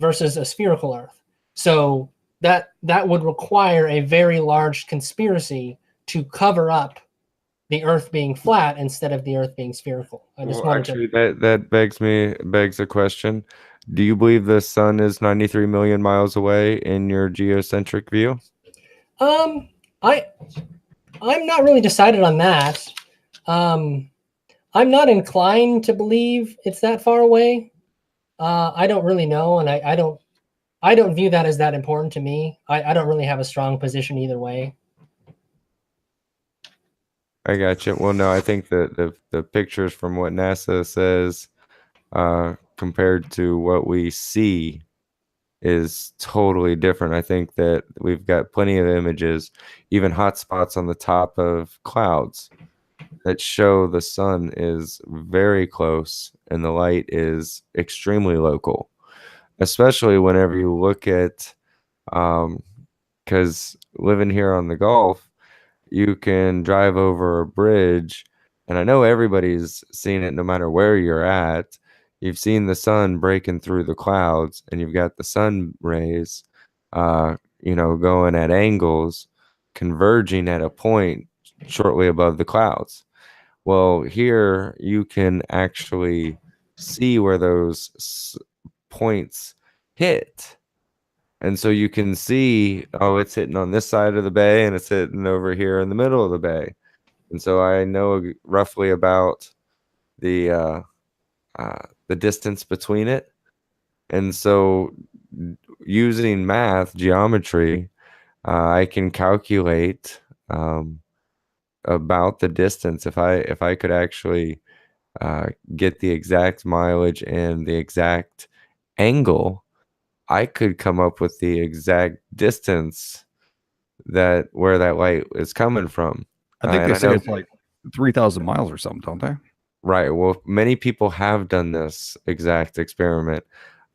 versus a spherical Earth. So that would require a very large conspiracy to cover up the Earth being flat instead of the Earth being spherical. I just wanted actually, that begs a question. Do you believe the sun is 93 million miles away in your geocentric view? I'm not really decided on that. I'm not inclined to believe it's that far away. I don't really know, and I don't view that as that important to me. I don't really have a strong position either way. I got you. Well, no, I think that the pictures from what NASA says compared to what we see is totally different. I think that we've got plenty of images, even hot spots on the top of clouds that show the sun is very close and the light is extremely local, especially whenever you look at because living here on the Gulf, you can drive over a bridge, and I know everybody's seen it no matter where you're at. You've seen the sun breaking through the clouds, and you've got the sun rays, going at angles, converging at a point shortly above the clouds. Well, here you can actually see where those points hit. And so you can see, oh, it's hitting on this side of the bay and it's hitting over here in the middle of the bay. And so I know roughly about the distance between it. And so using math, geometry, I can calculate about the distance. If I could actually get the exact mileage and the exact angle, I could come up with the exact distance where that light is coming from. I think they say it's like 3,000 miles or something, don't they? Right. Well, many people have done this exact experiment,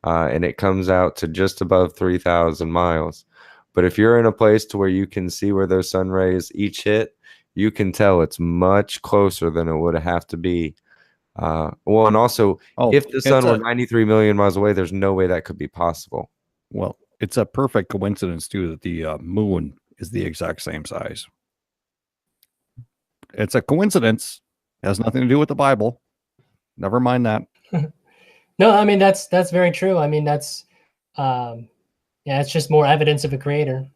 and it comes out to just above 3,000 miles. But if you're in a place to where you can see where those sun rays each hit, you can tell it's much closer than it would have to be. Well, and also, if the sun were 93 million miles away, there's no way that could be possible. Well, it's a perfect coincidence, too, that the moon is the exact same size. It's a coincidence. It has nothing to do with the Bible. Never mind that. No, I mean, that's very true. I mean, that's, it's just more evidence of a creator.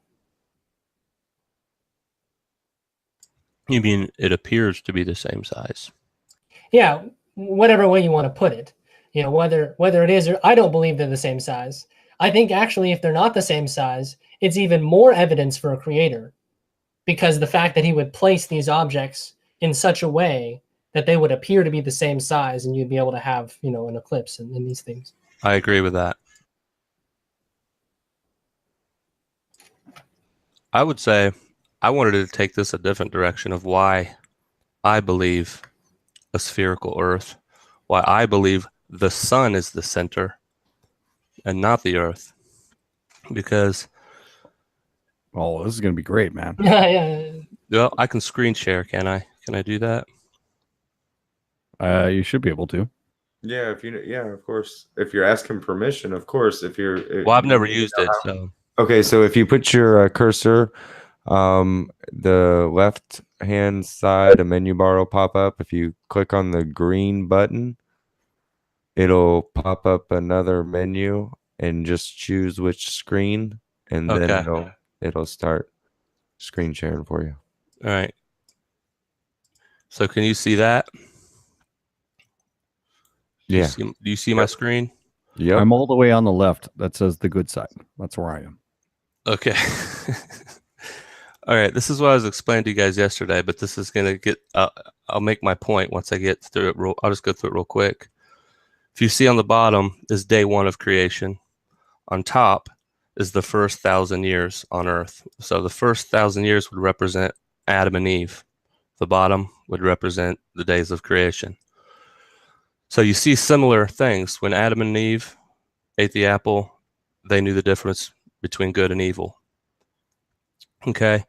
You mean it appears to be the same size? Yeah. whatever way you want to put it. You know, whether it is or I don't believe they're the same size. I think actually if they're not the same size, it's even more evidence for a creator, because the fact that he would place these objects in such a way that they would appear to be the same size and you'd be able to have, you know, an eclipse and these things. I agree with that. I would say I wanted to take this a different direction of why I believe a spherical Earth, why I believe the sun is the center and not the Earth. Because, Oh, this is going to be great, man. Yeah. well, I can screen share, can I? Can I do that? You should be able to. Yeah, of course. If you're asking permission, of course. Well, I've never used it, so. Okay, so if you put your cursor, the left hand side, a menu bar will pop up. If you click on the green button, it'll pop up another menu, and just choose which screen, and then Okay. it'll start screen sharing for you. All right. So can you see that? Yeah. Do you see my screen? Yep. I'm all the way on the left. That says the good side. That's where I am. Okay. All right. This is what I was explaining to you guys yesterday, but this is going to get, I'll make my point once I get through it. I'll just go through it real quick. If you see on the bottom is day one of creation. On top is the first 1,000 years on earth. So the first 1,000 years would represent Adam and Eve. The bottom would represent the days of creation. So you see similar things. When Adam and Eve ate the apple, they knew the difference between good and evil. Okay.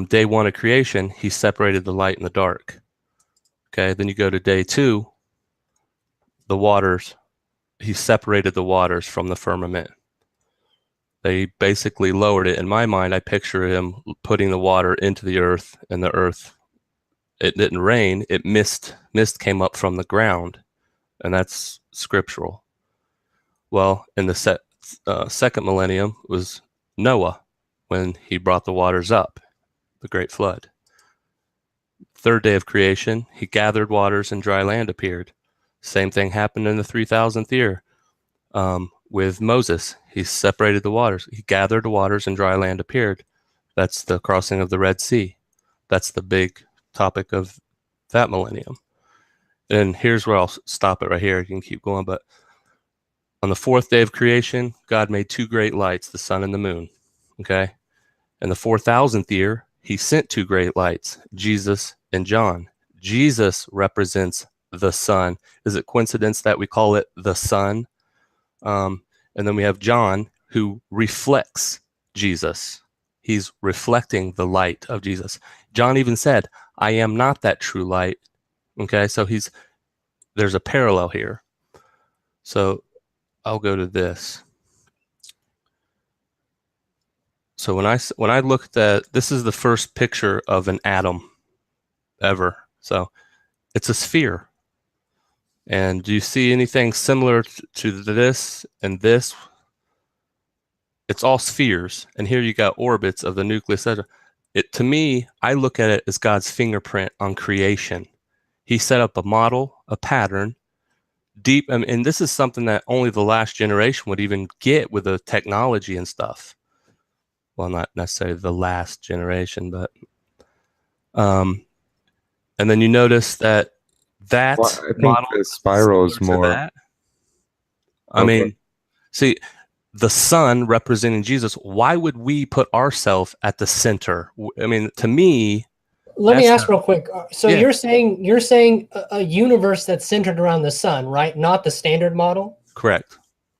Day one of creation, he separated the light and the dark. Okay. Then you go to day two, the waters, he separated the waters from the firmament. They basically lowered it. In my mind, I picture him putting the water into the earth, and the earth, it didn't rain, it mist came up from the ground, and that's scriptural. Well, in the second millennium was Noah, when he brought the waters up, the great flood. Third day of creation, he gathered waters and dry land appeared. Same thing happened in the 3,000th year with Moses. He separated the waters. He gathered the waters and dry land appeared. That's the crossing of the Red Sea. That's the big topic of that millennium. And here's where I'll stop it right here. You can keep going. But on the fourth day of creation, God made two great lights, the sun and the moon. Okay. In the 4,000th year, he sent two great lights, Jesus and John. Jesus represents the sun. Is it coincidence that we call it the sun? And then we have John, who reflects Jesus. He's reflecting the light of Jesus. John even said, I am not that true light. Okay, so there's a parallel here. So I'll go to this. So when I looked at, this is the first picture of an atom ever. So it's a sphere. And do you see anything similar to this and this? It's all spheres. And here you got orbits of the nucleus. To me, I look at it as God's fingerprint on creation. He set up a model, a pattern, deep. And this is something that only the last generation would even get with the technology and stuff. Well, not necessarily the last generation, but and then you notice that Well, I think model the spiral is similar to more. that. I Okay. mean, see, the sun representing Jesus. Why would we put ourselves at the center? I mean, to me, Let me that's ask real quick. So Yeah. you're saying a universe that's centered around the sun, right? Not the standard model? correct.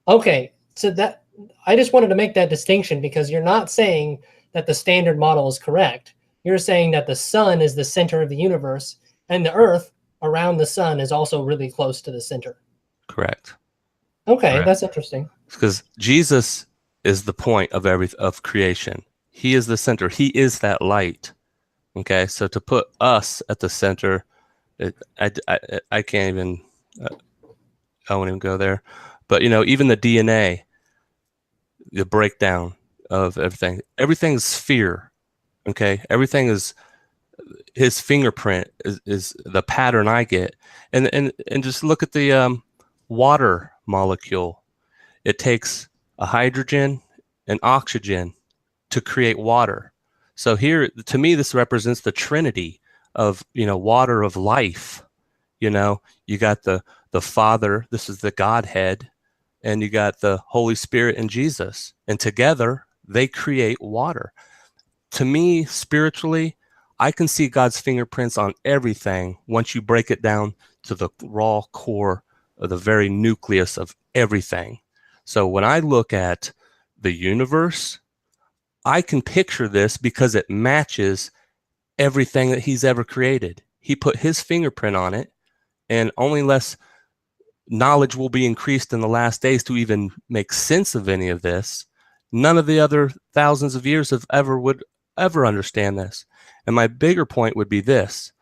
Okay. So that I just wanted to make that distinction, because you're not saying that the standard model is correct. You're saying that the sun is the center of the universe, and the earth around the sun is also really close to the center. Correct. Okay, Correct. that's interesting. Because Jesus is the point of creation. He is the center. He is that light. Okay, so to put us at the center, I can't even. I won't even go there. But even the DNA, the breakdown of everything. Everything's sphere. Okay, everything is his fingerprint is the pattern I get. And just look at the water molecule. It takes a hydrogen and oxygen to create water. So here, to me, this represents the Trinity of, water of life. You got the Father, this is the Godhead, and you got the Holy Spirit and Jesus, and together they create water. To me, spiritually, I can see God's fingerprints on everything once you break it down to the raw core of the very nucleus of everything. So when I look at the universe, I can picture this because it matches everything that he's ever created. He put his fingerprint on it, and only less knowledge will be increased in the last days to even make sense of any of this. None of the other thousands of years of would ever understand this. And my bigger point would be this.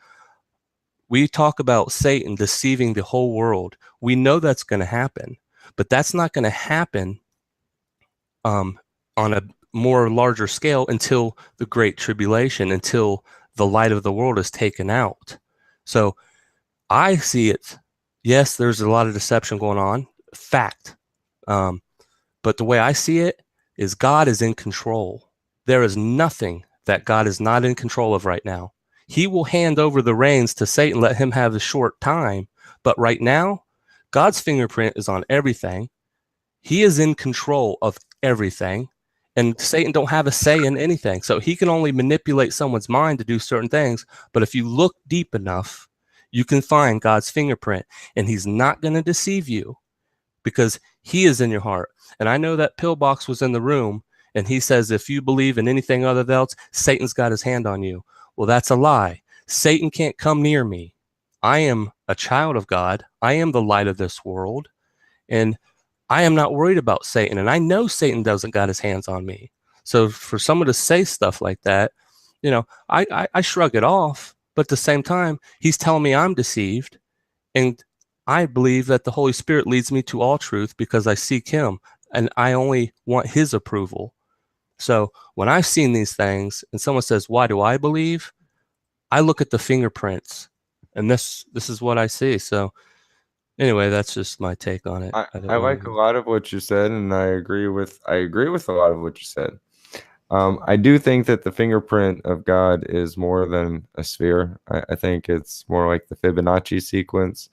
We talk about Satan deceiving the whole world. We know that's going to happen, but that's not going to happen on a more larger scale until the Great Tribulation, until the light of the world is taken out. So I see it. Yes, there's a lot of deception going on. Fact. But the way I see it is God is in control. There is nothing that God is not in control of right now. He will hand over the reins to Satan, let him have a short time. But right now, God's fingerprint is on everything. He is in control of everything. And Satan don't have a say in anything. So he can only manipulate someone's mind to do certain things. But if you look deep enough, you can find God's fingerprint. And he's not going to deceive you because he is in your heart. And I know that Pillbox was in the room, and he says, if you believe in anything other than else, Satan's got his hand on you. Well, that's a lie. Satan can't come near me. I am a child of God. I am the light of this world. And I am not worried about Satan. And I know Satan doesn't got his hands on me. So for someone to say stuff like that, I shrug it off. But at the same time, he's telling me I'm deceived. And I believe that the Holy Spirit leads me to all truth because I seek him. And I only want his approval. So when I've seen these things and someone says, why do I believe? I look at the fingerprints, and this is what I see. So anyway, that's just my take on it. I like a lot of what you said, and I agree with a lot of what you said. I do think that the fingerprint of God is more than a sphere. I think it's more like the Fibonacci sequence,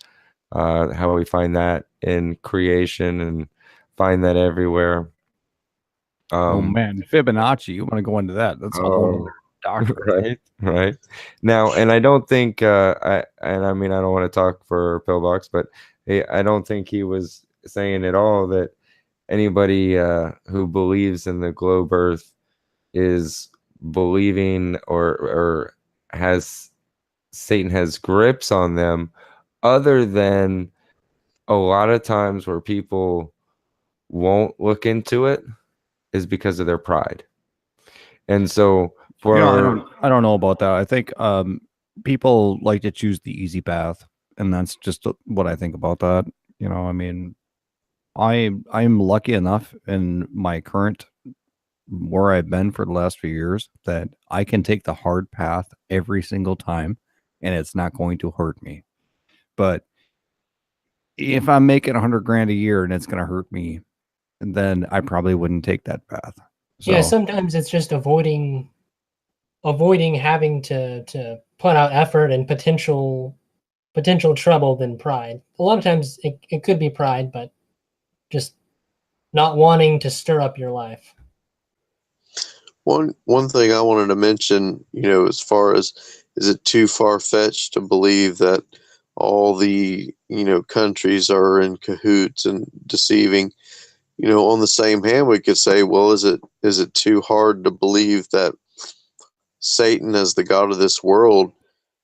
how we find that in creation and find that everywhere. Oh man, Fibonacci, you want to go into that? That's a whole other doctrine. Right. Now, and I don't think I mean I don't want to talk for Pillbox, but I don't think he was saying at all that anybody who believes in the globe Earth is believing or has Satan has grips on them, other than a lot of times where people won't look into it is because of their pride. And so I don't know about that. I think people like to choose the easy path, and that's just what I think about that. I mean, I'm lucky enough in my current where I've been for the last few years that I can take the hard path every single time, and it's not going to hurt me. But if I'm making $100,000 a year and it's going to hurt me, then I probably wouldn't take that path. So, yeah, sometimes it's just avoiding having to put out effort and potential trouble than pride. A lot of times it could be pride, but just not wanting to stir up your life. One thing I wanted to mention, as far as, is it too far-fetched to believe that all the, countries are in cahoots and deceiving? On the same hand, we could say, well, is it too hard to believe that Satan, as the god of this world,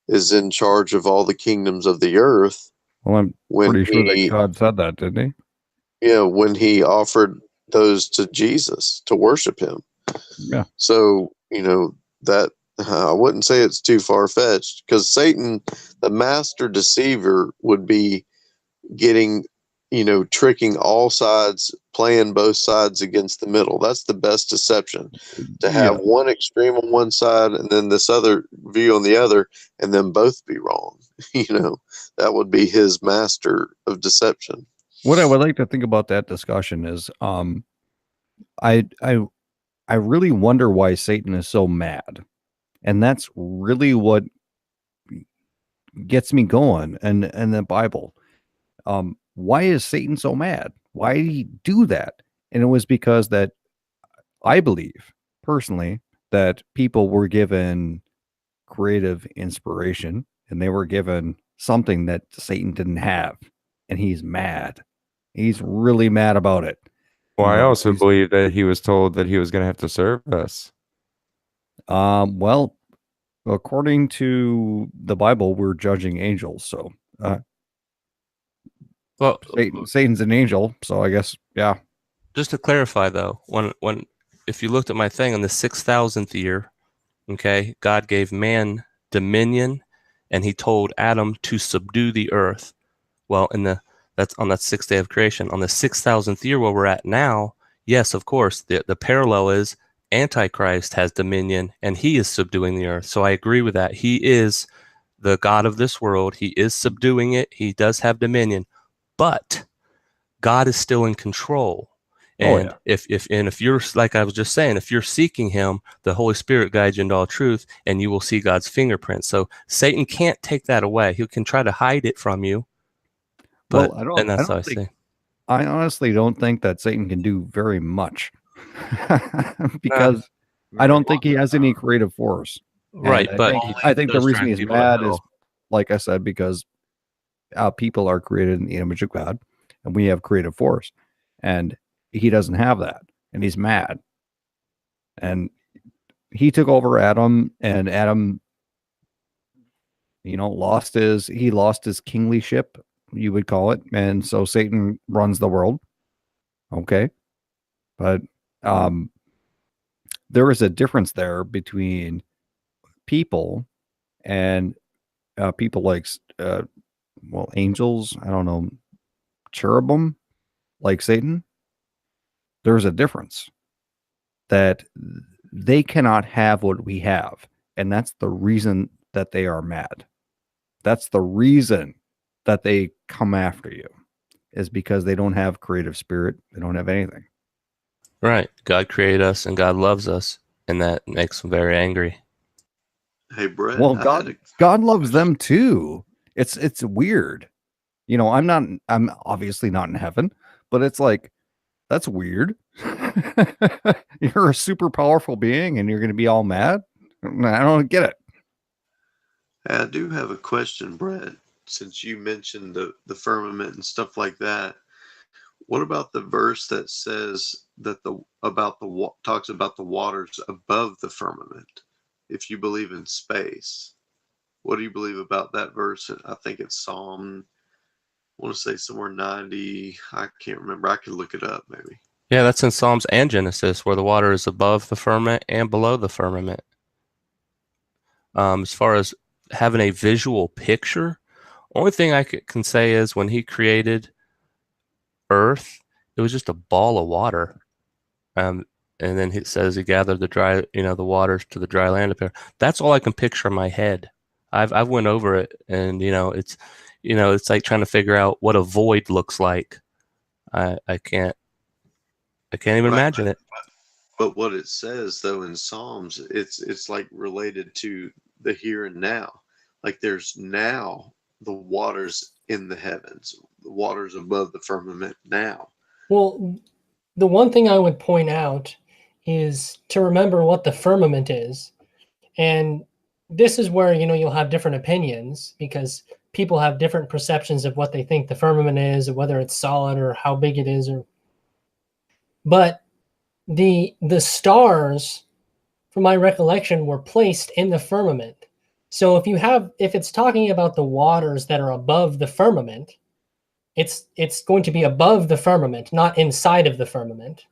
is in charge of all the kingdoms of the earth? Well, I'm pretty sure that God said that, didn't he? Yeah, when he offered those to Jesus to worship him. Yeah. So, that I wouldn't say it's too far-fetched, because Satan, the master deceiver, would be getting, tricking all sides, playing both sides against the middle. That's the best deception. To have one extreme on one side and then this other view on the other, and then both be wrong. That would be his master of deception. What I would like to think about that discussion is, I really wonder why Satan is so mad, and that's really what gets me going. And the Bible, why is Satan so mad? Why did he do that? And it was because that I believe personally that people were given creative inspiration, and they were given something that Satan didn't have, and he's mad. He's really mad about it. Well, I also believe that he was told that he was going to have to serve us. Well, according to the Bible, we're judging angels. So, Well, Satan's an angel. So I guess, yeah. just to clarify though, when if you looked at my thing on the 6,000th year, okay, God gave man dominion, and he told Adam to subdue the earth. Well, that's on that 6th day of creation. On the 6,000th year where we're at now, yes, of course, the parallel is Antichrist has dominion and he is subduing the earth. So I agree with that. He is the God of this world. He is subduing it. He does have dominion, but God is still in control. And if you're, like I was just saying, if you're seeking him, the Holy Spirit guides you into all truth, and you will see God's fingerprint. So Satan can't take that away. He can try to hide it from you. But, I honestly don't think that Satan can do very much because I don't think he has any creative force. Right. But I think the reason he's mad is, like I said, because people are created in the image of God, and we have creative force, and he doesn't have that, and he's mad. And he took over Adam, and Adam, lost his kinglyship, you would call it. And so Satan runs the world. Okay. But there is a difference there between people and people like, angels, I don't know, cherubim, like Satan. There's a difference that they cannot have what we have. And that's the reason that they are mad. That's the reason that they come after you, is because they don't have creative spirit. They don't have anything. Right. God created us and God loves us, and that makes them very angry. Hey, Brett. Well, God loves them too. It's weird. I'm obviously not in heaven, but it's like, that's weird. You're a super powerful being and you're going to be all mad. I don't get it. I do have a question, Brett. Since you mentioned the firmament and stuff like that, what about the verse that says that talks about the waters above the firmament? If you believe in space, what do you believe about that verse? I think it's Psalm, I want to say somewhere 90. I can't remember. I could look it up maybe. Yeah, that's in Psalms and Genesis, where the water is above the firmament and below the firmament. As far as having a visual picture, only thing I can say is when he created Earth, it was just a ball of water. And then it says he gathered the waters to the dry land up there. That's all I can picture in my head. I've went over it, and it's like trying to figure out what a void looks like. I can't even imagine it. But what it says though in Psalms, it's like related to the here and now. Like there's now the waters in the heavens, the waters above the firmament now. Well, the one thing I would point out is to remember what the firmament is. And this is where, you'll have different opinions, because people have different perceptions of what they think the firmament is, or whether it's solid or how big it is. But the stars, from my recollection, were placed in the firmament. So if it's talking about the waters that are above the firmament, it's going to be above the firmament, not inside of the firmament.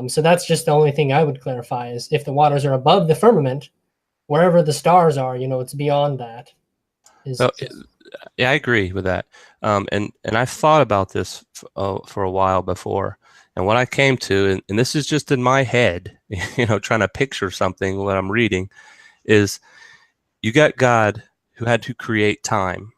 So that's just the only thing I would clarify, is if the waters are above the firmament, wherever the stars are, it's beyond that. Yeah, I agree with that. And I've thought about this for a while before. And what I came to, and this is just in my head, trying to picture something, what I'm reading, is you got God who had to create time.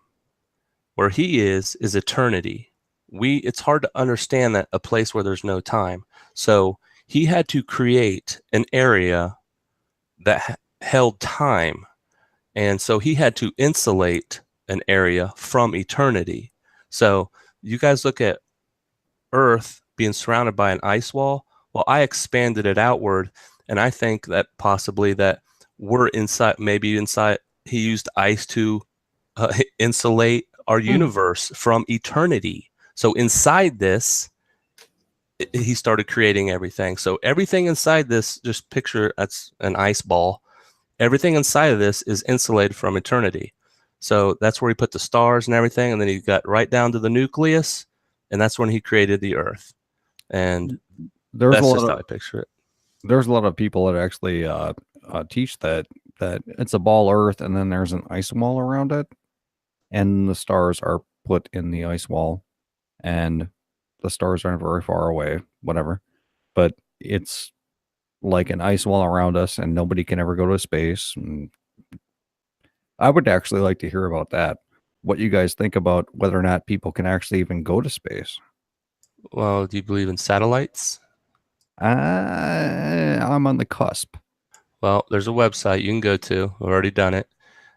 Where he is eternity. It's hard to understand that a place where there's no time. So he had to create an area that held time. And so he had to insulate an area from eternity. So you guys look at Earth being surrounded by an ice wall. Well, I expanded it outward, and I think that possibly that we're inside, maybe inside, he used ice to insulate our universe from eternity. So inside this, he started creating everything. So everything inside this, just picture that's an ice ball. Everything inside of this is insulated from eternity. So that's where he put the stars and everything. And then he got right down to the nucleus. And that's when he created the earth. And that's just how I picture it. There's a lot of people that actually teach that it's a ball earth and then there's an ice wall around it. And the stars are put in the ice wall. And the stars aren't very far away, whatever. But it's like an ice wall around us and nobody can ever go to space. And I would actually like to hear about that. What you guys think about whether or not people can actually even go to space. Well, do you believe in satellites? I'm on the cusp. Well, there's a website you can go to. I've already done it.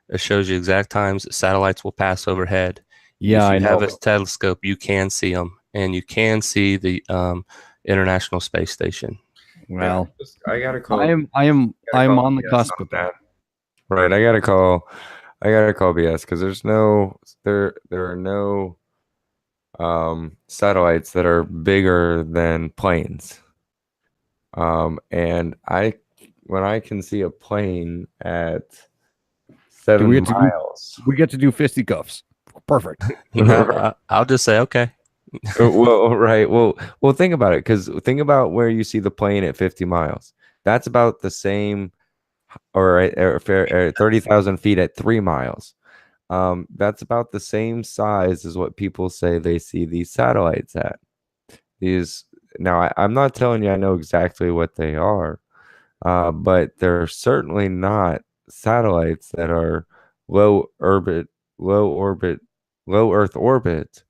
It shows you exact times that satellites will pass overhead. Yeah, if you I have know. a telescope, you can see them, and you can see the International Space Station. Well, I gotta call. I'm on the cusp of that. Right, I gotta call BS because there are no satellites that are bigger than planes. And when I can see a plane at 7 miles, we get to do fisticuffs. Perfect. I'll just say okay. Well, right. Well, think about it, because think about where you see the plane at 50 miles. That's about the same, or 30,000 feet at 3 miles. That's about the same size as what people say they see these satellites at. Now, I'm not telling you I know exactly what they are, but they're certainly not satellites that are low Earth orbit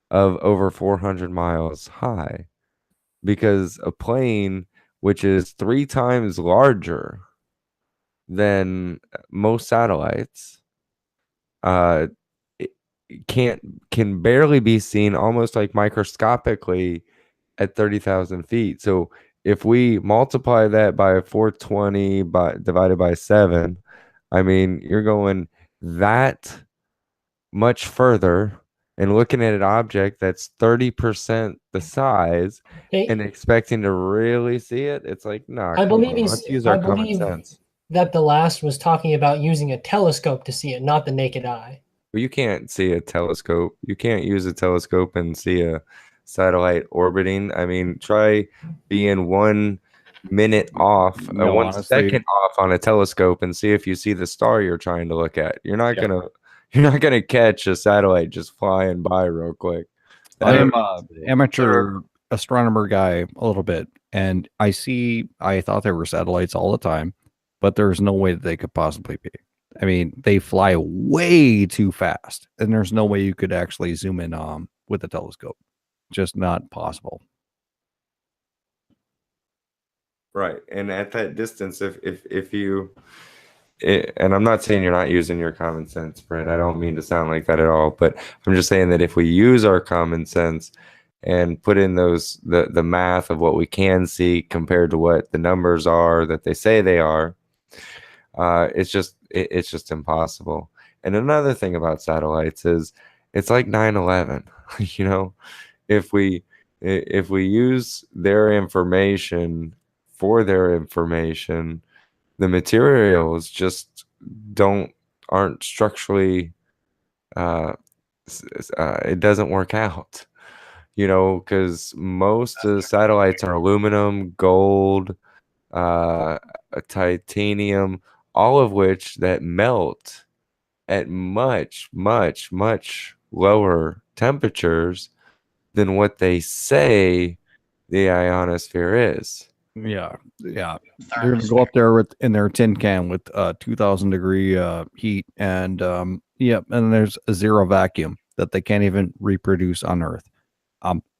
of over 400 miles high, because a plane which is 3 times larger than most satellites it can barely be seen, almost like microscopically, at 30,000 feet. So if we multiply that by 420 divided by 7, I mean, you're going that much further and looking at an object that's 30% the size and expecting to really see it. It's like, nah, I believe let's use our common sense. That the last was talking about using a telescope to see it, not the naked eye. Well, you can't see a telescope. You can't use a telescope and see a satellite orbiting. I mean, try being 1 minute off, or 1 second off on a telescope and see if you see the star you're trying to look at. You're not gonna catch a satellite just flying by real quick. I am an amateur astronomer guy a little bit, and I thought there were satellites all the time, but there's no way that they could possibly be. I mean, they fly way too fast, and there's no way you could actually zoom in with a telescope. Just not possible. Right, and at that distance, if you, and I'm not saying you're not using your common sense, Brett. I don't mean to sound like that at all, but I'm just saying that if we use our common sense and put in the math of what we can see compared to what the numbers are that they say they are, it's just impossible. And another thing about satellites is it's like 9/11. You know, if we use their information for their information, the materials just aren't structurally it doesn't work out, because most of the satellites are aluminum, gold, titanium, all of which that melt at much, much, much lower temperatures than what they say the ionosphere is. Yeah. They're gonna go up there in their tin can with 2,000-degree heat, and and there's a zero vacuum that they can't even reproduce on Earth.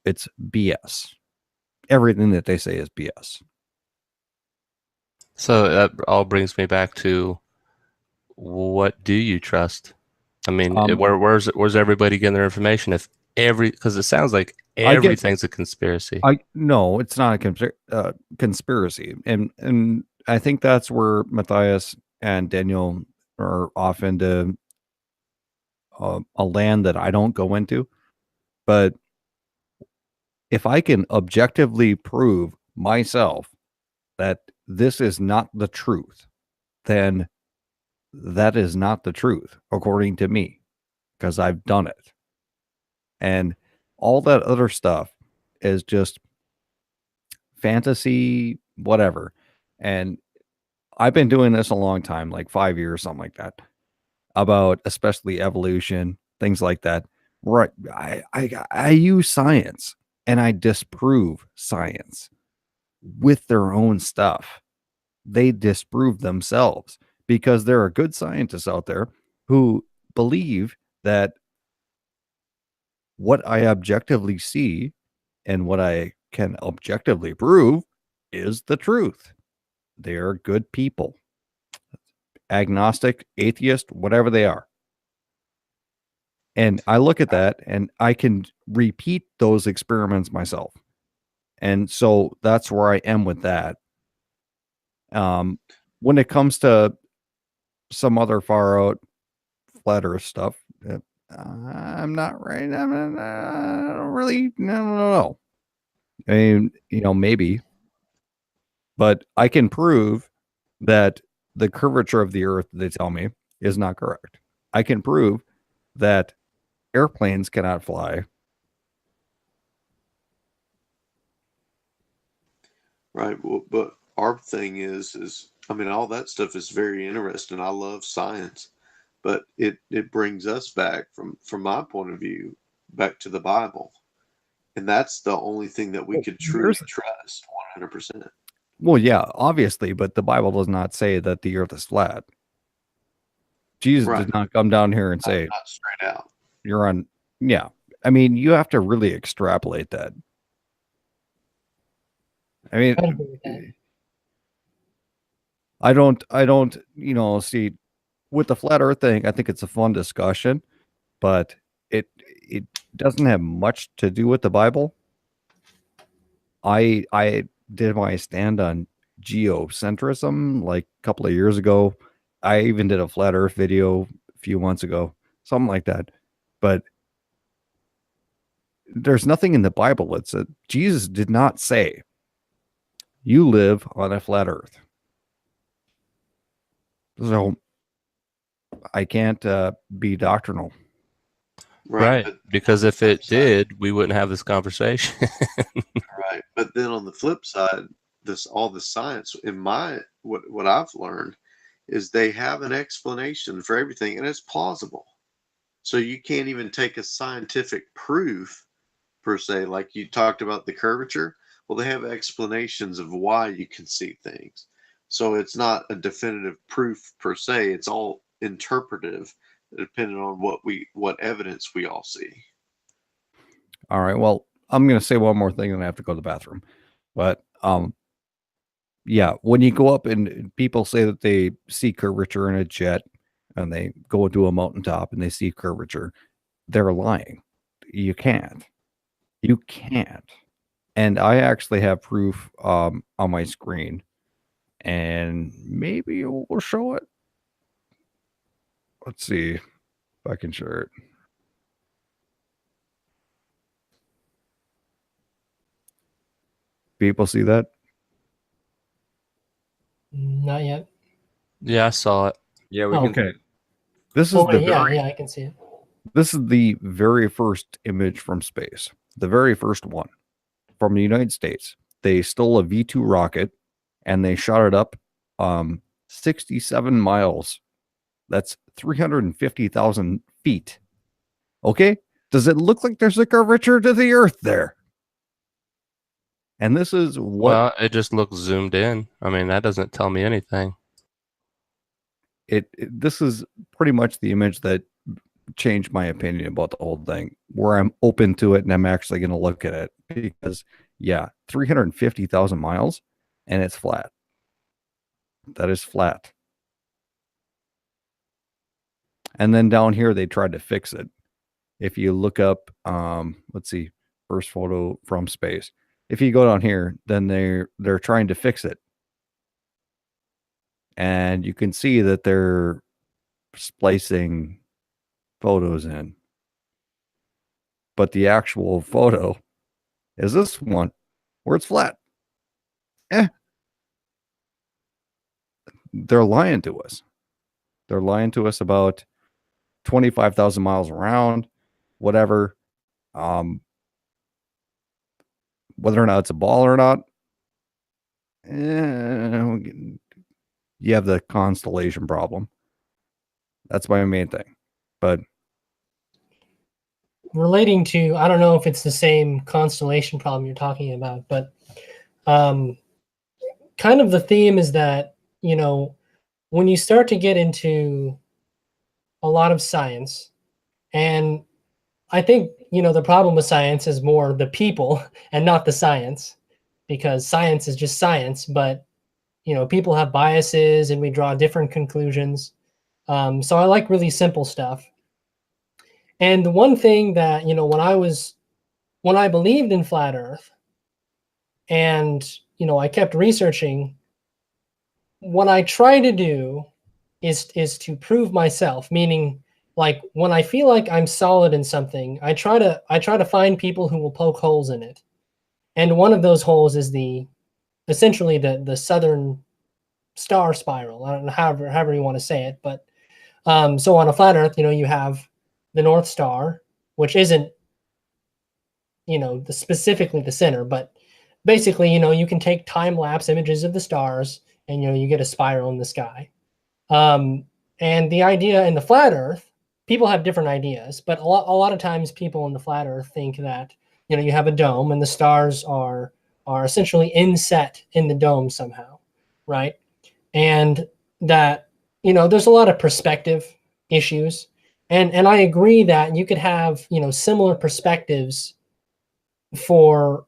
It's BS. Everything that they say is BS. So that all brings me back to, what do you trust? I mean, where's everybody getting their information? Because it sounds like everything's a conspiracy. No, it's not a conspiracy, and I think that's where Matthias and Daniel are off into a land that I don't go into. But if I can objectively prove myself that this is not the truth, then that is not the truth, according to me, because I've done it. And all that other stuff is just fantasy, whatever. And I've been doing this a long time, like 5 years, something like that, about especially evolution, things like that. Right. I use science and I disprove science with their own stuff. They disprove themselves because there are good scientists out there who believe that what I objectively see and what I can objectively prove is the truth. They are good people, agnostic, atheist, whatever they are. And I look at that and I can repeat those experiments myself. And so that's where I am with that. When it comes to some other far out flat earth stuff, I'm not right. I don't really, no. I mean, maybe, but I can prove that the curvature of the earth, they tell me, is not correct. I can prove that airplanes cannot fly. Right. Well, but our thing is, I mean, all that stuff is very interesting. I love science, but it brings us back from my point of view back to the Bible, and that's the only thing that we could truly trust 100%. Well, yeah, obviously, but the Bible does not say that the earth is flat. Jesus did not come down here and say, not straight out. You're on. Yeah. I mean, you have to really extrapolate that. I mean, I don't, see with the flat earth thing, I think it's a fun discussion, but it doesn't have much to do with the Bible. I did my stand on geocentrism like a couple of years ago. I even did a flat earth video a few months ago, something like that. But there's nothing in the Bible that said, Jesus did not say, you live on a flat earth. So I can't be doctrinal. Right. Because if it did, we wouldn't have this conversation. Right. But then on the flip side, all the science in what I've learned is they have an explanation for everything, and it's plausible. So you can't even take a scientific proof per se, like you talked about the curvature. Well, they have explanations of why you can see things. So it's not a definitive proof per se. It's all interpretive, depending on what evidence we all see. All right. Well, I'm going to say one more thing, and I have to go to the bathroom. But yeah, when you go up and people say that they see curvature in a jet, and they go to a mountaintop and they see curvature, they're lying. You can't. You can't. And I actually have proof on my screen, and maybe we'll show it. Let's see if I can share it. People see that? Not yet. Yeah, I saw it. Yeah, we Okay. can. This is I can see it. This is the very first image from space. The very first one from the United States. They stole a V-2 rocket and they shot it up 67 miles That's 350,000 feet. Okay? Does it look like there's a curvature to the Earth there? And this is what Well, it just looks zoomed in. I mean, that doesn't tell me anything. this is pretty much the image that changed my opinion about the whole thing, where I'm open to it and I'm actually going to look at it, because 350,000 miles and it's flat. That is flat. And then down here, they tried to fix it. If you look up, let's see, first photo from space. If you go down here, then they're trying to fix it. And you can see that they're splicing photos in. But the actual photo is this one where it's flat. They're lying to us. They're lying to us about 25,000 miles around, whatever. Whether or not it's a ball or not, you have the constellation problem. That's my main thing. But relating to, I don't know if it's the same constellation problem you're talking about, but kind of the theme is that, you know, when you start to get into a lot of science, and I think, you know, the problem with science is more the people and not the science, because science is just science, but, you know, people have biases and we draw different conclusions. So I like really simple stuff. And the one thing that, you know, when I believed in flat Earth and, you know, I kept researching, what I try to do is to prove myself, meaning, like, when I feel like I'm solid in something, I try to find people who will poke holes in it. And one of those holes is essentially the southern star spiral. I don't know, however you want to say it, but so on a flat Earth, you know, you have the North Star, which isn't, you know, specifically the center, but basically, you know, you can take time-lapse images of the stars and, you know, you get a spiral in the sky. And the idea in the flat Earth, people have different ideas, but a lot of times people in the flat Earth think that, you know, you have a dome and the stars are essentially inset in the dome somehow, right? And that, you know, there's a lot of perspective issues. And I agree that you could have, you know, similar perspectives for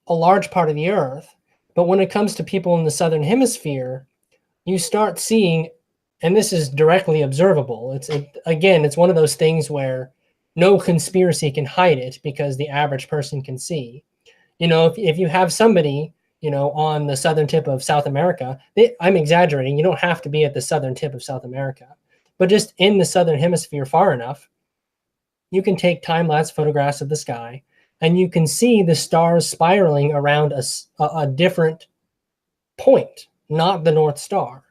a large part of the Earth. But when it comes to people in the Southern Hemisphere, you start seeing, and this is directly observable. It's one of those things where no conspiracy can hide it because the average person can see. You know, if you have somebody, you know, on the southern tip of South America, I'm exaggerating. You don't have to be at the southern tip of South America, but just in the Southern Hemisphere far enough, you can take time-lapse photographs of the sky and you can see the stars spiraling around a different point, not the North Star,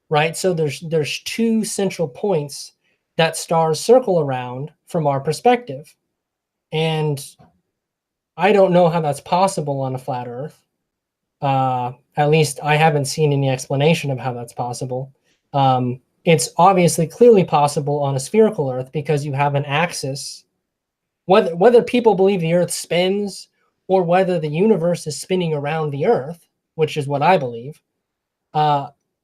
right? So there's two central points that stars circle around from our perspective. And I don't know how that's possible on a flat Earth. At least I haven't seen any explanation of how that's possible. It's obviously clearly possible on a spherical Earth because you have an axis. Whether people believe the Earth spins or whether the universe is spinning around the Earth, which is what I believe,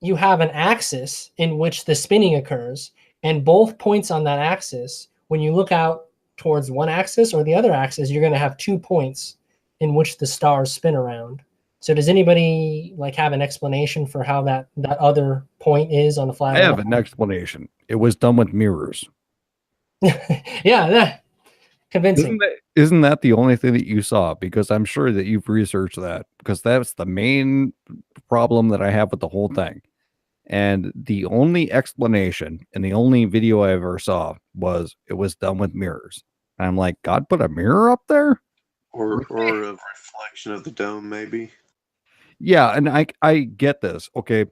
you have an axis in which the spinning occurs, and both points on that axis, when you look out towards one axis or the other axis, you're going to have 2 points in which the stars spin around. So does anybody like have an explanation for how that other point is on the flat Earth? I have an explanation. It was done with mirrors. Yeah, that convincing. Isn't that the only thing that you saw? Because I'm sure that you've researched that, because that's the main problem that I have with the whole thing. And the only explanation and the only video I ever saw was it was done with mirrors. And I'm like, God put a mirror up there? Or a reflection of the dome, maybe. Yeah, and I get this. Okay.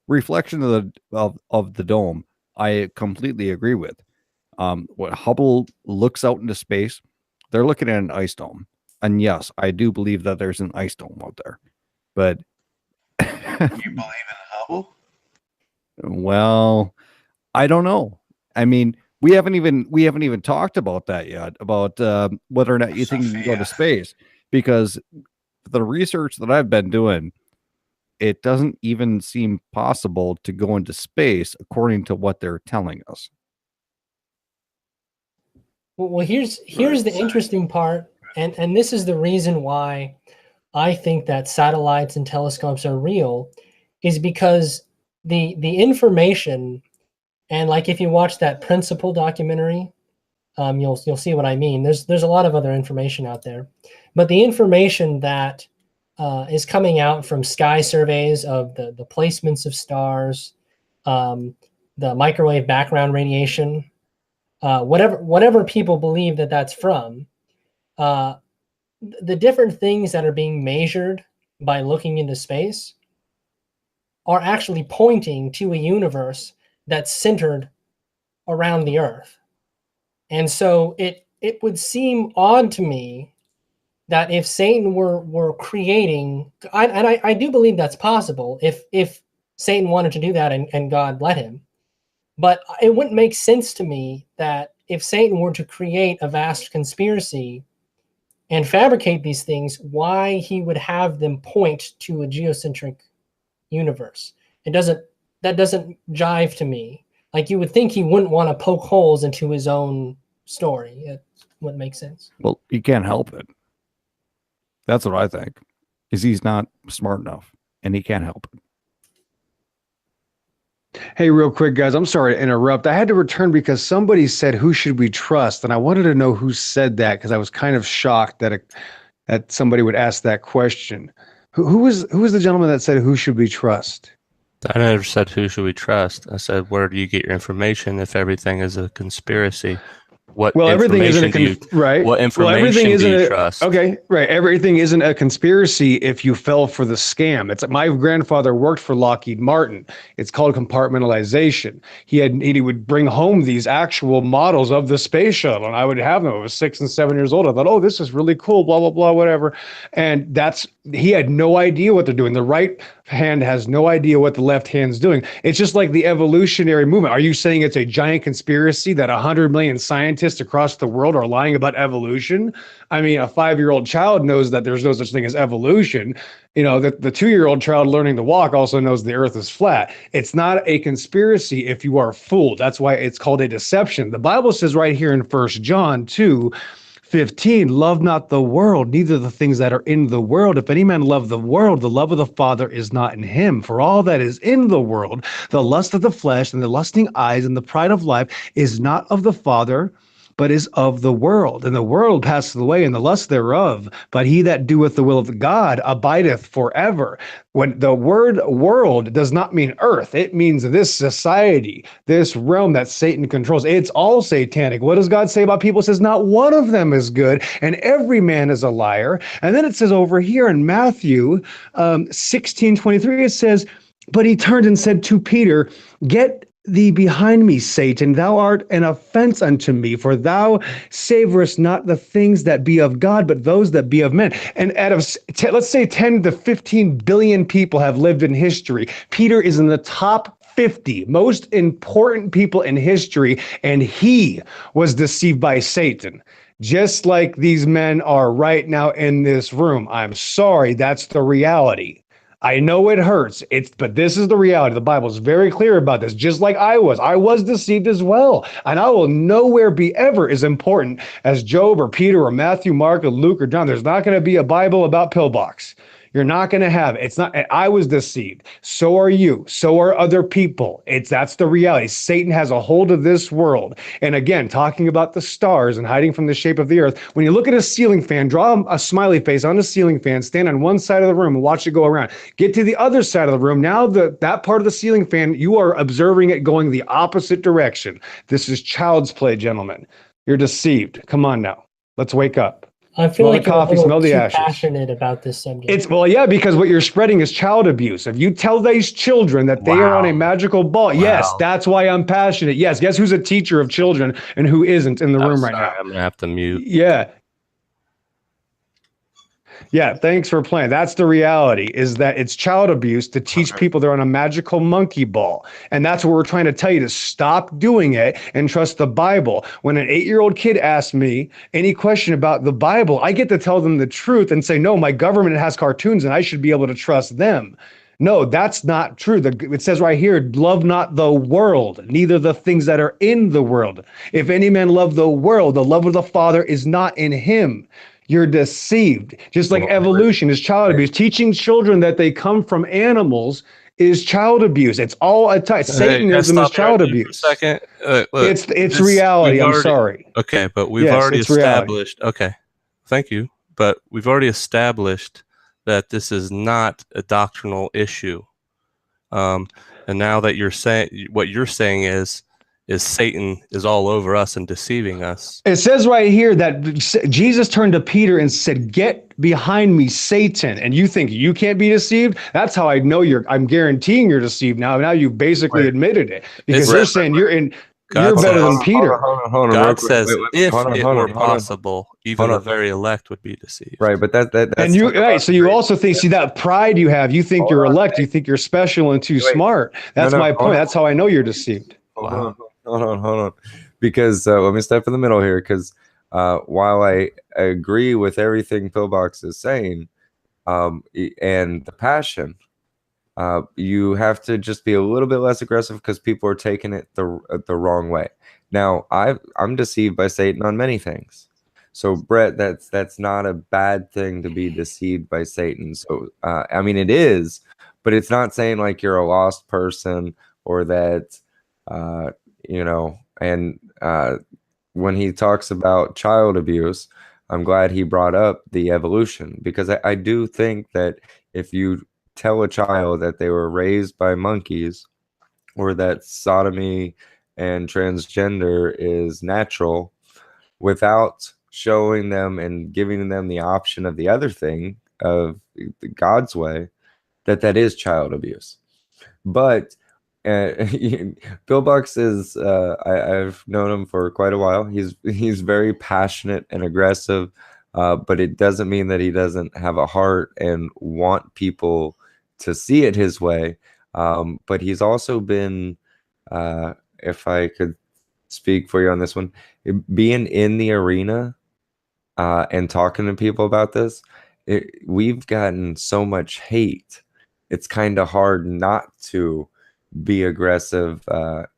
Reflection of the dome, I completely agree with. When Hubble looks out into space, they're looking at an ice dome. And yes, I do believe that there's an ice dome out there. But You believe in Hubble? well, I don't know. I mean, we haven't even talked about that yet, about whether or not you think you can go to space, because the research that I've been doing, it doesn't even seem possible to go into space according to what they're telling us. Well, here's the interesting part, and this is the reason why I think that satellites and telescopes are real, is because the information, and like if you watch that Principle documentary, you'll see what I mean. There's a lot of other information out there, but the information that is coming out from sky surveys of the placements of stars, the microwave background radiation, whatever people believe that that's from, the different things that are being measured by looking into space are actually pointing to a universe that's centered around the Earth. And so it would seem odd to me that if Satan were creating, I do believe that's possible if Satan wanted to do that and God let him, but it wouldn't make sense to me that if Satan were to create a vast conspiracy and fabricate these things, why he would have them point to a geocentric universe. That doesn't jive to me. Like, you would think he wouldn't want to poke holes into his own story. It wouldn't make sense. Well, he can't help it. That's what I think, is he's not smart enough and he can't help it. Hey, real quick, guys, I'm sorry to interrupt. I had to return because somebody said, "Who should we trust?" And I wanted to know who said that, because I was kind of shocked that that somebody would ask that question. Who was the gentleman that said, "Who should we trust"? I never said who should we trust. I said, where do you get your information if everything is a conspiracy? What Everything isn't right. What information do you trust? Okay, right. Everything isn't a conspiracy if you fell for the scam. It's my grandfather worked for Lockheed Martin. It's called compartmentalization. He would bring home these actual models of the space shuttle, and I would have them. I was 6 and 7 years old. I thought, oh, this is really cool, blah, blah, blah, whatever. And he had no idea what they're doing. The right hand has no idea what the left hand's doing. It's just like the evolutionary movement. Are you saying it's a giant conspiracy that 100 million scientists across the world are lying about evolution? I mean, a 5-year-old child knows that there's no such thing as evolution. You know, the 2-year-old child learning to walk also knows the earth is flat. It's not a conspiracy if you are fooled. That's why it's called a deception. The Bible says right here in 1 John 2:15, love not the world, neither the things that are in the world. If any man love the world, the love of the Father is not in him. For all that is in the world, the lust of the flesh and the lusting eyes and the pride of life, is not of the Father, but is of the world. And the world passeth away, and the lust thereof. But he that doeth the will of God abideth forever. When the word world does not mean earth, it means this society, this realm that Satan controls. It's all satanic. What does God say about people? It says, not one of them is good, and every man is a liar. And then it says over here in Matthew 16:23, it says, but he turned and said to Peter, get thee behind me, Satan, thou art an offense unto me, for thou savorest not the things that be of God, but those that be of men. And out of, let's say 10 to 15 billion people have lived in history, Peter is in the top 50 most important people in history, and he was deceived by Satan. Just like these men are right now in this room. I'm sorry, that's the reality. I know it hurts, but this is the reality. The Bible is very clear about this, just like I was deceived as well. And I will nowhere be ever as important as Job or Peter or Matthew, Mark or Luke or John. There's not going to be a Bible about pillbox. You're not going to have it. It's not. I was deceived. So are you. So are other people. That's the reality. Satan has a hold of this world. And again, talking about the stars and hiding from the shape of the earth. When you look at a ceiling fan, draw a smiley face on a ceiling fan, stand on one side of the room and watch it go around. Get to the other side of the room. Now that part of the ceiling fan, you are observing it going the opposite direction. This is child's play, gentlemen. You're deceived. Come on now. Let's wake up. I feel like you're a little too ashes. passionate about this subject. Because what you're spreading is child abuse. If you tell these children that they are on a magical ball, yes, that's why I'm passionate. Yes, guess who's a teacher of children and who isn't in the room right now? I'm gonna have to mute. Yeah. Yeah, thanks for playing. That's the reality, is that it's child abuse to teach people they're on a magical monkey ball. And that's what we're trying to tell you, to stop doing it and trust the Bible. When an 8-year-old kid asks me any question about the Bible, I get to tell them the truth and say, no, my government has cartoons and I should be able to trust them. No, that's not true. It says right here, love not the world, neither the things that are in the world. If any man love the world, the love of the Father is not in him. You're deceived. Just like evolution is child abuse. Teaching children that they come from animals is child abuse. It's all a type. Satanism is child abuse. For a second. Look, It's reality. I'm sorry. Okay, but we've Yes, already it's reality. established. Okay, thank you. But we've already established that this is not a doctrinal issue. And now that you're saying, what you're saying is Satan is all over us and deceiving us. It says right here that Jesus turned to Peter and said, "Get behind me, Satan." And you think you can't be deceived? That's how I know I'm guaranteeing you're deceived now. Now you've basically admitted it, because you're saying you're better than Peter. Hold on, God says, if it were possible, even the very elect would be deceived. Right, but that's and you right. So you also think, see, that pride you have. You think you're elect. You think you're special and too smart. That's my point. That's how I know you're deceived. Hold on. Because let me step in the middle here. Because while I agree with everything Pillbox is saying, and the passion, you have to just be a little bit less aggressive, because people are taking it the wrong way. Now, I'm deceived by Satan on many things. So, Brett, that's not a bad thing to be deceived by Satan. So, I mean, it is, but it's not saying like you're a lost person, or that, and when he talks about child abuse, I'm glad he brought up the evolution, because I do think that if you tell a child that they were raised by monkeys, or that sodomy and transgender is natural, without showing them and giving them the option of the other thing, of God's way, that is child abuse. But Bill Bucks is I've known him for quite a while. He's very passionate and aggressive, but it doesn't mean that he doesn't have a heart and want people to see it his way. But he's also been, if I could speak for you on this one, being in the arena and talking to people about this, we've gotten so much hate. It's kind of hard not to be aggressive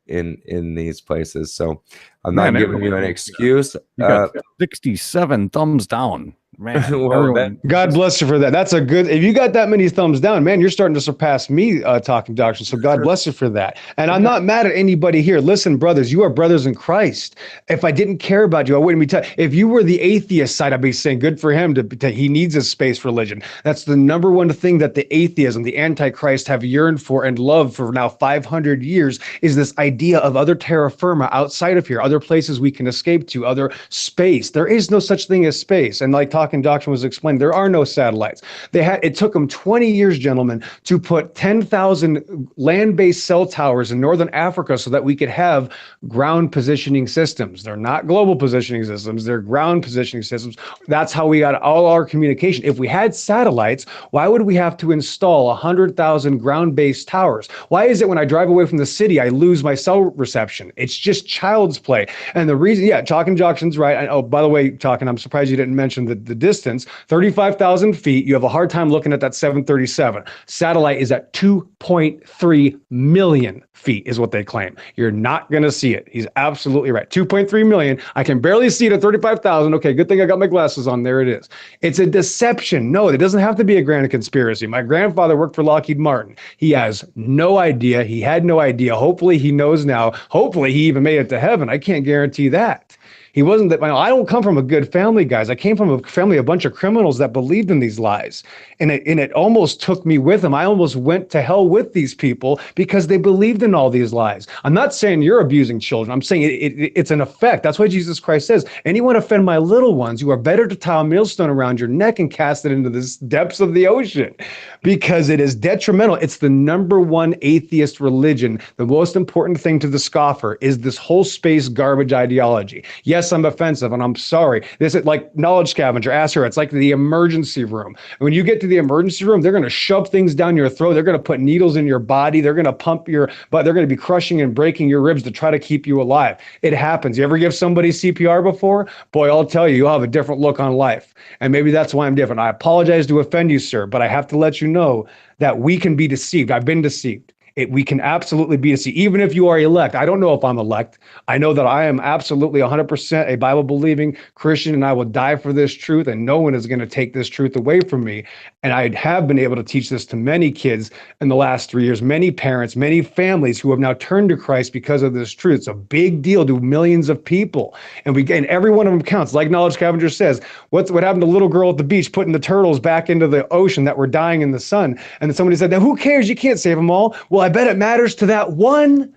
in these places. So I'm not giving you an excuse. You got 67 thumbs down. Man, God bless you for that. That's a good, if you got that many thumbs down, man, you're starting to surpass me talking doctrine. So God bless you for that. And I'm not mad at anybody here. Listen, brothers, you are brothers in Christ. If I didn't care about you, I wouldn't be telling. If you were the atheist side, I'd be saying good for him to he needs a space religion. That's the number one thing that the atheism, the Antichrist have yearned for and loved for now 500 years, is this idea of other terra firma outside of here, other places we can escape to, other space. There is no such thing as space. And like Talkin doctrine was explained, there are no satellites. It took them 20 years, gentlemen, to put 10,000 land-based cell towers in northern Africa so that we could have ground positioning systems. They're not global positioning systems, they're ground positioning systems. That's how we got all our communication. If we had satellites, why would we have to install 100,000 ground-based towers? Why is it when I drive away from the city, I lose my cell reception? It's just child's play. And the reason, Talkin doctrine's right. Oh, by the way, Talkin, I'm surprised you didn't mention the distance, 35,000 feet. You have a hard time looking at that 737. Satellite is at 2.3 million feet is what they claim. You're not going to see it. He's absolutely right. 2.3 million. I can barely see it at 35,000. Okay, good thing I got my glasses on. There it is. It's a deception. No, it doesn't have to be a grand conspiracy. My grandfather worked for Lockheed Martin. He has no idea. He had no idea. Hopefully he knows now. Hopefully he even made it to heaven. I can't guarantee that. He wasn't that. I don't come from a good family, guys. I came from a family, a bunch of criminals that believed in these lies. And it almost took me with them. I almost went to hell with these people because they believed in all these lies. I'm not saying you're abusing children. I'm saying it's an effect. That's why Jesus Christ says, anyone offend my little ones, you are better to tie a millstone around your neck and cast it into the depths of the ocean, because it is detrimental. It's the number one atheist religion. The most important thing to the scoffer is this whole space garbage ideology. Yes, yes, I'm offensive, and I'm sorry. This is like knowledge scavenger, ask her. It's like the emergency room. When you get to the emergency room, they're going to shove things down your throat. They're going to put needles in your body. They're going to pump your butt. They're going to be crushing and breaking your ribs to try to keep you alive. It happens. You ever give somebody CPR before? Boy, I'll tell you, you'll have a different look on life. And maybe that's why I'm different. I apologize to offend you, sir, but I have to let you know that we can be deceived. I've been deceived. We can absolutely be deceived, even if you are elect. I don't know if I'm elect. I know that I am absolutely 100% a Bible-believing Christian, and I will die for this truth, and no one is going to take this truth away from me. And I have been able to teach this to many kids in the last 3 years, many parents, many families who have now turned to Christ because of this truth. It's a big deal to millions of people, and every one of them counts. Like Knowledge Scavenger says, what happened to the little girl at the beach putting the turtles back into the ocean that were dying in the sun? And then somebody said, now who cares? You can't save them all. Well, I bet it matters to that one.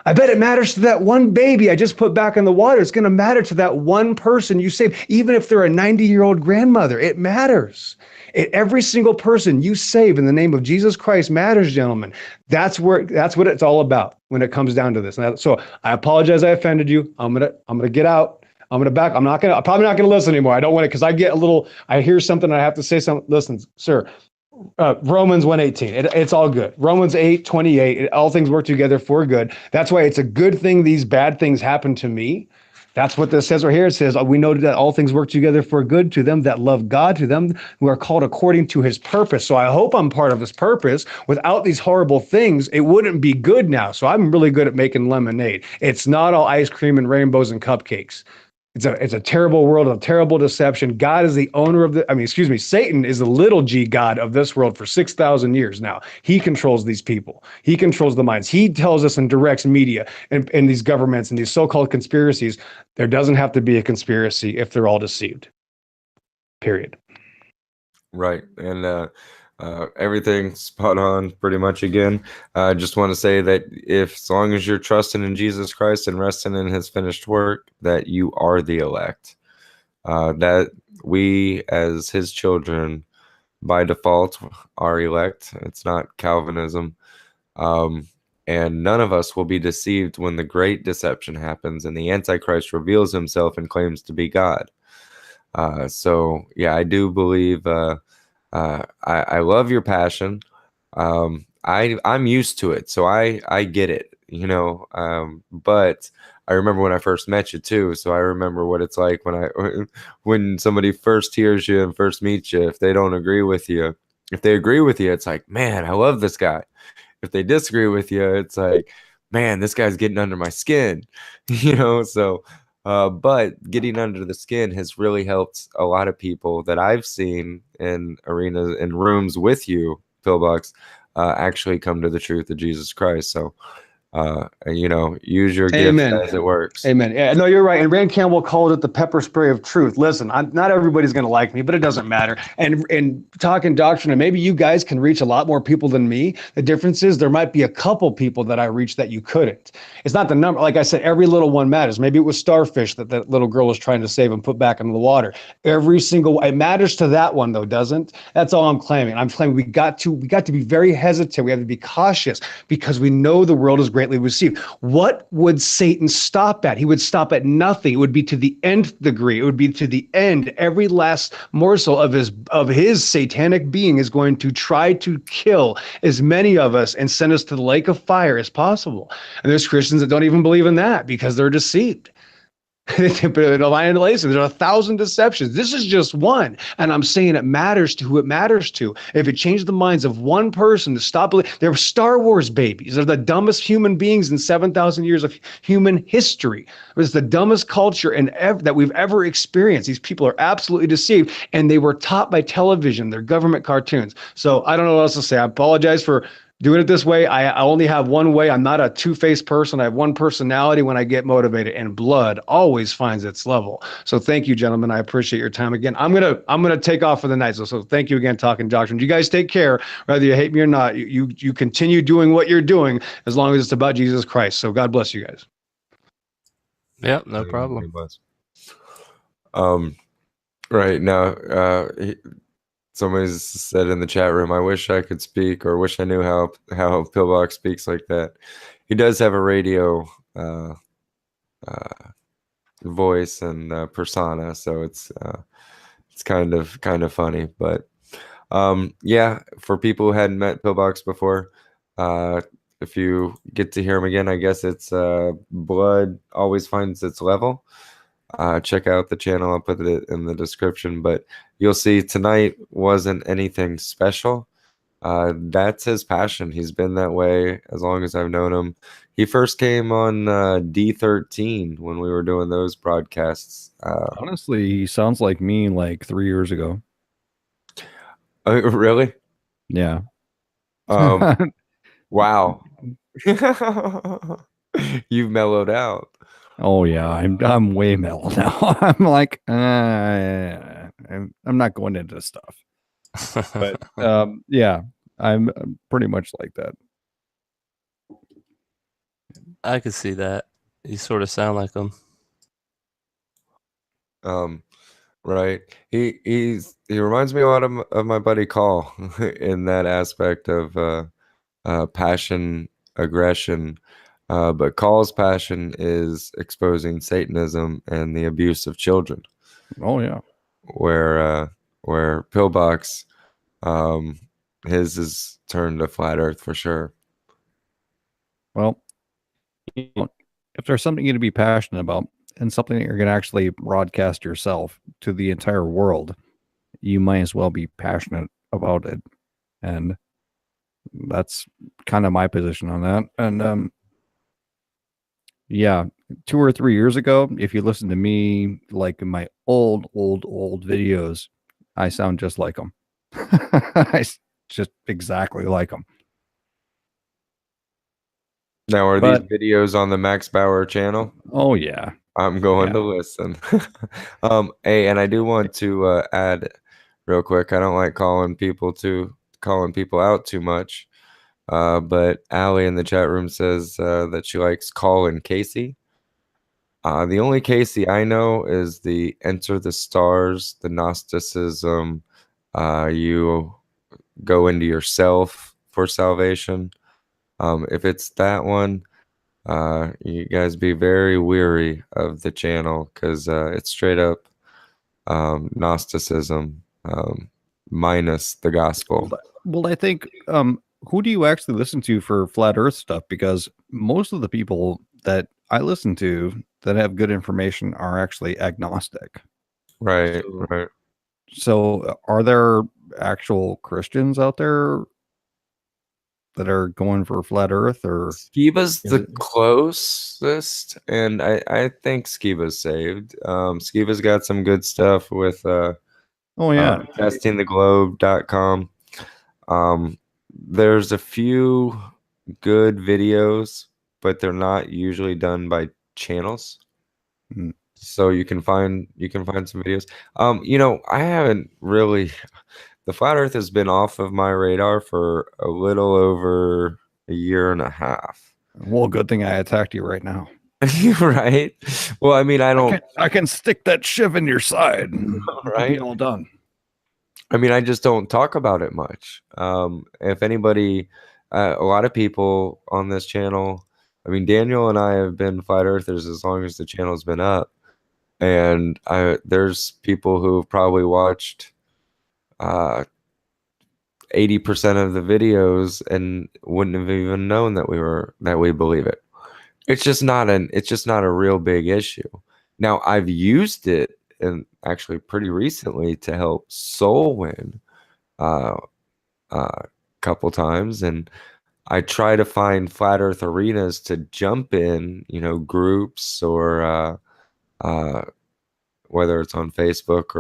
I bet it matters to that one baby I just put back in the water. It's going to matter to that one person you save, even if they're a 90-year-old grandmother. It matters. Every single person you save in the name of Jesus Christ matters, gentlemen. That's what it's all about when it comes down to this. So I apologize I offended you. I'm gonna get out. I'm probably not gonna listen anymore. I don't want it because I hear something and I have to say something. Listen, sir. Romans 1:18. It's all good. Romans 8:28. All things work together for good. That's why it's a good thing these bad things happen to me. That's what this says right here. It says, we know that all things work together for good to them that love God, to them who are called according to his purpose. So I hope I'm part of his purpose. Without these horrible things, it wouldn't be good now. So I'm really good at making lemonade. It's not all ice cream and rainbows and cupcakes. It's a terrible world, a terrible deception. God is the owner of Satan is the little g God of this world for 6,000 years now. He controls these people. He controls the minds. He tells us and directs media and these governments and these so-called conspiracies. There doesn't have to be a conspiracy if they're all deceived. Period. Right. And everything's spot on pretty much again. I just want to say that as long as you're trusting in Jesus Christ and resting in his finished work, that you are the elect. That we as his children by default are elect. It's not Calvinism. And none of us will be deceived when the great deception happens and the Antichrist reveals himself and claims to be God. So yeah, I do believe I love your passion. I'm used to it, so I get it, but I remember when I first met you too, so I remember what it's like when somebody first hears you and first meets you. If they don't agree with you, if they agree with you, it's like, man, I love this guy. If they disagree with you, it's like, man, this guy's getting under my skin, so but getting under the skin has really helped a lot of people that I've seen in arenas and rooms with you, Pillbox, actually come to the truth of Jesus Christ. So, use your gift as it works. Amen. Yeah, no, you're right. And Rand Campbell called it the pepper spray of truth. Listen, not everybody's going to like me, but it doesn't matter. And talking doctrine, and maybe you guys can reach a lot more people than me. The difference is there might be a couple people that I reach that you couldn't. It's not the number. Like I said, every little one matters. Maybe it was starfish that little girl was trying to save and put back into the water. Every single, it matters to that one though, doesn't? That's all I'm claiming. I'm claiming we got to be very hesitant. We have to be cautious because we know the world is greatly received. What would Satan stop at? He would stop at nothing. It would be to the nth degree. It would be to the end. Every last morsel of his satanic being is going to try to kill as many of us and send us to the lake of fire as possible. And there's Christians that don't even believe in that because they're deceived. There's 1,000 deceptions. This is just one. And I'm saying it matters to who it matters to. If it changed the minds of one person to stop believing, they're Star Wars babies. They're the dumbest human beings in 7,000 years of human history. It was the dumbest culture that we've ever experienced. These people are absolutely deceived, and they were taught by television. They're government cartoons. So I don't know what else to say. I apologize for doing it this way. I only have one way. I'm not a two-faced person. I have one personality when I get motivated, and blood always finds its level. So thank you, gentlemen. I appreciate your time again. I'm gonna take off for the night. So thank you again, Talkin Doctrine. You guys take care, whether you hate me or not. You continue doing what you're doing as long as it's about Jesus Christ. So God bless you guys. Yeah, no problem. Right now, somebody's said in the chat room, I wish I could speak, or wish I knew how Pillbox speaks like that. He does have a radio voice and persona, so it's kind of funny. But yeah, for people who hadn't met Pillbox before, if you get to hear him again, I guess it's Blood Always Finds Its Level. Check out the channel. I'll put it in the description. But you'll see tonight wasn't anything special. That's his passion. He's been that way as long as I've known him. He first came on D13 when we were doing those broadcasts. Honestly, he sounds like me like 3 years ago. Really? Yeah. Wow. You've mellowed out. Oh yeah, I'm way mellow now. I'm like, I'm not going into stuff. But yeah, I'm pretty much like that. I could see that. You sort of sound like him. Right. He reminds me a lot of my buddy Call in that aspect of passion, aggression. But Call's passion is exposing Satanism and the abuse of children. Oh yeah. Where Pillbox, his is turned to flat Earth for sure. Well, if there's something you're to be passionate about and something that you're going to actually broadcast yourself to the entire world, you might as well be passionate about it. And that's kind of my position on that. And yeah, 2 or 3 years ago, if you listen to me like in my old videos, I sound just like them. Just exactly like them. Now, are these videos on the Max Bauer channel? Oh yeah, I'm going to listen. Hey, and I do want to add real quick. I don't like calling people out too much. But Allie in the chat room says that she likes Colin Casey. The only Casey I know is the Enter the Stars, the Gnosticism. You go into yourself for salvation. If it's that one, you guys be very weary of the channel because it's straight up Gnosticism minus the gospel. Well, I think who do you actually listen to for flat Earth stuff? Because most of the people that I listen to that have good information are actually agnostic. Right, so, right. So, are there actual Christians out there that are going for flat Earth, or Skiba's the closest, and I think Skiba's saved. Skiba's got some good stuff with testingtheglobe.com. There's a few good videos, but they're not usually done by channels. So you can find some videos. I haven't really. The flat Earth has been off of my radar for a little over a year and a half. Well, good thing I attacked you right now. Right? Well, I mean, I can stick that shiv in your side. Right? Be all done. I mean, I just don't talk about it much. If anybody, a lot of people on this channel, I mean, Daniel and I have been flat earthers as long as the channel's been up. And there's people who have probably watched 80% of the videos and wouldn't have even known that we believe it. It's just not a real big issue. Now, I've used it and actually pretty recently to help soul win a couple times, and I try to find flat earth arenas to jump in, groups or whether it's on Facebook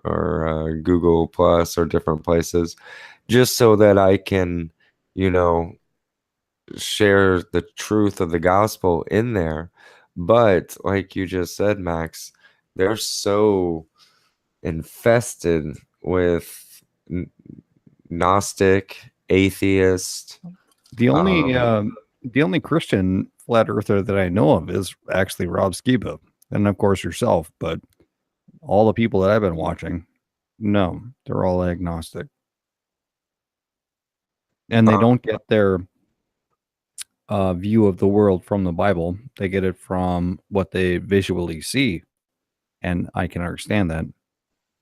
or Google Plus or different places, just so that I can, share the truth of the gospel in there. But like you just said, Max, they're so infested with Gnostic, atheist. The only Christian flat earther that I know of is actually Rob Skiba, and of course yourself. But all the people that I've been watching, no, they're all agnostic, and they don't get their view of the world from the Bible. They get it from what they visually see, and I can understand that.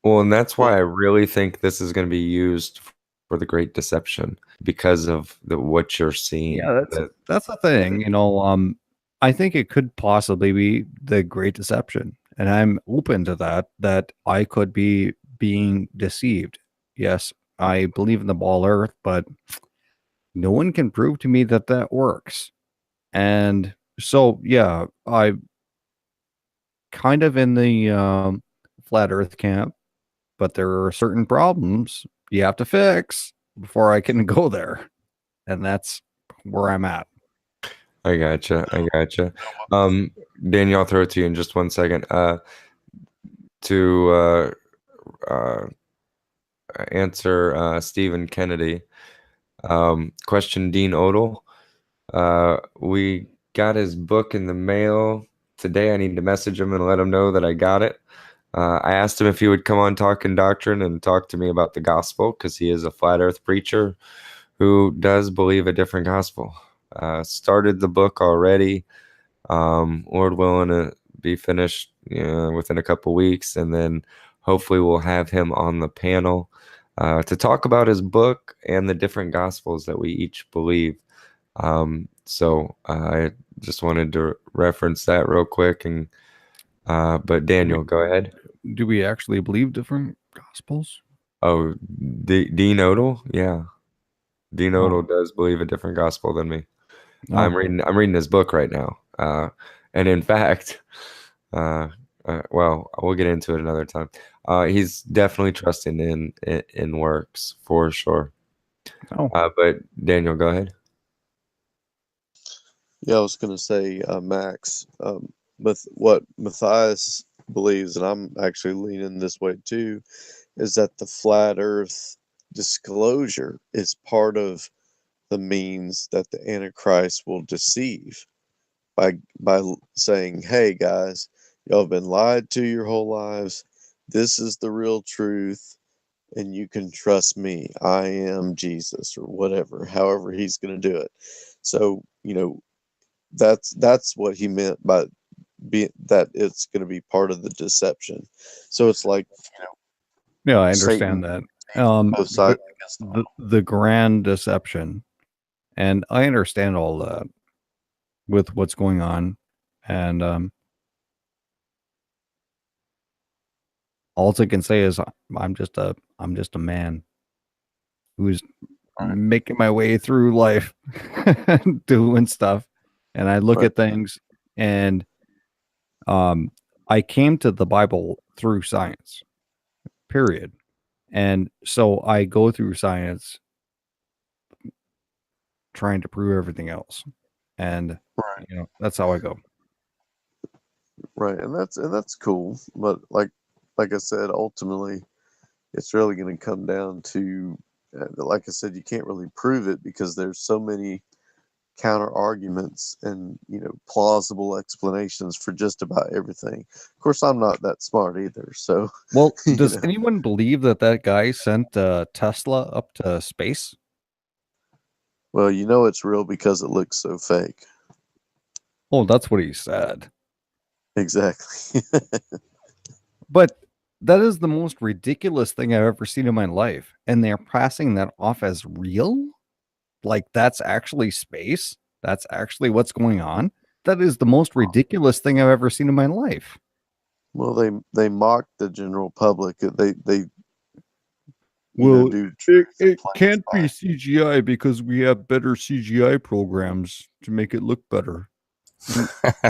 Well, and that's why I really think this is going to be used for the Great Deception because of what you're seeing. Yeah, that's the thing. I think it could possibly be the Great Deception, and I'm open to that. That I could be being deceived. Yes, I believe in the ball Earth, but no one can prove to me that that works. And so, yeah, I kind of in the flat Earth camp, but there are certain problems you have to fix before I can go there, and that's where I'm at. I gotcha. Daniel, I'll throw it to you in just 1 second. To answer Stephen Kennedy, question Dean Odell. We got his book in the mail today. I need to message him and let him know that I got it. I asked him if he would come on Talkin Doctrine and talk to me about the gospel because he is a flat earth preacher who does believe a different gospel. Started the book already. Lord willing to be finished within a couple weeks, and then hopefully we'll have him on the panel to talk about his book and the different gospels that we each believe. So I just wanted to reference that real quick. And but Daniel, go ahead. Do we actually believe different gospels? Oh, Dean Odell, yeah. Dean Odell does believe a different gospel than me. Oh. I'm reading his book right now, and in fact, well, we'll get into it another time. He's definitely trusting in works for sure. Oh. But Daniel, go ahead. Yeah, I was going to say, Max, what Matthias believes, and I'm actually leaning this way too, is that the flat Earth disclosure is part of the means that the Antichrist will deceive by saying, "Hey guys, y'all have been lied to your whole lives. This is the real truth, and you can trust me. I am Jesus," or whatever. However, he's going to do it. So that's what he meant by that it's going to be part of the deception. So it's like yeah, I understand Satan, that. both sides The grand deception, and I understand all that with what's going on, and all I can say is I'm just a man who's making my way through life, doing stuff, and I look at things, and I came to the Bible through science, period. And so I go through science trying to prove everything else. And that's how I go. Right, and that's cool. But like I said, ultimately, it's really going to come down to, like I said, you can't really prove it because there's so many counter arguments and plausible explanations for just about everything. Of course, I'm not that smart either. So, well, does anyone believe that guy sent Tesla up to space? Well, it's real because it looks so fake. Oh, that's what he said. Exactly. But that is the most ridiculous thing I've ever seen in my life. And they're passing that off as real? Like that's actually space? That's actually what's going on? That is the most ridiculous thing I've ever seen in my life. Well, they mock the general public. They well, do it can't be CGI because we have better CGI programs to make it look better.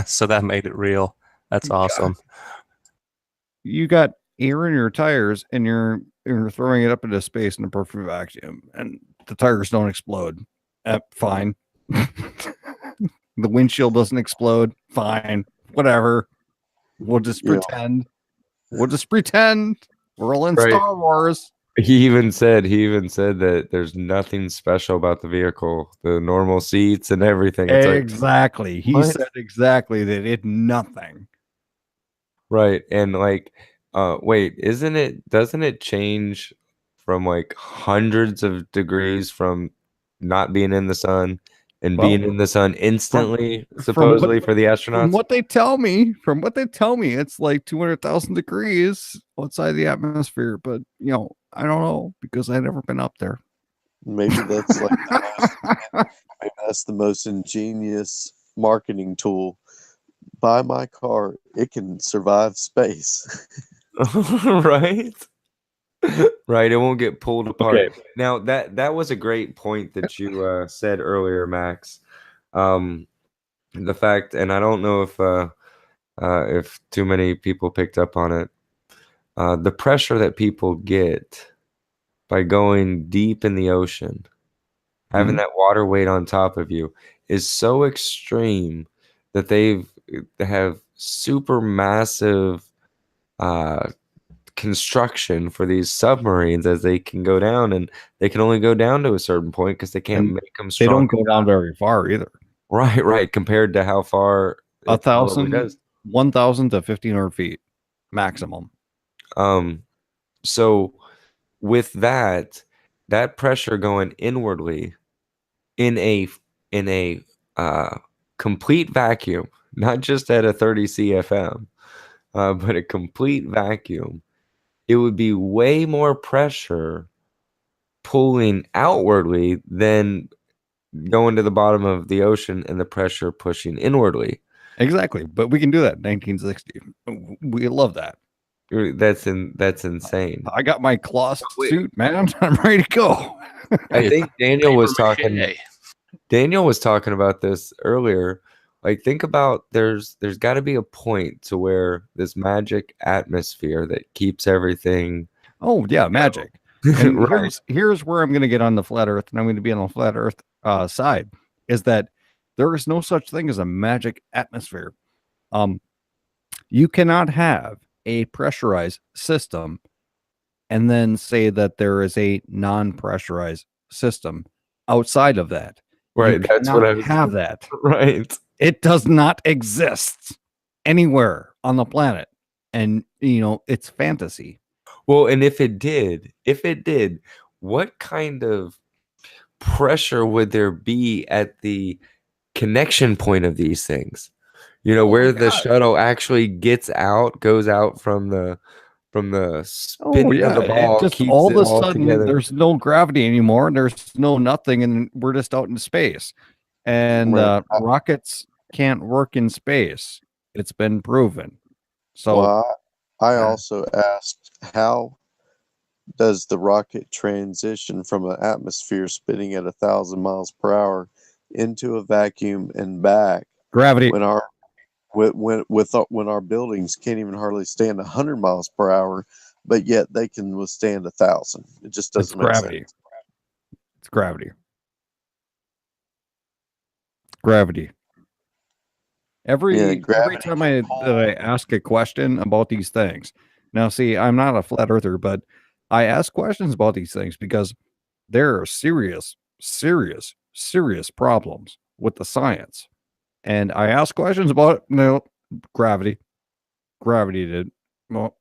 So that made it real. That's awesome. You got air in your tires and you're throwing it up into space in a perfect vacuum and the tires don't explode. Fine. The windshield doesn't explode. Fine. Whatever. We'll just pretend. We'll just pretend we're all in Star Wars. He even said that there's nothing special about the vehicle, the normal seats and everything. It's exactly. Like, he said exactly that it nothing. Right. And like, wait, doesn't it change from like hundreds of degrees from not being in the sun and Well, being in the sun instantly, from supposedly what- for the astronauts. From what they tell me, it's like 200,000 degrees outside the atmosphere. But I don't know because I've never been up there. Maybe that's like maybe that's the most ingenious marketing tool. Buy my car; it can survive space. Right. Right, it won't get pulled apart. Okay. Now that was a great point that you said earlier, Max. The fact, and I don't know if too many people picked up on it, the pressure that people get by going deep in the ocean, having that water weight on top of you, is so extreme that they have super massive construction for these submarines as they can go down, and they can only go down to a certain point because they can't And make them They strong. don't go down very far either. Right, compared to how far it probably does. 1,000 to 1,500 feet maximum. So with that pressure going inwardly in a complete vacuum, not just at a 30 CFM, but a complete vacuum, it would be way more pressure pulling outwardly than going to the bottom of the ocean and the pressure pushing inwardly. Exactly. But we can do that in 1960. We love that. That's insane. I got my cloth suit, man. I'm ready to go. I think Daniel was talking. Mache. Daniel was talking about this earlier. Like, think about there's got to be a point to where this magic atmosphere that keeps everything. Oh yeah, magic. And Right. here's where I'm going to get on the flat Earth, and I'm going to be on the flat Earth side. Is that there is no such thing as a magic atmosphere. You cannot have a pressurized system and then say that there is a non-pressurized system outside of that. Right. You That's what I cannot was. have that. Right. It does not exist anywhere on the planet, and it's fantasy. Well, and if it did, what kind of pressure would there be at the connection point of these things? Where the shuttle actually goes out from the spinning of the ball, just keeps all it of a all sudden together. there's no gravity anymore. There's no nothing, and we're just out in space. And Right. rockets can't work in space. It's been proven. So Well, I also asked, how does the rocket transition from an atmosphere spinning at 1,000 miles per hour into a vacuum and back gravity. when our when our buildings can't even hardly stand 100 miles per hour, but yet they can withstand 1,000? It just It's doesn't make gravity. sense. It's gravity. Gravity. Every gravity time I ask a question about these things. Now, see, I'm not a flat earther, but I ask questions about these things because there are serious problems with the science. And I ask questions about gravity. Gravity did. Well,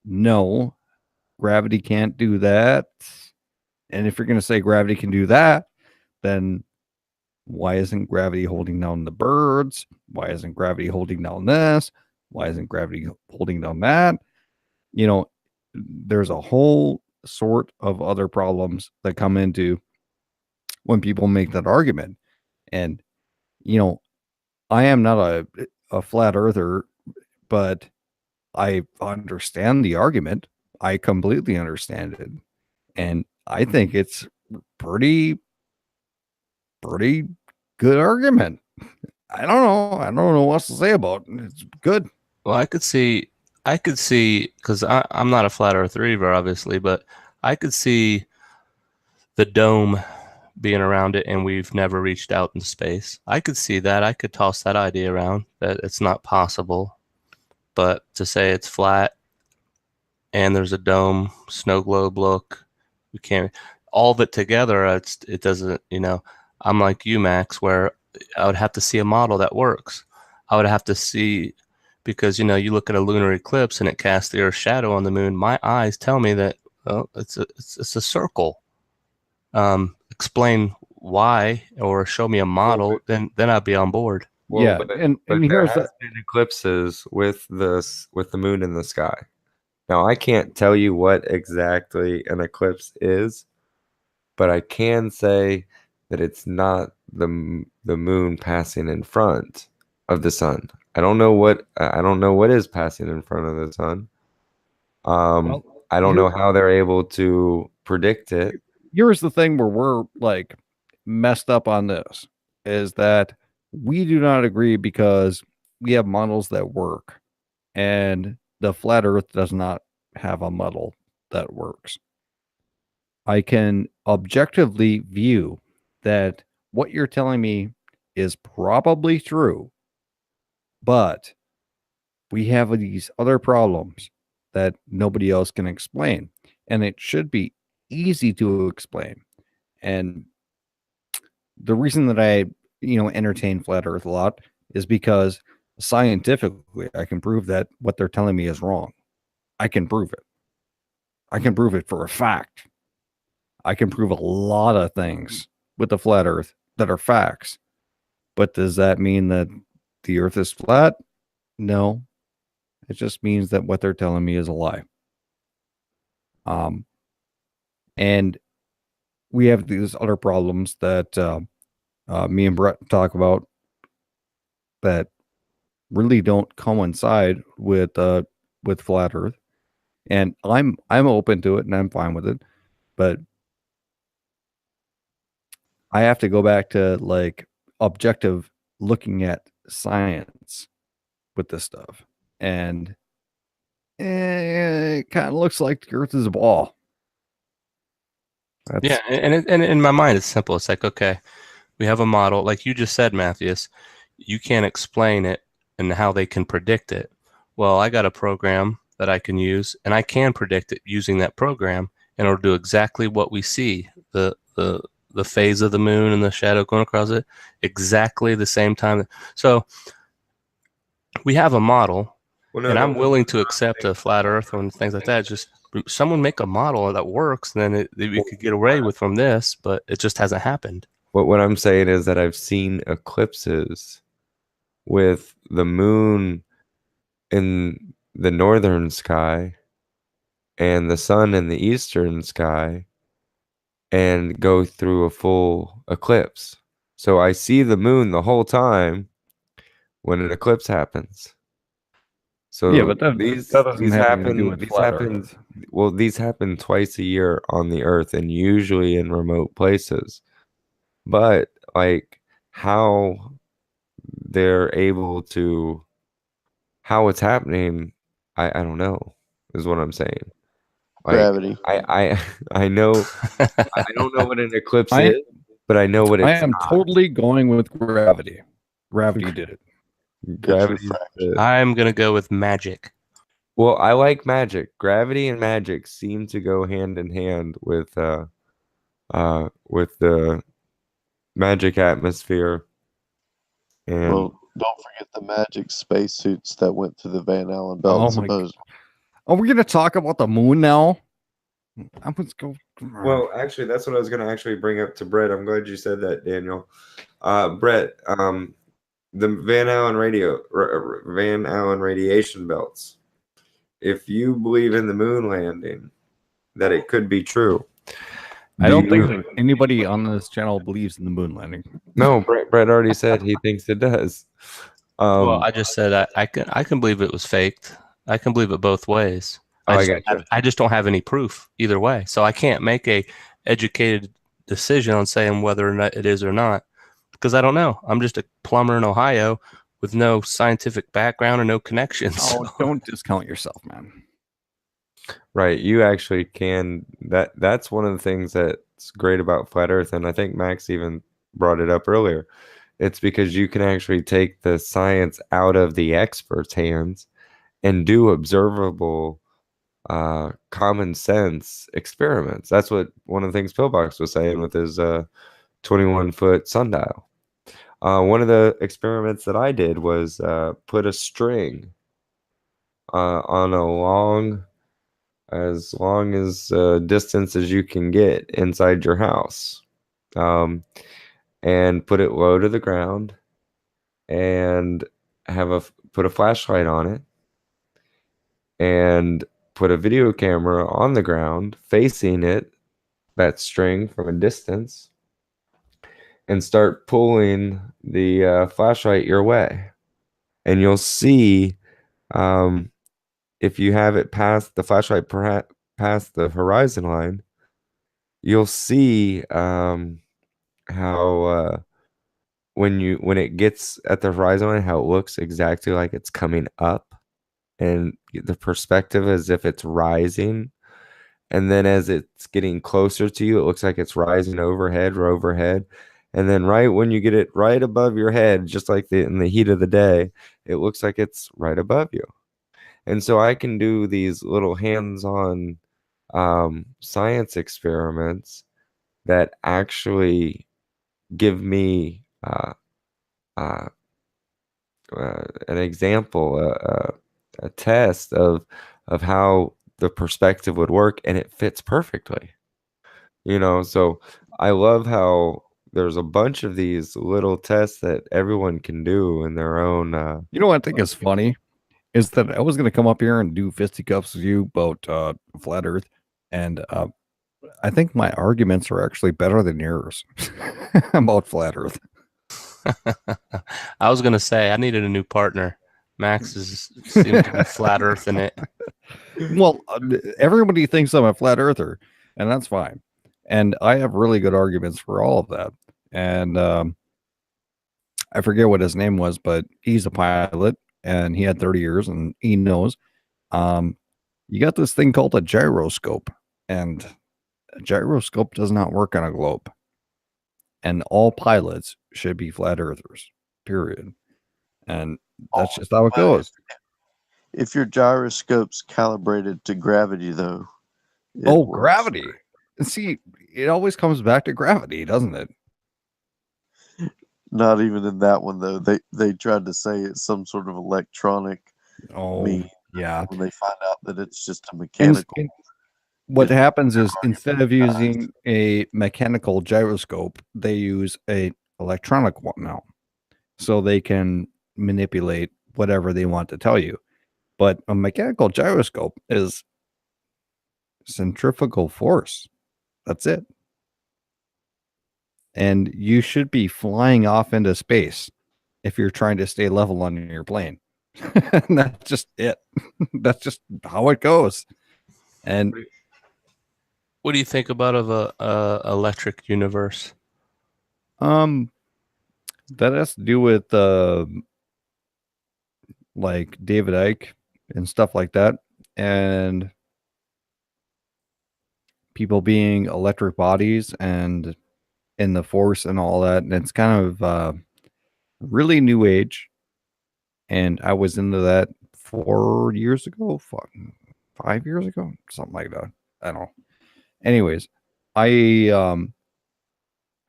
no, gravity can't do that. And if you're going to say gravity can do that, then why isn't gravity holding down the birds? Why isn't gravity holding down this? Why isn't gravity holding down that? There's a whole sort of other problems that come into when people make that argument. And, I am not a flat earther, but I understand the argument. I completely understand it. And I think it's pretty good argument. I don't know what else to say about it. It's good. Well, I could see, because I'm not a flat earther either, obviously, but I could see the dome being around it and we've never reached out in space. I could see that. I could toss that idea around that it's not possible. But to say it's flat and there's a dome, snow globe look, we can't, all of it together, it doesn't, I'm like you, Max, where I would have to see a model that works. I would have to see, because, you look at a lunar eclipse and it casts the Earth's shadow on the moon. My eyes tell me that, well, it's a circle. Explain why or show me a model, then I'd be on board. Well, Yeah, but and there here's has been eclipses with the moon in the sky. Now, I can't tell you what exactly an eclipse is, but I can say that it's not the moon passing in front of the sun. I don't know what is passing in front of the sun. well, I don't know how they're able to predict it. here's the thing where we're like messed up on this is that we do not agree because we have models that work and the flat earth does not have a model that works. I can objectively view that what you're telling me is probably true, but we have these other problems that nobody else can explain, and it should be easy to explain. And the reason that I, entertain flat earth a lot is because scientifically I can prove that what they're telling me is wrong. I can prove it. I can prove it for a fact. I can prove a lot of things with the flat earth that are facts. But does that mean that the earth is flat? No. It just means that what they're telling me is a lie. And we have these other problems that me and Brett talk about that really don't coincide with flat earth. And I'm open to it and I'm fine with it, but I have to go back to like objective looking at science with this stuff. And it kind of looks like the earth is a ball. Yeah, and in my mind, it's simple. It's like, okay, we have a model, like you just said, Matthias. You can't explain it and how they can predict it. Well, I got a program that I can use, and I can predict it using that program, and it'll do exactly what we see the phase of the moon and the shadow going across it exactly the same time. So we have a model, and I'm willing to accept a flat Earth and things like that. Just someone make a model that works, and then we could get away with from this, but it just hasn't happened. What I'm saying is that I've seen eclipses with the moon in the northern sky and the sun in the eastern sky and go through a full eclipse. So I see the moon the whole time when an eclipse happens. So yeah, but that doesn't these have anything to do happen with flat Earth. well, these happen twice a year on the earth and usually in remote places. But like how they're able to how it's happening, I don't know, is what I'm saying. Like, Gravity. I know I don't know what an eclipse is, but I know what it's I am not. totally going with gravity. Gravity did it. Gravity. I'm gonna go with magic. Well, I like magic. Gravity and magic seem to go hand in hand with the magic atmosphere. And Well, don't forget the magic spacesuits that went through the Van Allen belt. Supposedly. Are we going to talk about the moon now? I'm going to go. well, actually, that's what I was going to actually bring up to Brett. I'm glad you said that, Daniel. Brett, the Van Allen radiation belts. If you believe in the moon landing, that it could be true. I don't think that anybody on this channel believes in the moon landing. No, Brett already said he thinks it does. Well, I just said I can believe it was faked. I can believe it both ways. I just don't have any proof either way, so I can't make a educated decision on saying whether or not it is or not because I don't know. I'm just a plumber in Ohio with no scientific background and no connections. Oh, don't discount yourself, man. Right, you actually can. That's one of the things that's great about flat Earth, and I think Max even brought it up earlier. It's because you can actually take the science out of the experts' hands and do observable, common sense experiments. That's what one of the things Pillbox was saying with his 21-foot sundial. One of the experiments that I did was put a string on as long as distance as you can get inside your house. and put it low to the ground and put a flashlight on it and put a video camera on the ground facing it, that string from a distance, and start pulling the flashlight your way. And you'll see, if you have it past the flashlight, past the horizon line, you'll see how when it gets at the horizon line, how it looks exactly like it's coming up, and the perspective as if it's rising. And then as it's getting closer to you, it looks like it's rising overhead or overhead. And then right when you get it right above your head, just like in the heat of the day, it looks like it's right above you. And so I can do these little hands-on science experiments that actually give me uh, an example, a test of how the perspective would work, and it fits perfectly. So I love how there's a bunch of these little tests that everyone can do in their own. You know what I think is funny is that I was going to come up here and do fisticuffs with you about flat Earth, and I think my arguments are actually better than yours about flat Earth. I was gonna say I needed a new partner. Max seemed to be flat earthing it. Well, everybody thinks I'm a flat earther, and that's fine. And I have really good arguments for all of that. And I forget what his name was, but he's a pilot, and he had 30 years, and he knows. You got this thing called a gyroscope, and a gyroscope does not work on a globe. And all pilots should be flat earthers, period. And that's just how it goes. If your gyroscope's calibrated to gravity, though. Oh, gravity. See, it always comes back to gravity, doesn't it? Not even in that one, though. They tried to say it's some sort of electronic mean. Yeah. When they find out that it's just a mechanical. What happens is instead of using a mechanical gyroscope, they use a electronic one now. So they can manipulate whatever they want to tell you. But a mechanical gyroscope is centrifugal force. That's it. And you should be flying off into space if you're trying to stay level on your plane. That's just it. That's just how it goes. And what do you think about of a electric universe? That has to do with like David Icke and stuff like that, and people being electric bodies and in the force and all that. And it's kind of really new age. And I was into that 4 years ago, 5 years ago, something like that. I don't know. Anyways, I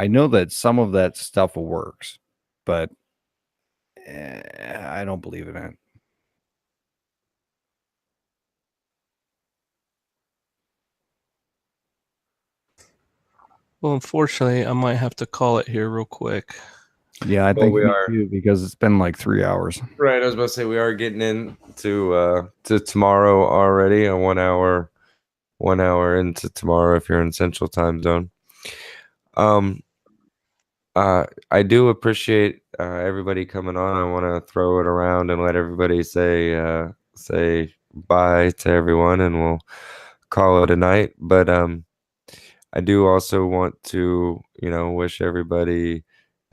know that some of that stuff works, but I don't believe in it. Well, unfortunately, I might have to call it here real quick. Yeah, I think we are too, because it's been like 3 hours. Right, I was about to say we are getting into to tomorrow already. A 1 hour into tomorrow if you're in Central Time Zone. I do appreciate everybody coming on. I want to throw it around and let everybody say bye to everyone, and we'll call it a night. But I do also want to wish everybody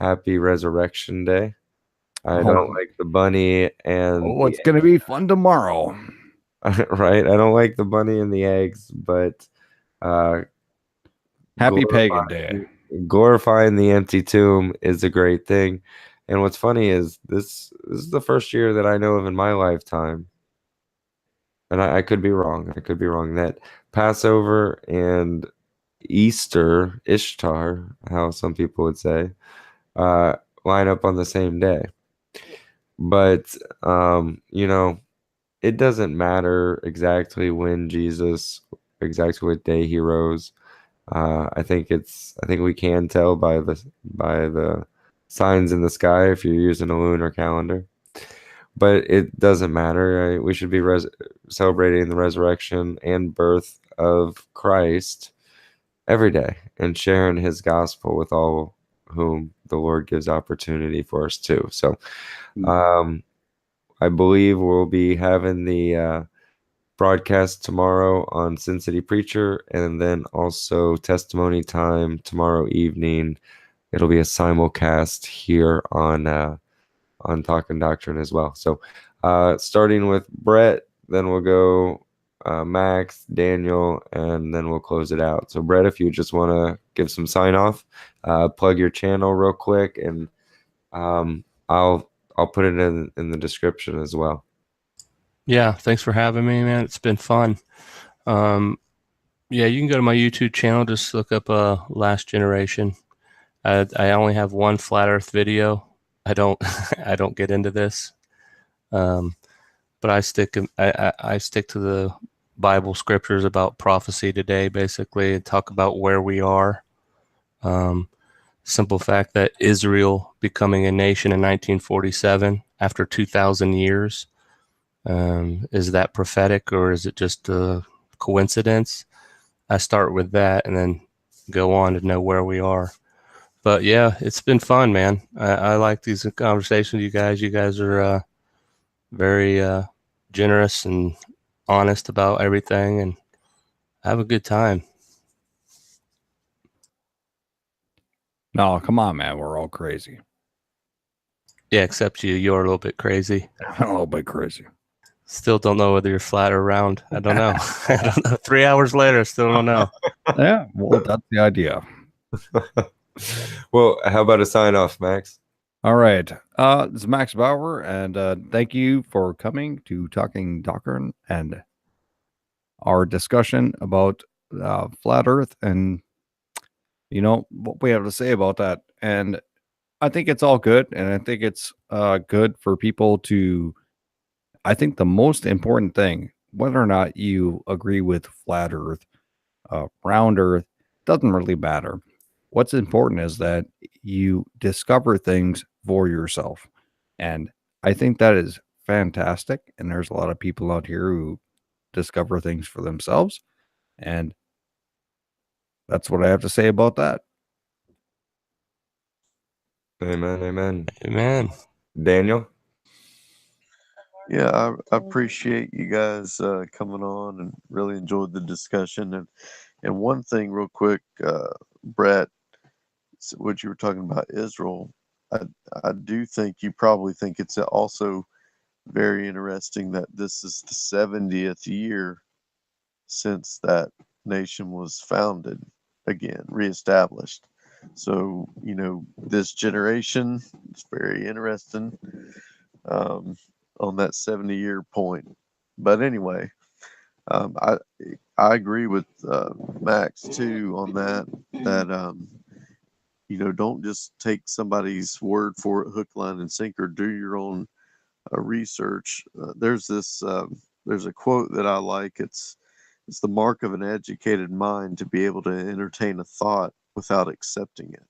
happy Resurrection Day. I don't like the bunny and it's gonna be fun tomorrow. Right, I don't like the bunny and the eggs, but happy Pagan Day. Glorifying the empty tomb is a great thing. And what's funny is this is the first year that I know of in my lifetime, and I could be wrong. I could be wrong, that Passover and Easter, Ishtar, how some people would say, line up on the same day. But it doesn't matter exactly when exactly what day he rose. I think we can tell by the signs in the sky if you're using a lunar calendar. But it doesn't matter. Right? We should be celebrating the resurrection and birth of Christ every day and sharing his gospel with all whom the Lord gives opportunity for us to. So I believe we'll be having the broadcast tomorrow on Sin City Preacher, and then also testimony time tomorrow evening. It'll be a simulcast here on Talkin Doctrine as well. So starting with Brett, then we'll go Max, Daniel, and then we'll close it out. So Brett, if you just want to give some sign off, plug your channel real quick, and I'll put it in the description as well. Yeah, thanks for having me, man. It's been fun. Yeah, you can go to my YouTube channel. Just look up Last Generation. I only have one flat Earth video. I don't I don't get into this, but I stick to the Bible scriptures about prophecy today, basically, and talk about where we are. Simple fact that Israel becoming a nation in 1947 after 2,000 years. Is that prophetic, or is it just a coincidence? I start with that and then go on to know where we are. But yeah, it's been fun, man. I like these conversations with you guys. You guys are very generous and honest about everything, and have a good time. No, come on, man. We're all crazy. Yeah, except you. You're a little bit crazy. I'm a little bit crazy. Still don't know whether you're flat or round. I don't know. I don't know. 3 hours later, still don't know. Yeah, well, that's the idea. Well, how about a sign off, Max? All right. This is Max Bauer, and thank you for coming to Talking Doctrine and our discussion about flat Earth and, what we have to say about that. And I think it's all good, and I think it's good for people to. I think the most important thing, whether or not you agree with flat Earth, round Earth, doesn't really matter. What's important is that you discover things for yourself. And I think that is fantastic. And there's a lot of people out here who discover things for themselves. And that's what I have to say about that. Amen. Amen. Amen. Daniel? Yeah, I appreciate you guys coming on and really enjoyed the discussion. And one thing, real quick, Brett, what you were talking about Israel, I do think you probably think it's also very interesting that this is the 70th year since that nation was founded again, reestablished. So, this generation is very interesting on that 70-year point. But anyway, I agree with Max too on that don't just take somebody's word for it, hook, line, and sinker. Do your own research. There's a quote that I like. It's the mark of an educated mind to be able to entertain a thought without accepting it.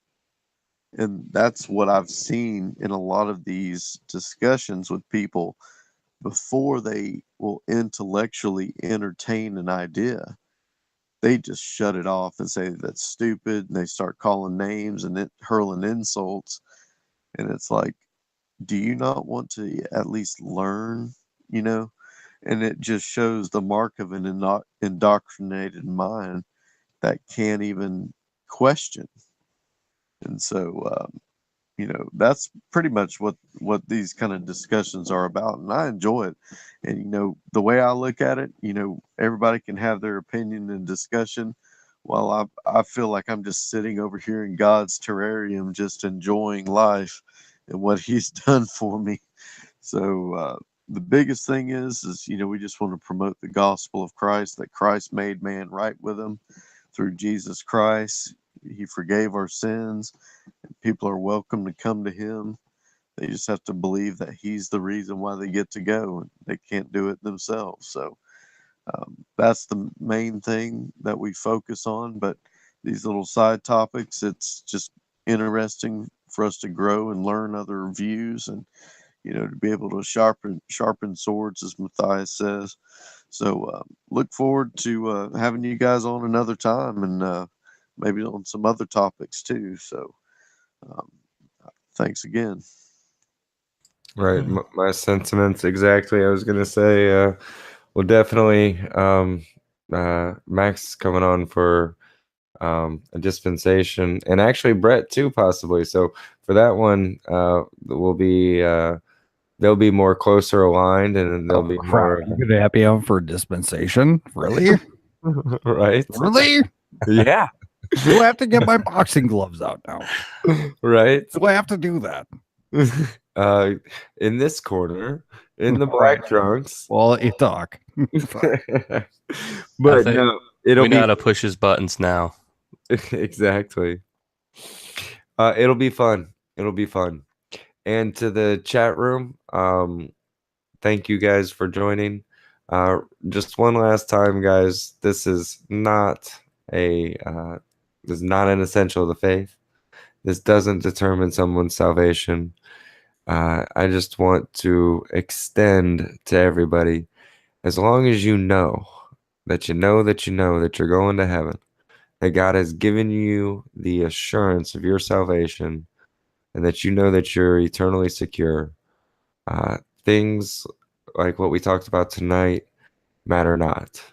And that's what I've seen in a lot of these discussions with people before they will intellectually entertain an idea. They just shut it off and say that's stupid, and they start calling names and hurling insults. And it's like, do you not want to at least learn, And it just shows the mark of an indoctrinated mind that can't even question. And so, that's pretty much what these kind of discussions are about, and I enjoy it. And the way I look at it, everybody can have their opinion and discussion, while I feel like I'm just sitting over here in God's terrarium, just enjoying life and what He's done for me. So the biggest thing is we just want to promote the gospel of Christ, that Christ made man right with Him through Jesus Christ. He forgave our sins. People are welcome to come to Him. They just have to believe that He's the reason why they get to go, and they can't do it themselves. So that's the main thing that we focus on. But these little side topics. It's just interesting for us to grow and learn other views, and to be able to sharpen swords, as Matthias says. So look forward to having you guys on another time, and maybe on some other topics too. So um, thanks again. Right. My sentiments exactly. I was going to say, well, definitely, Max is coming on for a dispensation, and actually Brett too, possibly. So for that one, we'll be they'll be more closer aligned, and they'll be more You could have me on for dispensation? Really? right. Really? Yeah. Do I have to get my boxing gloves out now? Right. Do I have to do that? In this corner, in the black trunks. Well, you talk. But think no, We it'll know be how to push his buttons now. exactly. It'll be fun. It'll be fun. And to the chat room, thank you guys for joining. Just one last time, guys. This is not an essential of the faith. This doesn't determine someone's salvation. I just want to extend to everybody, as long as you know that you know that you know that you're going to heaven, that God has given you the assurance of your salvation, and that you know that you're eternally secure. Things like what we talked about tonight matter not.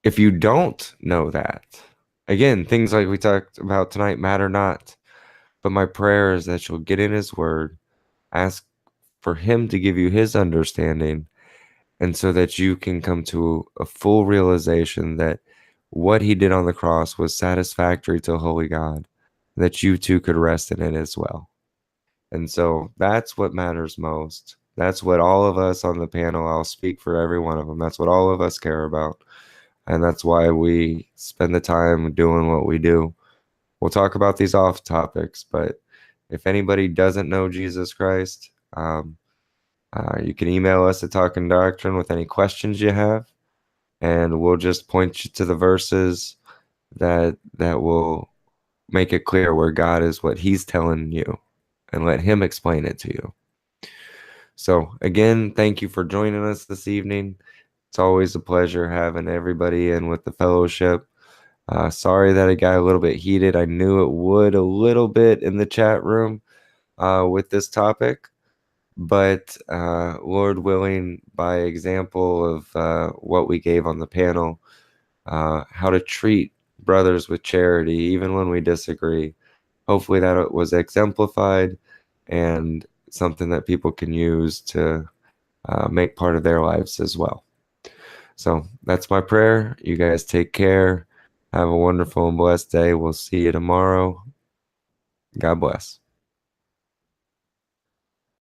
If you don't know that, again, things like we talked about tonight matter not. But my prayer is that you'll get in His Word, ask for Him to give you His understanding, and so that you can come to a full realization that what He did on the cross was satisfactory to holy God, that you too could rest in it as well. And so that's what matters most. That's what all of us on the panel, I'll speak for every one of them, that's what all of us care about. And that's why we spend the time doing what we do. We'll talk about these off topics, but if anybody doesn't know Jesus Christ, you can email us at Talkin Doctrine with any questions you have, and we'll just point you to the verses that will make it clear where God is, what He's telling you, and let Him explain it to you. So again, thank you for joining us this evening. It's always a pleasure having everybody in with the fellowship. Sorry that it got a little bit heated. I knew it would a little bit in the chat room with this topic. But Lord willing, by example of what we gave on the panel, how to treat brothers with charity, even when we disagree, hopefully that was exemplified and something that people can use to make part of their lives as well. So that's my prayer. You guys take care. Have a wonderful and blessed day. We'll see you tomorrow. God bless.